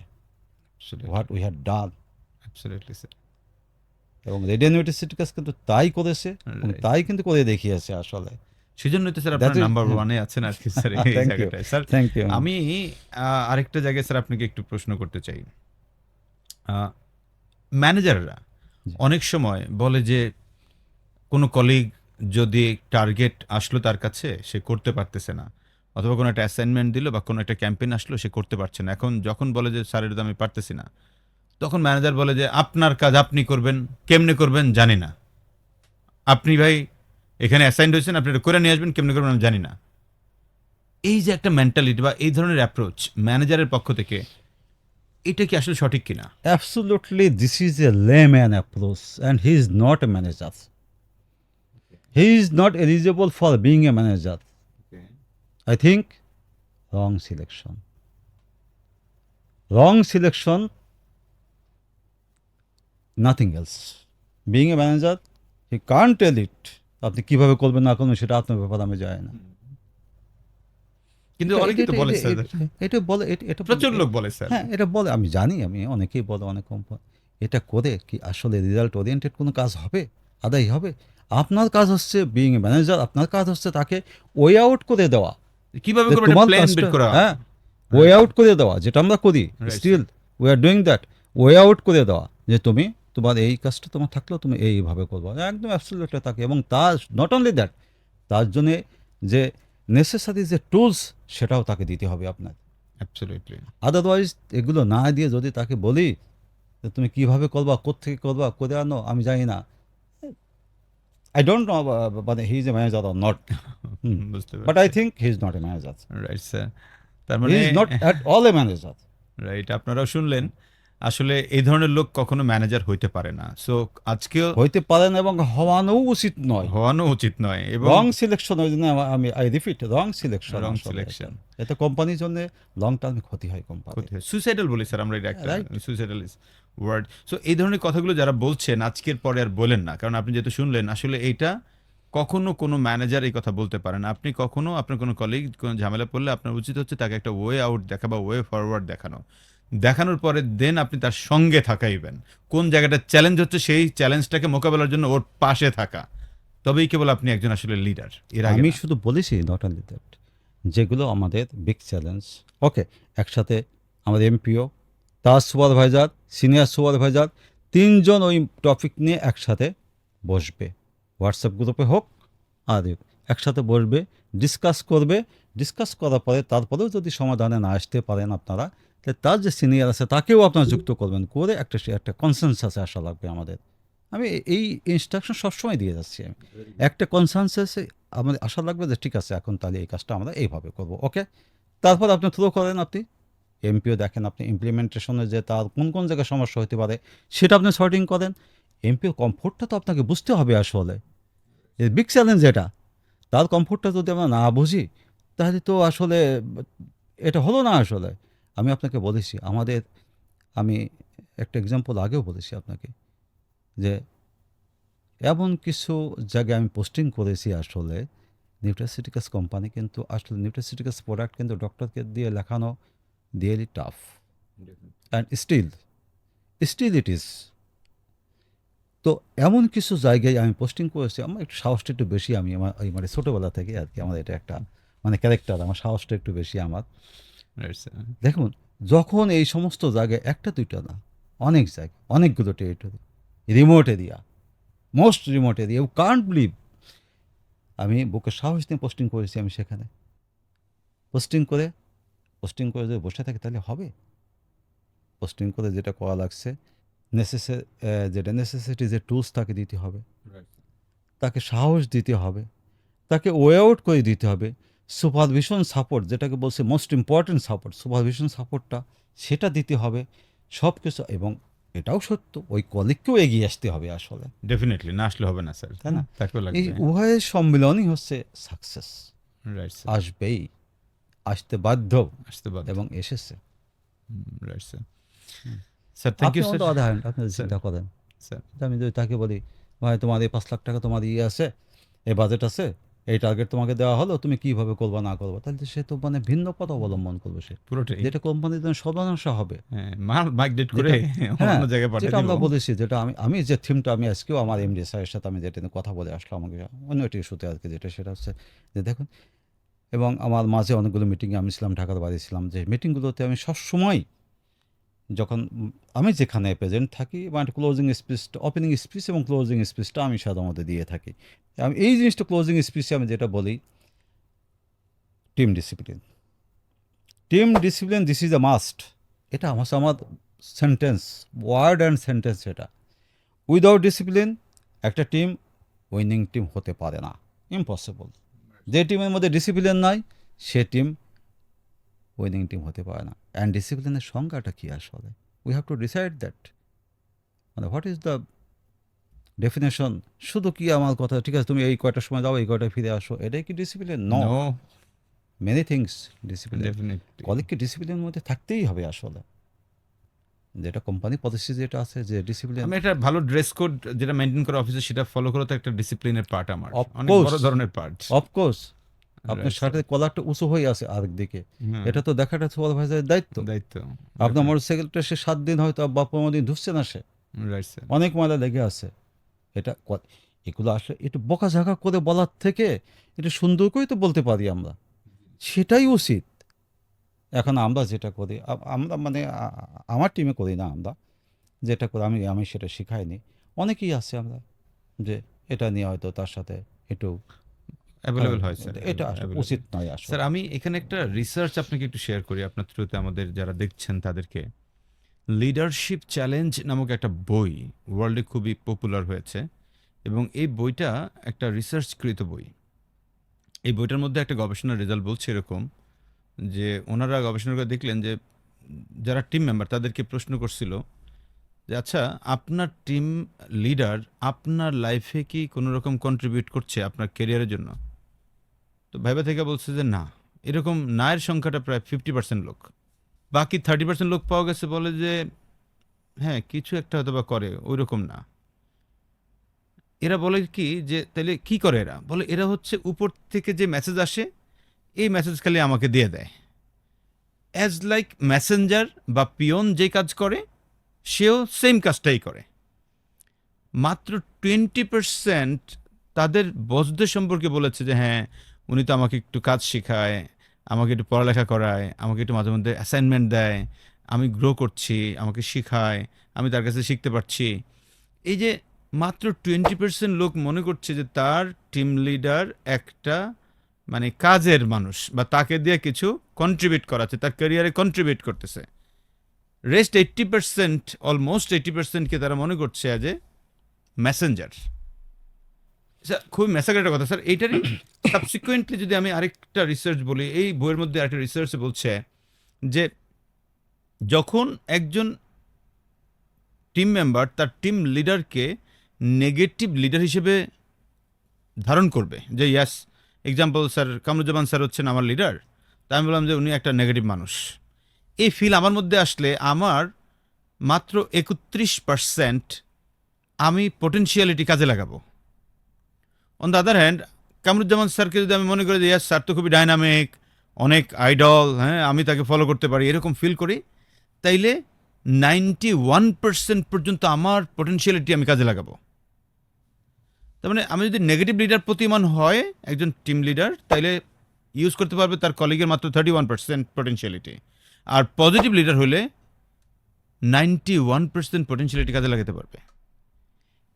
what we had done. Absolutely sir. এবং রেডিও ইউনিভার্সিটির কাছে কিন্তু তাই করেছে এবং Right. তাই কিন্তু করে দেখিয়েছে আসলে। সেজন্যই তো স্যার That আপনার is- নাম্বার ওয়ানে আছেন আর কি স্যার এই Thank you, জায়গাটায়। Sir thank you. আমি আরেকটা জায়গায় স্যার আপনাকে একটু প্রশ্ন করতে চাই। ম্যানেজাররা জি। অনেক সময় বলে যে কোনো কলিগ যদি টার্গেট আসলো তার কাছে, সে করতে পারতেছে না, অথবা কোনো একটা অ্যাসাইনমেন্ট দিল বা কোনো একটা ক্যাম্পেইন আসলো, সে করতে পারছে না। এখন যখন বলে যে স্যার এটা আমি পারতেছি না, তখন ম্যানেজার বলে যে আপনার কাজ আপনি করবেন, কেমনে করবেন জানি না। আপনি ভাই এখানে অ্যাসাইন্ড হয়েছেন, আপনি এটা করে নিয়ে আসবেন, কেমনে করবেন আমি জানি না। এই যে একটা মেন্টালিটি বা এই ধরনের অ্যাপ্রোচ ম্যানেজারের পক্ষ থেকে, এটা কি আসলে সঠিক কিনা? Absolutely, this is a layman approach, and he is not a manager. He is not eligible for being a manager. I think wrong selection. Wrong selection, nothing else. Being a manager, he can't tell it. আপনি কিভাবে করবেন না করবেন সেটা আপনার ব্যাপার, আমি যাই না। কিন্তু অনেকেই তো বলে স্যার, এটা বলে, এটা প্রচুর লোক বলে স্যার। হ্যাঁ, এটা বলে, আমি জানি, আমি অনেকেই বলে, অনেক কোম্পানি এটা করে কি আসলে রেজাল্ট ওরিয়েন্টেড কোনো কাজ হবে, আদায় হবে? আপনার কাজ হচ্ছে বিইং এ ম্যানেজার, আপনার কাজ হচ্ছে তাকে ওয়ে আউট করে দেওয়া, কিভাবে যে করবেন তোমার প্ল্যান বের কাজটা, করা। হ্যাঁ, ওয়ে আউট করে দেওয়া, যেটা আমরা করি Right, still we are doing that, way out করে দেওয়া, যে তুমি তোমার এই কাজটা তোমার থাকলেও তুমি এইভাবে করবো, একদম অ্যাবসলিউটলি তাকে। এবং তার নট অনলি দ্যাট, তার জন্যে যে নেসেসারি যে টুলস সেটাও তাকে দিতে হবে আপনার। অ্যাবসলিউটলি। আদারওয়াইজ এগুলো না দিয়ে যদি তাকে বলি যে তুমি কিভাবে করবা, কোত্থেকে করবা, করে আনো, আমি জানি না, আই ডোন্ট নো মানে he is a manager or not, বুঝতে বাট আই পারছি। Think he is not a manager, right sir. তার হি মানে is not at all a manager. Right, আপনারাও শুনলেন, আসলে এই ধরনের লোক কখনো ম্যানেজার হইতে পারে না। সো আজকেও হইতে পারেন এবং হওয়ানো উচিত নয়। হওয়ানো উচিত নয়। এবং রং সিলেকশন, ওই জন্য আমি I repeat, wrong selection, Wrong selection. এতে কোম্পানির জন্য লং টার্মে ক্ষতি হয় কোম্পানি। সুইসাইডাল বলি স্যার আমরা, এটা একটা Right. Suicidal is word. So এই ধরনের কথাগুলো যারা বলছেন আজকের পরে আর বলেন না, কারণ আপনি যেহেতু শুনলেন, আসলে এইটা কখনো কোনো ম্যানেজার এই কথা বলতে পারে না। আপনি কখনো আপনার কোনো কলিগ কোনো ঝামেলা পড়লে আপনার উচিত হচ্ছে তাকে একটা ওয়ে আউট দেখা বা ওয়ে ফরওয়ার্ড দেখানোর পরে দেন আপনি তার সঙ্গে থাকাইবেন। কোন জায়গাটা চ্যালেঞ্জ হচ্ছে সেই চ্যালেঞ্জটাকে মোকাবেলার জন্য ওর পাশে থাকা, তবেই কেবল আপনি একজন আসলে লিডার। এর আগে আমি না। শুধু বলেছি নট অনলি দ্যাট, যেগুলো আমাদের বিগ চ্যালেঞ্জ, ওকে, একসাথে আমাদের এমপিও, তার সুপারভাইজার, সিনিয়র সুপারভাইজার, তিনজন ওই টপিক নিয়ে একসাথে বসবে, হোয়াটসঅ্যাপ গ্রুপে হোক আর একসাথে বসবে, ডিসকাস করবে, ডিসকাস করার পরে তারপরেও যদি সমাধানে না আসতে পারেন আপনারা, তাহলে তার যে সিনিয়র আছে তাকেও আপনারা যুক্ত করবেন, করে একটা কনসেনসাসে আসা লাগবে আমাদের। আমি এই ইনস্ট্রাকশন সবসময় দিয়ে যাচ্ছি, আমি একটা কনসেনসাসে আমাদের আশা লাগবে যে ঠিক আছে এখন তাহলে এই কাজটা আমরা এইভাবে করব, ওকে। তারপর আপনি থ্রো করেন, আপনি এমপিও দেখেন, আপনি ইমপ্লিমেন্টেশনে যে তার কোন কোন জায়গায় সমস্যা হতে পারে সেটা আপনি সর্টিং করেন। এমপিও কমফোর্টটা তো আপনাকে বুঝতে হবে আসলে, বিগ চ্যালেঞ্জ এটা, তার কমফোর্টটা যদি আমরা না বুঝি তাহলে তো আসলে এটা হলো না আসলে। আমি আপনাকে বলেছি আমি একটা এক্সাম্পল আগেও বলেছি আপনাকে, যে এমন কিছু জায়গায় আমি পোস্টিং করেছি আসলে নিউট্রাসিউটিক্যালস কোম্পানি কিন্তু আসলে নিউট্রাসিউটিক্যালস প্রোডাক্ট কিন্তু ডক্টরকে দিয়ে লেখানো really tough, and still it is. তো এমন কিছু জায়গায় আমি পোস্টিং করেছি, আমার একটু সাহসটা একটু বেশি, আমি আমার ওই মানে ছোটোবেলা থেকে আর কি, আমার এটা একটা মানে ক্যারেক্টার, আমার সাহসটা একটু বেশি আমার। Right sir. দেখুন, যখন এই সমস্ত জায়গায় একটা দুইটা না, অনেক জায়গায়, অনেকগুলো territory, remote area, most remote area, you can't believe, আমি বুকে সাহস নিয়ে পোস্টিং করেছি। আমি সেখানে পোস্টিং করে যদি বসে থাকি তাহলে হবে? পোস্টিং করে যেটা করা লাগছে, যেটা নেসেসিটি, যে টুলস তাকে দিতে হবে, তাকে সাহস দিতে হবে, তাকে ওয়ে আউট করে দিতে হবে। সুপারভিশন সাপোর্ট, যেটাকে বলছে মোস্ট ইম্পর্ট্যান্ট সাপোর্ট, সুপারভিশন সাপোর্টটা সেটা দিতে হবে, সব কিছু। এবং এটাও সত্য, ওই কলিগকেও এগিয়ে আসতে হবে আসলে, ডেফিনেটলি, না আসলে হবে না স্যার, তাই না? তাকেও এই লাগবে। উভয়ের সম্মিলনই হচ্ছে সাকসেস। Right sir. আসবেই, আসতে বাধ্য, আসতে বাধ্য। এবং এসেছে। Right sir. স্যার থ্যাংক আপনি you on sir. The other hand, আপনি যদি স্যার। চিন্তা করেন, স্যার। যে আমি যদি তাকে বলি, ভাই তোমার এই 5 লাখ টাকা তোমার ইয়ে আছে, এই বাজেট আছে, এই টার্গেট তোমাকে দেওয়া হলো, তুমি কীভাবে করবা না করবা, তাহলে তো সে তো মানে ভিন্ন পথ অবলম্বন করবে, সে পুরোটাই। যেটা কোম্পানির জন্য সর্বনাশা হবে। হ্যাঁ, মাল মাইগ্রেট করে হ্যাঁ, অন্য জায়গায় পাঠিয়ে যেটা দিব। আমরা বলেছি, যেটা আমি যে থিমটা, আমি আজকেও আমার এমডি স্যারের সাথে আমি যেটা নিয়ে কথা বলে আসলাম, আমাকে অন্য একটি ইস্যুতে আর কি, যেটা সেটা হচ্ছে যে দেখুন, এবং আমার মাঝে অনেকগুলো মিটিংয়ে আমি ছিলাম, ঢাকার বাড়ি ছিলাম, যে মিটিংগুলোতে আমি সবসময় যখন আমি যেখানে প্রেজেন্ট থাকি, মানে ক্লোজিং স্পিচটা, ওপেনিং স্পিচ এবং ক্লোজিং স্পিচটা আমি সাধারণত দিয়ে থাকি। আমি এই জিনিসটা ক্লোজিং স্পিচে আমি যেটা বলি, team discipline, this is a must. এটা আমার সেন্টেন্স, ওয়ার্ড অ্যান্ড সেন্টেন্স এটা। উইদাউট ডিসিপ্লিন একটা টিম উইনিং টিম হতে পারে না, ইম্পসিবল। যে টিমের মধ্যে ডিসিপ্লিন নাই, সে টিম উইনিং টিম হতে পারে না। অ্যান্ড ডিসিপ্লিনের সংজ্ঞাটা কী আসলে, we have to decide that, মানে হোয়াট ইজ দ্য ডেফিনেশন। শুধু কি আমার কথা, ঠিক আছে তুমি এই কয়টার সময় যাও, এই কয়টায় ফিরে আসো, এটাই কি discipline? No, no, many things discipline. Definitely. কলিগকে ডিসিপ্লিনের মধ্যে থাকতেই হবে আসলে, যেটা কোম্পানি পলিসি যেটা আছে, যে ডিসিপ্লিন। আমি একটা ভালো ড্রেস কোড যেটা মেনটেন করে অফিসে, সেটা ফলো করা তো একটা ডিসিপ্লিনের পার্ট আমার, Of অনেক course. বড় ধরনের পার্ট। অফকোর্স, আপনার শার্টের কলারটা উঁচু হয়ে আছে আরেকদিকে, এটা তো দেখাটা সুপারভাইজারের দায়িত্ব। দায়িত্ব। আপনার মোটরসাইকেলটা সে 7 দিন হয়তো বা 15 দিন ধুচ্ছে না, সে রাইট স্যার। অনেক ময়লা লেগে আছে। এটা এগুলো আসলে একটু বকাঝাকা করে বলার থেকে একটু সুন্দর করে তো বলতে পারি আমরা, সেটাই উচিত। এখন আমরা যেটা করি, আমরা মানে আমার টিমে করি না, আমরা যেটা করি, আমি সেটা শিখাইনি। অনেকেই আছে আমরা, যে এটা নিয়ে হয়তো তার সাথে একটু অ্যাভেলেবল হয় স্যার, এটা আসলে available। উচিত নয় আসলে। স্যার আমি এখানে একটা রিসার্চ আপনাকে একটু শেয়ার করি আপনার থ্রুতে, আমাদের যারা দেখছেন তাদেরকে। লিডারশিপ চ্যালেঞ্জ নামক একটা বই ওয়ার্ল্ডে খুবই পপুলার হয়েছে, এবং এই বইটা একটা রিসার্চকৃত বই। এই বইটার মধ্যে একটা গবেষণার রেজাল্ট বলছে এরকম, যে ওনারা গবেষণা করে দেখলেন যে যারা টিম মেম্বার তাদেরকে প্রশ্ন করছিল যে আচ্ছা, আপনার টিম লিডার আপনার লাইফে কি কোনো রকম কন্ট্রিবিউট করছে আপনার ক্যারিয়ারের জন্য? তো ভাইবা থেকে বলছে যে না, এরকম নায়ের সংখ্যাটা প্রায় 50% লোক। বাকি 30% লোক পাওয়া গেছে বলে যে হ্যাঁ কিছু একটা হয়তো বা করে, ওই রকম না। এরা বলে কি যে তাহলে কি করে এরা? বলে এরা হচ্ছে উপর থেকে যে মেসেজ আসে, এই মেসেজ খালি আমাকে দিয়ে দেয়, অ্যাজ লাইক মেসেঞ্জার বা পিয়ন যে কাজ করে সেও সেম কাজটাই করে। মাত্র 20% তাদের বসদের সম্পর্কে বলেছে যে হ্যাঁ উনি তো আমাকে একটু কাজ শেখায়, আমাকে একটু পড়ালেখা করায়, আমাকে একটু মাঝে মধ্যে অ্যাসাইনমেন্ট দেয়, আমি গ্রো করছি, আমাকে শেখায়, আমি তার কাছে শিখতে পারছি। এই যে মাত্র 20% লোক মনে করছে যে তার টিম লিডার একটা মানে কাজের মানুষ, বা তাকে দিয়ে কিছু কন্ট্রিবিউট করাচ্ছে, তার ক্যারিয়ারে কন্ট্রিবিউট করতেছে। রেস্ট 80%, অলমোস্ট 80%কে তারা মনে করছে অ্যাজ এ মেসেঞ্জার। স্যার খুবই মেসাকের একটা কথা স্যার, এইটারই সাবসিকুয়েন্টলি যদি আমি আরেকটা রিসার্চ বলি, এই বইয়ের মধ্যে আরেকটা রিসার্চ বলছে যে যখন একজন টিম মেম্বার তার টিম লিডারকে নেগেটিভ লিডার হিসেবে ধারণ করবে, যে ইয়াস এক্সাম্পল স্যার কামরুজ্জামান স্যার হচ্ছেন আমার লিডার, তা আমি বললাম যে উনি একটা নেগেটিভ মানুষ, এই ফিল আমার মধ্যে আসলে আমার মাত্র 31% আমি পোটেনশিয়ালিটি কাজে লাগাবো। On the other hand Kamruzzaman স্যারকে যদি আমি মনে করি যে স্যার তো খুবই ডাইনামিক, অনেক আইডল, হ্যাঁ আমি তাকে ফলো করতে পারি, এরকম ফিল করি, তাইলে 91% পর্যন্ত আমার পটেনশিয়ালিটি আমি কাজে লাগাবো। তার মানে আমি যদি নেগেটিভ লিডার প্রতিমান হয় একজন টিম লিডার, তাইলে ইউজ করতে পারবে তার কলিগের মাত্র 31% পটেনশিয়ালিটি, আর পজিটিভ লিডার হলে 91% পটেনশিয়ালিটি কাজে লাগাতে পারবে।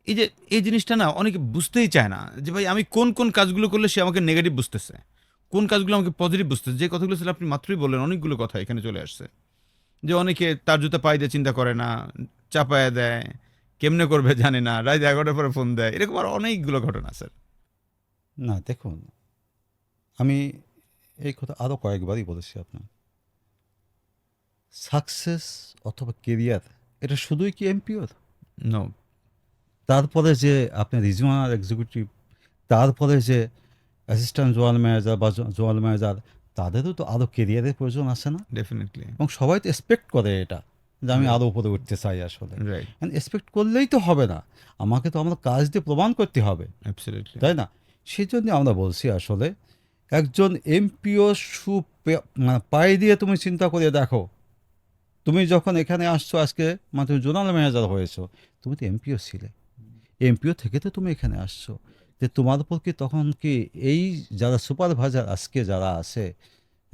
এই যে এই জিনিসটা না অনেকে বুঝতেই চায় না যে ভাই আমি কোন কোন কাজগুলো করলে সে আমাকে নেগেটিভ বুঝতেছে, কোন কাজগুলো আমাকে পজিটিভ বুঝতেছে। যে কথাগুলো ছিল আপনি মাত্রই বললেন, অনেকগুলো কথা এখানে চলে আসছে। যে অনেকে তার জুতা পায়ে দিয়ে চিন্তা করে না, চাপায়া দেয়, কেমনে করবে জানে না, রাত 11টার পরে ফোন দেয়, এরকম আর অনেকগুলো ঘটনা স্যার। না দেখুন, আমি এই কথা আরও কয়েকবারই বলেছি আপনার, সাকসেস অথবা কেরিয়ার এটা শুধুই কি এমপিওর? নো। তারপরে যে আপনার রিজিওনাল এক্সিকিউটিভ, তারপরে যে অ্যাসিস্ট্যান্ট জোয়াল ম্যানেজার বা জোয়াল ম্যানেজার, তাদেরও তো আরও কেরিয়ারের প্রয়োজন আছে না? ডেফিনেটলি। এবং সবাই তো এক্সপেক্ট করে এটা, যে আমি Right. আরও উপরে উঠতে চাই আসলে। রাইট, এক্সপেক্ট করলেই তো হবে না, আমাকে তো আমার কাজ দিয়ে প্রমাণ করতে হবে, অ্যাবসলিউটলি। তাই না? সেই জন্য আমরা বলছি আসলে একজন এমপিও মানে পায়ে দিয়ে তুমি চিন্তা করে দেখো, তুমি যখন এখানে আসছো আজকে, মানে তুমি জোনাল ম্যানেজার হয়েছো, তুমি তো এমপিও ছিলে, এমপিও থেকে তো তুমি এখানে আসছো, যে তোমার উপর কি তখন কি এই যারা সুপারভাইজার আজকে যারা আছে,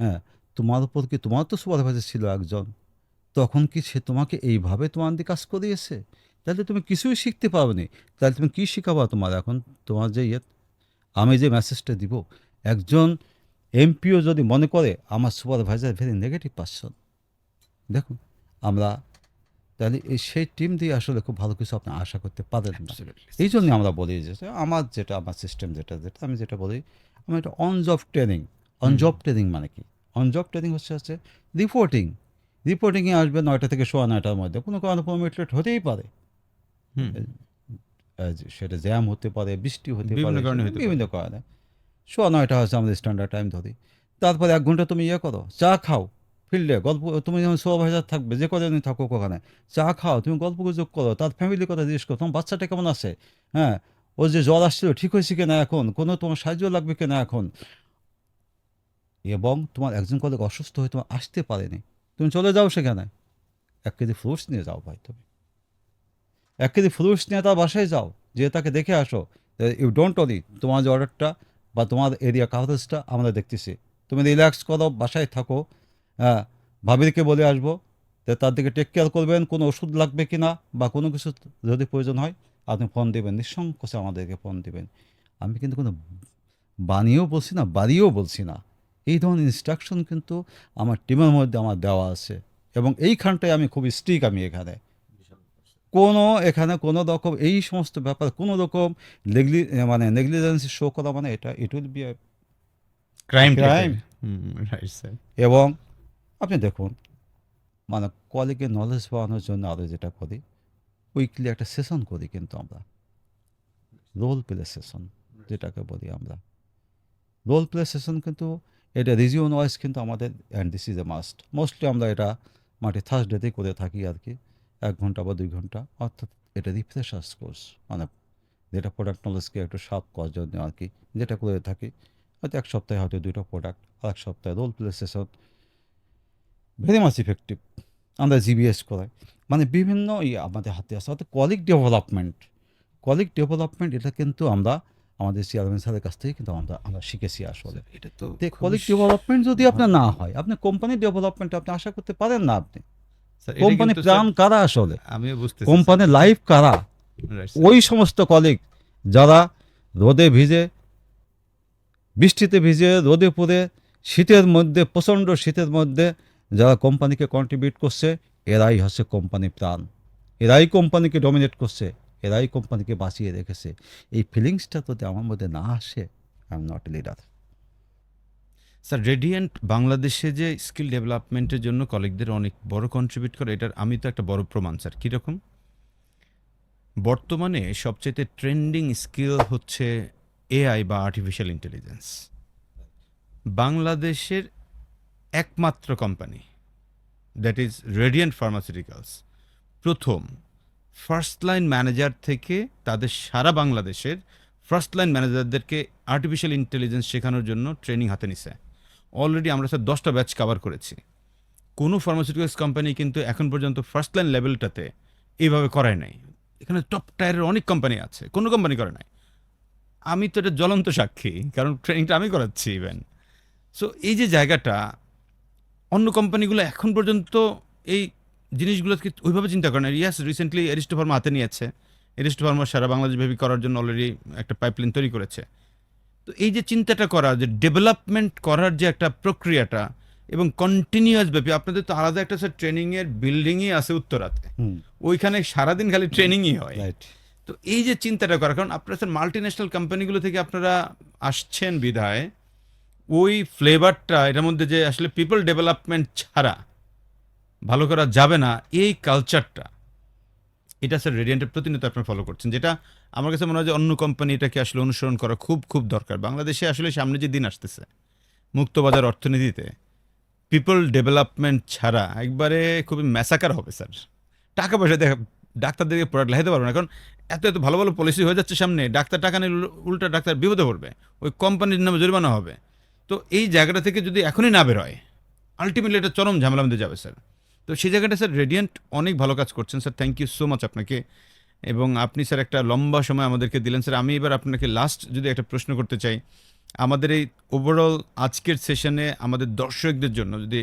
হ্যাঁ, তোমার উপর কি, তোমার তো সুপারভাইজার ছিল একজন, তখন কি সে তোমাকে এইভাবে তোমার দিয়ে কাজ করিয়েছে? তাহলে তুমি কিছুই শিখতে পারবে না। তাহলে তুমি কী শিখাবা তোমার এখন, তোমার যে আমি যে মেসেজটা দিব, একজন এমপিও যদি মনে করে আমার সুপারভাইজার ভেরি নেগেটিভ পারসন, দেখুন আমরা তাহলে সেই টিম দিয়ে আসলে খুব ভালো কিছু আপনি আশা করতে পারেন না। এই জন্যই আমরা বলি যে আমার সিস্টেম যেটা আমি যেটা বলি, আমার এটা on job training. On job training মানে কি? অন জব ট্রেনিং হচ্ছে রিপোর্টিংয়ে আসবে 9টা থেকে 9:15টার মধ্যে, কোনো কারণে 15 মিনিট লেট হতেই পারে, সেটা জ্যাম হতে পারে, বৃষ্টি হতে পারে, বিভিন্ন কারণে হতে পারে। বিভিন্ন কারণে 9:15 হচ্ছে আমাদের স্ট্যান্ডার্ড টাইম ধরি। তারপরে 1 ঘন্টা তুমি করো, চা খাও ফিল্ডে, গল্প, তুমি যখন সুপারভাইজার থাকবে যে কদিন থাকুক ওখানে, চা খাও, তুমি গল্প গুজব করো, তার ফ্যামিলির কথা জিজ্ঞেস করো, তোমার বাচ্চাটা কেমন আছে, হ্যাঁ, ও যে জ্বর আসছিল ঠিক হয়েছে কিনা এখন, কোনো তোমার সাহায্য লাগবে কিনা এখন, এবং তোমার একজন কলিগ অসুস্থ হয়ে তোমার আসতে পারেনি, তুমি চলে যাও সেখানে, 1 কেজি ফ্রুটস নিয়ে যাও ভাই, তুমি 1 কেজি ফ্রুটস নিয়ে তার বাসায় যাও, যে তাকে দেখে আসো, ইউ ডোন্ট ওয়ারি, তোমার যে অর্ডারটা বা তোমার এরিয়া কাভারেজটা আমরা দেখতেছি, তুমি রিল্যাক্স করো, বাসায় থাকো, হ্যাঁ, ভাবিকে বলে আসবো, তার দিকে টেক কেয়ার করবেন, কোনো ওষুধ লাগবে কি না বা কোনো কিছু যদি প্রয়োজন হয় আপনি ফোন দেবেন, নিঃসংকোচে আমাদেরকে ফোন দেবেন। আমি কিন্তু কোনো বানিয়েও বলছি না, বাড়িয়েও বলছি না, এই ধরনের ইনস্ট্রাকশন কিন্তু আমার টিমের মধ্যে আমার দেওয়া আছে, এবং এইখানটায় আমি খুব স্ট্রিক, আমি এখানে কোনো রকম এই সমস্ত ব্যাপার কোনো রকম মানে নেগলিজেন্সি শো করা, মানে এটা it will be crime. Crime. Right sir. এবং আপনি দেখুন, মানে কলিগের নলেজ বাড়ানোর জন্য আরও যেটা করি, উইকলি একটা সেশন করি, কিন্তু আমরা রোল প্লে সেশন যেটাকে বলি আমরা, রোল প্লে সেশন কিন্তু এটা রিজিওন ওয়াইজ কিন্তু আমাদের, and this is a mostly আমরা এটা মাটি থার্সডেতেই করে থাকি আর কি, 1 ঘন্টা বা 2 ঘন্টা, অর্থাৎ এটা রিফ্রেশার্স কোর্স, মানে যেটা প্রোডাক্ট নলেজকে একটু শার্প করার জন্য আর কি, যেটা করে থাকি, হয়তো 1 সপ্তাহে হয়তো 2টা প্রোডাক্ট, আর 1 সপ্তাহে role play session, very much effective. আমরা জিবিএস করাই, মানে বিভিন্ন আমাদের হাতে আছে, অর্থাৎ কলিগ ডেভেলপমেন্ট এটা কিন্তু আমরা আমাদের চেয়ারম্যান স্যারের কাছ থেকে কিন্তু আমরা শিখেছি আসলে। এটা তো কলিগ ডেভেলপমেন্ট যদি আপনার না হয়, আপনি কোম্পানি ডেভেলপমেন্ট আপনি আশা করতে পারেন না। আপনি কোম্পানি প্ল্যান কারা আসলে, আমিও বুঝতে কোম্পানি লাইফ কারা, ওই সমস্ত কলিগ যারা রোদে ভিজে, বৃষ্টিতে ভিজে, রোদে পুড়ে, শীতের মধ্যে, প্রচণ্ড শীতের মধ্যে যারা কোম্পানিকে কন্ট্রিবিউট করছে, এরাই হচ্ছে কোম্পানি প্রাণ, এরাই কোম্পানিকে ডমিনেট করছে, এরাই কোম্পানিকে বাঁচিয়ে রেখেছে। এই ফিলিংসটা যদি আমার মধ্যে না আসে, I am not a leader. Sir, radiant বাংলাদেশে যে স্কিল ডেভেলপমেন্টের জন্য কলিগদের অনেক বড় কন্ট্রিবিউট করে, এটার আমি তো একটা বড় প্রমাণ স্যার। কীরকম? বর্তমানে সবচেয়ে ট্রেন্ডিং স্কিল হচ্ছে এআই বা আর্টিফিশিয়াল ইন্টেলিজেন্স। বাংলাদেশের একমাত্র company, that is radiant pharmaceuticals, প্রথম ফার্স্ট লাইন ম্যানেজার থেকে তাদের সারা বাংলাদেশের ফার্স্ট লাইন ম্যানেজারদেরকে আর্টিফিশিয়াল ইন্টেলিজেন্স শেখানোর জন্য ট্রেনিং হাতে নিছে। অলরেডি আমরা স্যার 10টা ব্যাচ কভার করেছি। কোনো ফার্মাসিউটিক্যালস কোম্পানি কিন্তু এখন পর্যন্ত ফার্স্ট লাইন লেভেলটাতে এইভাবে করায় নাই। এখানে টপ টায়ারের অনেক কোম্পানি আছে, কোনো কোম্পানি করে নাই। আমি তো এটা জ্বলন্ত সাক্ষী, কারণ ট্রেনিংটা আমি করাচ্ছি ইভেন। সো এই যে জায়গাটা, অন্য কোম্পানিগুলো এখন পর্যন্ত এই জিনিসগুলোকে ওইভাবে চিন্তা করে না। ইয়াস, রিসেন্টলি এরিস্টো ফার্মা হাতে নিয়েছে। এরিস্টো ফার্মা সারা বাংলাদেশ ব্যাপী করার জন্য অলরেডি একটা পাইপলাইন তৈরি করেছে। তো এই যে চিন্তাটা করা, যে ডেভেলপমেন্ট করার যে একটা প্রক্রিয়াটা এবং কন্টিনিউয়াস ব্যাপী, আপনাদের তো আলাদা একটা স্যার ট্রেনিংয়ের বিল্ডিংই আছে উত্তরাতে, ওইখানে সারাদিন খালি ট্রেনিংই হয়। রাইট। তো এই যে চিন্তাটা করা, কারণ আপনারা স্যার মাল্টি ন্যাশনাল কোম্পানিগুলো থেকে আপনারা আসছেন বিধায় ওই ফ্লেভারটা এটার মধ্যে, যে আসলে পিপল ডেভেলপমেন্ট ছাড়া ভালো করা যাবে না, এই কালচারটা, এটা স্যার রেডিয়েন্টের প্রতিনিয়ত আপনারা ফলো করছেন, যেটা আমার কাছে মনে হয় যে অন্য কোম্পানি এটাকে আসলে অনুসরণ করা খুব খুব দরকার। বাংলাদেশে আসলে সামনে যে দিন আসতেছে মুক্তবাজার অর্থনীতিতে পিপল ডেভেলপমেন্ট ছাড়া একবারে খুবই ম্যাসাকার হবে স্যার। টাকা পয়সা দেখা ডাক্তারদেরকে প্রোডাক্ট লাগাতে পারবে না, কারণ এত এত ভালো ভালো পলিসি হয়ে যাচ্ছে সামনে, ডাক্তার টাকা নিয়ে উল্টা ডাক্তার বিপদে পড়বে, ওই কোম্পানির নামে জরিমানা হবে। তো এই জায়গাটা থেকে যদি এখনই না বেরোয়, আলটিমেটলি এটা চরম ঝামেলা মধ্যে যাবে স্যার। তো সেই জায়গাটা স্যার রেডিয়েন্ট অনেক ভালো কাজ করছেন sir, thank you so much আপনাকে। এবং আপনি স্যার একটা লম্বা সময় আমাদেরকে দিলেন স্যার। আমি এবার আপনাকে লাস্ট যদি একটা প্রশ্ন করতে চাই, আমাদের এই ওভারঅল আজকের সেশনে আমাদের দর্শকদের জন্য, যদি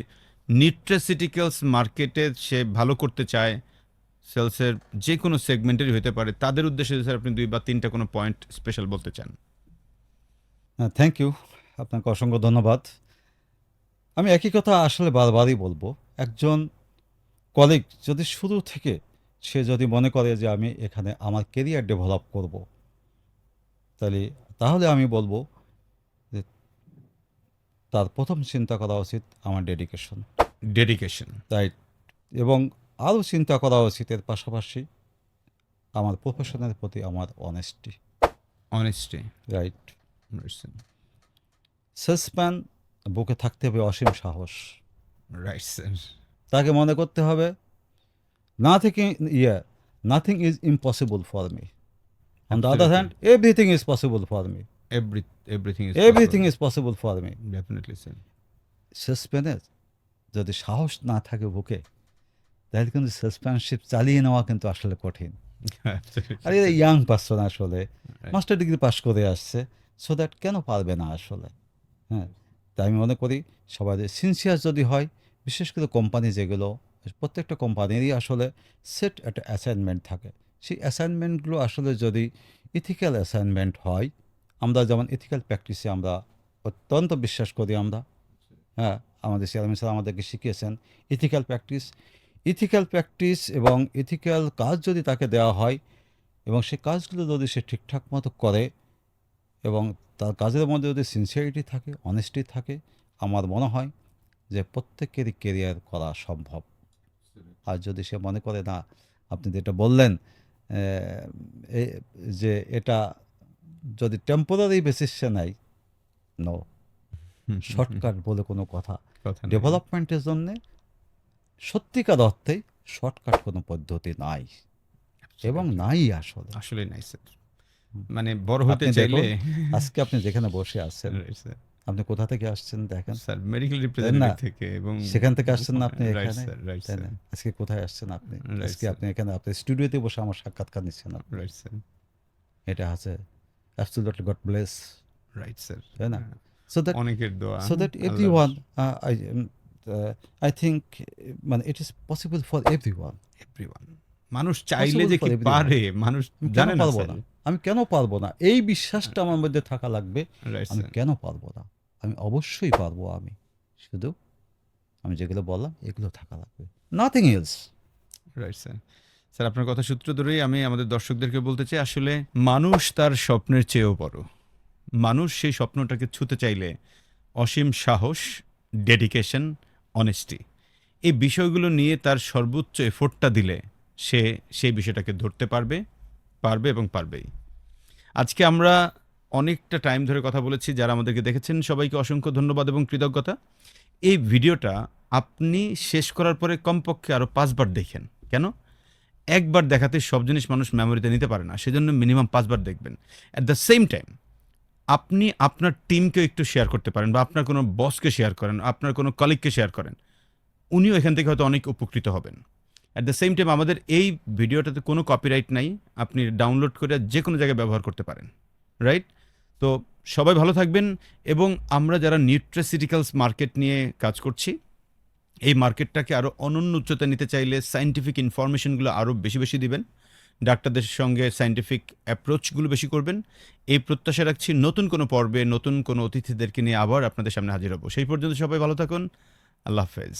নিউট্রাসিউটিক্যালস মার্কেটে সে ভালো করতে চায়, সেলসের যে কোনো সেগমেন্টেরই হতে পারে, তাদের উদ্দেশ্যে স্যার আপনি 2 বা 3টা কোনো পয়েন্ট স্পেশাল বলতে চান। থ্যাংক ইউ, আপনাকে অসংখ্য ধন্যবাদ। আমি একই কথা আসলে বারবারই বলবো, একজন কলিগ যদি শুরু থেকে সে যদি মনে করে যে আমি এখানে আমার কেরিয়ার ডেভেলপ করব, তাহলে আমি বলবো যে তার প্রথম চিন্তা করা উচিত আমার ডেডিকেশন, ডেডিকেশন, রাইট। এবং আরও চিন্তা করা উচিত এর পাশাপাশি আমার প্রফেশনের প্রতি আমার অনেস্টি, অনেস্টি, রাইট। সেলসম্যান বুকে থাকতে হবে অসীম সাহস, রাইট স্যার। তাকে মনে করতে হবে nothing is impossible for me, on the other hand everything is possible for me, everything is possible for me. Definitely sir. সেলসম্যানের যদি সাহস না থাকে বুকে, তাহলে কিন্তু সেলসম্যানশিপ চালিয়ে নেওয়া কিন্তু আসলে কঠিন। আর এই ইয়াং পার্সন আসলে মাস্টার ডিগ্রি পাস করে আসছে, সো দ্যাট কেন পারবে না আসলে? হ্যাঁ, তাই আমি মনে করি সবাই সিনসিয়ার যদি হয়, বিশেষ করে কোম্পানি যেগুলো, প্রত্যেকটা কোম্পানিরই আসলে সেট একটা অ্যাসাইনমেন্ট থাকে। সেই অ্যাসাইনমেন্টগুলো আসলে যদি ইথিক্যাল অ্যাসাইনমেন্ট হয়, আমরা যেমন ইথিক্যাল প্র্যাকটিসে আমরা অত্যন্ত বিশ্বাস করি আমরা, হ্যাঁ, আমাদের চেয়ারম্যান স্যার আমাদেরকে শিখিয়েছেন ইথিক্যাল প্র্যাকটিস এবং ইথিক্যাল কাজ যদি তাকে দেওয়া হয় এবং সেই কাজগুলো যদি সে ঠিকঠাক মতো করে এবং তার কাজের মধ্যে যদি সিনসিয়ারিটি থাকে, অনেস্টি থাকে, আমার মনে হয় যে প্রত্যেকেরই কেরিয়ার করা সম্ভব। আর যদি সে মনে করে না, আপনি যেটা বললেন যে এটা যদি টেম্পোরারি বেসিসে নেয়, নো, শর্টকাট বলে কোনো কথা ডেভেলপমেন্টের জন্যে সত্যিকার অর্থে শর্টকাট কোনো পদ্ধতি নাই এবং নাই আসলে। আসলে নাই স্যার। মানে বড় হতে চাইলে আজকে আপনি যেখানে বসে আছেন, আপনি কোথা থেকে আসছেন দেখেন স্যার, মেডিকেল রিপ্রেজেন্টেটিভ থেকে, এবং সেখান থেকে আসছেন না আপনি এখানে, রাইট তাই না? আজকে কোথায় আসছেন আপনি? আজকে আপনি এখানে আপনার স্টুডিওতে বসে আমার সাক্ষাৎকার নিচ্ছেন আপনি, রাইট স্যার। এটা আছে absolutely god bless, right sir, তাই না? সো দ্যাট অনেকের দোয়া, so that everyone I think মানে it is possible for everyone. মানুষ চাইলে Possible যে for কি everyone. পারে, মানুষ আমি কেন জানে না পারবো স্যার। না, আমি কেন পারবো না, এই বিশ্বাসটা আমার মধ্যে থাকা লাগবে। রাইট আমি স্যার, কেন পারবো না, আমি অবশ্যই পারবো। আমি শুধু আমি যেগুলো বললাম এগুলো থাকা লাগবে, nothing else. Right sir. Sir, আপনার কথা সূত্র ধরেই আমি আমাদের দর্শকদেরকে বলতে চাই, আসলে মানুষ তার স্বপ্নের চেয়েও বড়। মানুষ সেই স্বপ্নটাকে ছুঁতে চাইলে অসীম সাহস, ডেডিকেশন, অনেস্টি, এই বিষয়গুলো নিয়ে তার সর্বোচ্চ এফোর্টটা দিলে সে সেই বিষয়টাকে ধরতে পারবে এবং পারবেই। আজকে আমরা অনেকটা টাইম ধরে কথা বলেছি। যারা আমাদেরকে দেখেছেন সবাইকে অসংখ্য ধন্যবাদ এবং কৃতজ্ঞতা। এই ভিডিওটা আপনি শেষ করার পরে কমপক্ষে আরও 5 বার দেখেন। কেন? একবার দেখাতে সব জিনিস মানুষ মেমোরিতে নিতে পারে না, সেজন্য মিনিমাম 5 বার দেখবেন। অ্যাট দ্য সেম টাইম আপনি আপনার টিমকে একটু শেয়ার করতে পারেন, বা আপনার কোনো বসকে শেয়ার করেন, আপনার কোনো কলিগকে শেয়ার করেন, উনিও এখান থেকে হয়তো অনেক উপকৃত হবেন। অ্যাট দ্য সেম টাইম আমাদের এই ভিডিওটাতে কোনো কপিরাইট নাই, আপনি ডাউনলোড করে যে কোনো জায়গায় ব্যবহার করতে পারেন, রাইট? তো সবাই ভালো থাকবেন। এবং আমরা যারা নিউট্রাসিউটিক্যালস মার্কেট নিয়ে কাজ করছি, এই মার্কেটটাকে আরও অনন্য উচ্চতায় নিতে চাইলে সায়েন্টিফিক ইনফরমেশনগুলো আরও বেশি বেশি দিবেন, ডাক্তারদের সঙ্গে সায়েন্টিফিক অ্যাপ্রোচগুলো বেশি করবেন। এই প্রত্যাশা রাখছি নতুন কোনো পর্বে নতুন কোনো অতিথিদেরকে নিয়ে আবার আপনাদের সামনে হাজির হব। সেই পর্যন্ত সবাই ভালো থাকুন। আল্লাহ হাফেজ।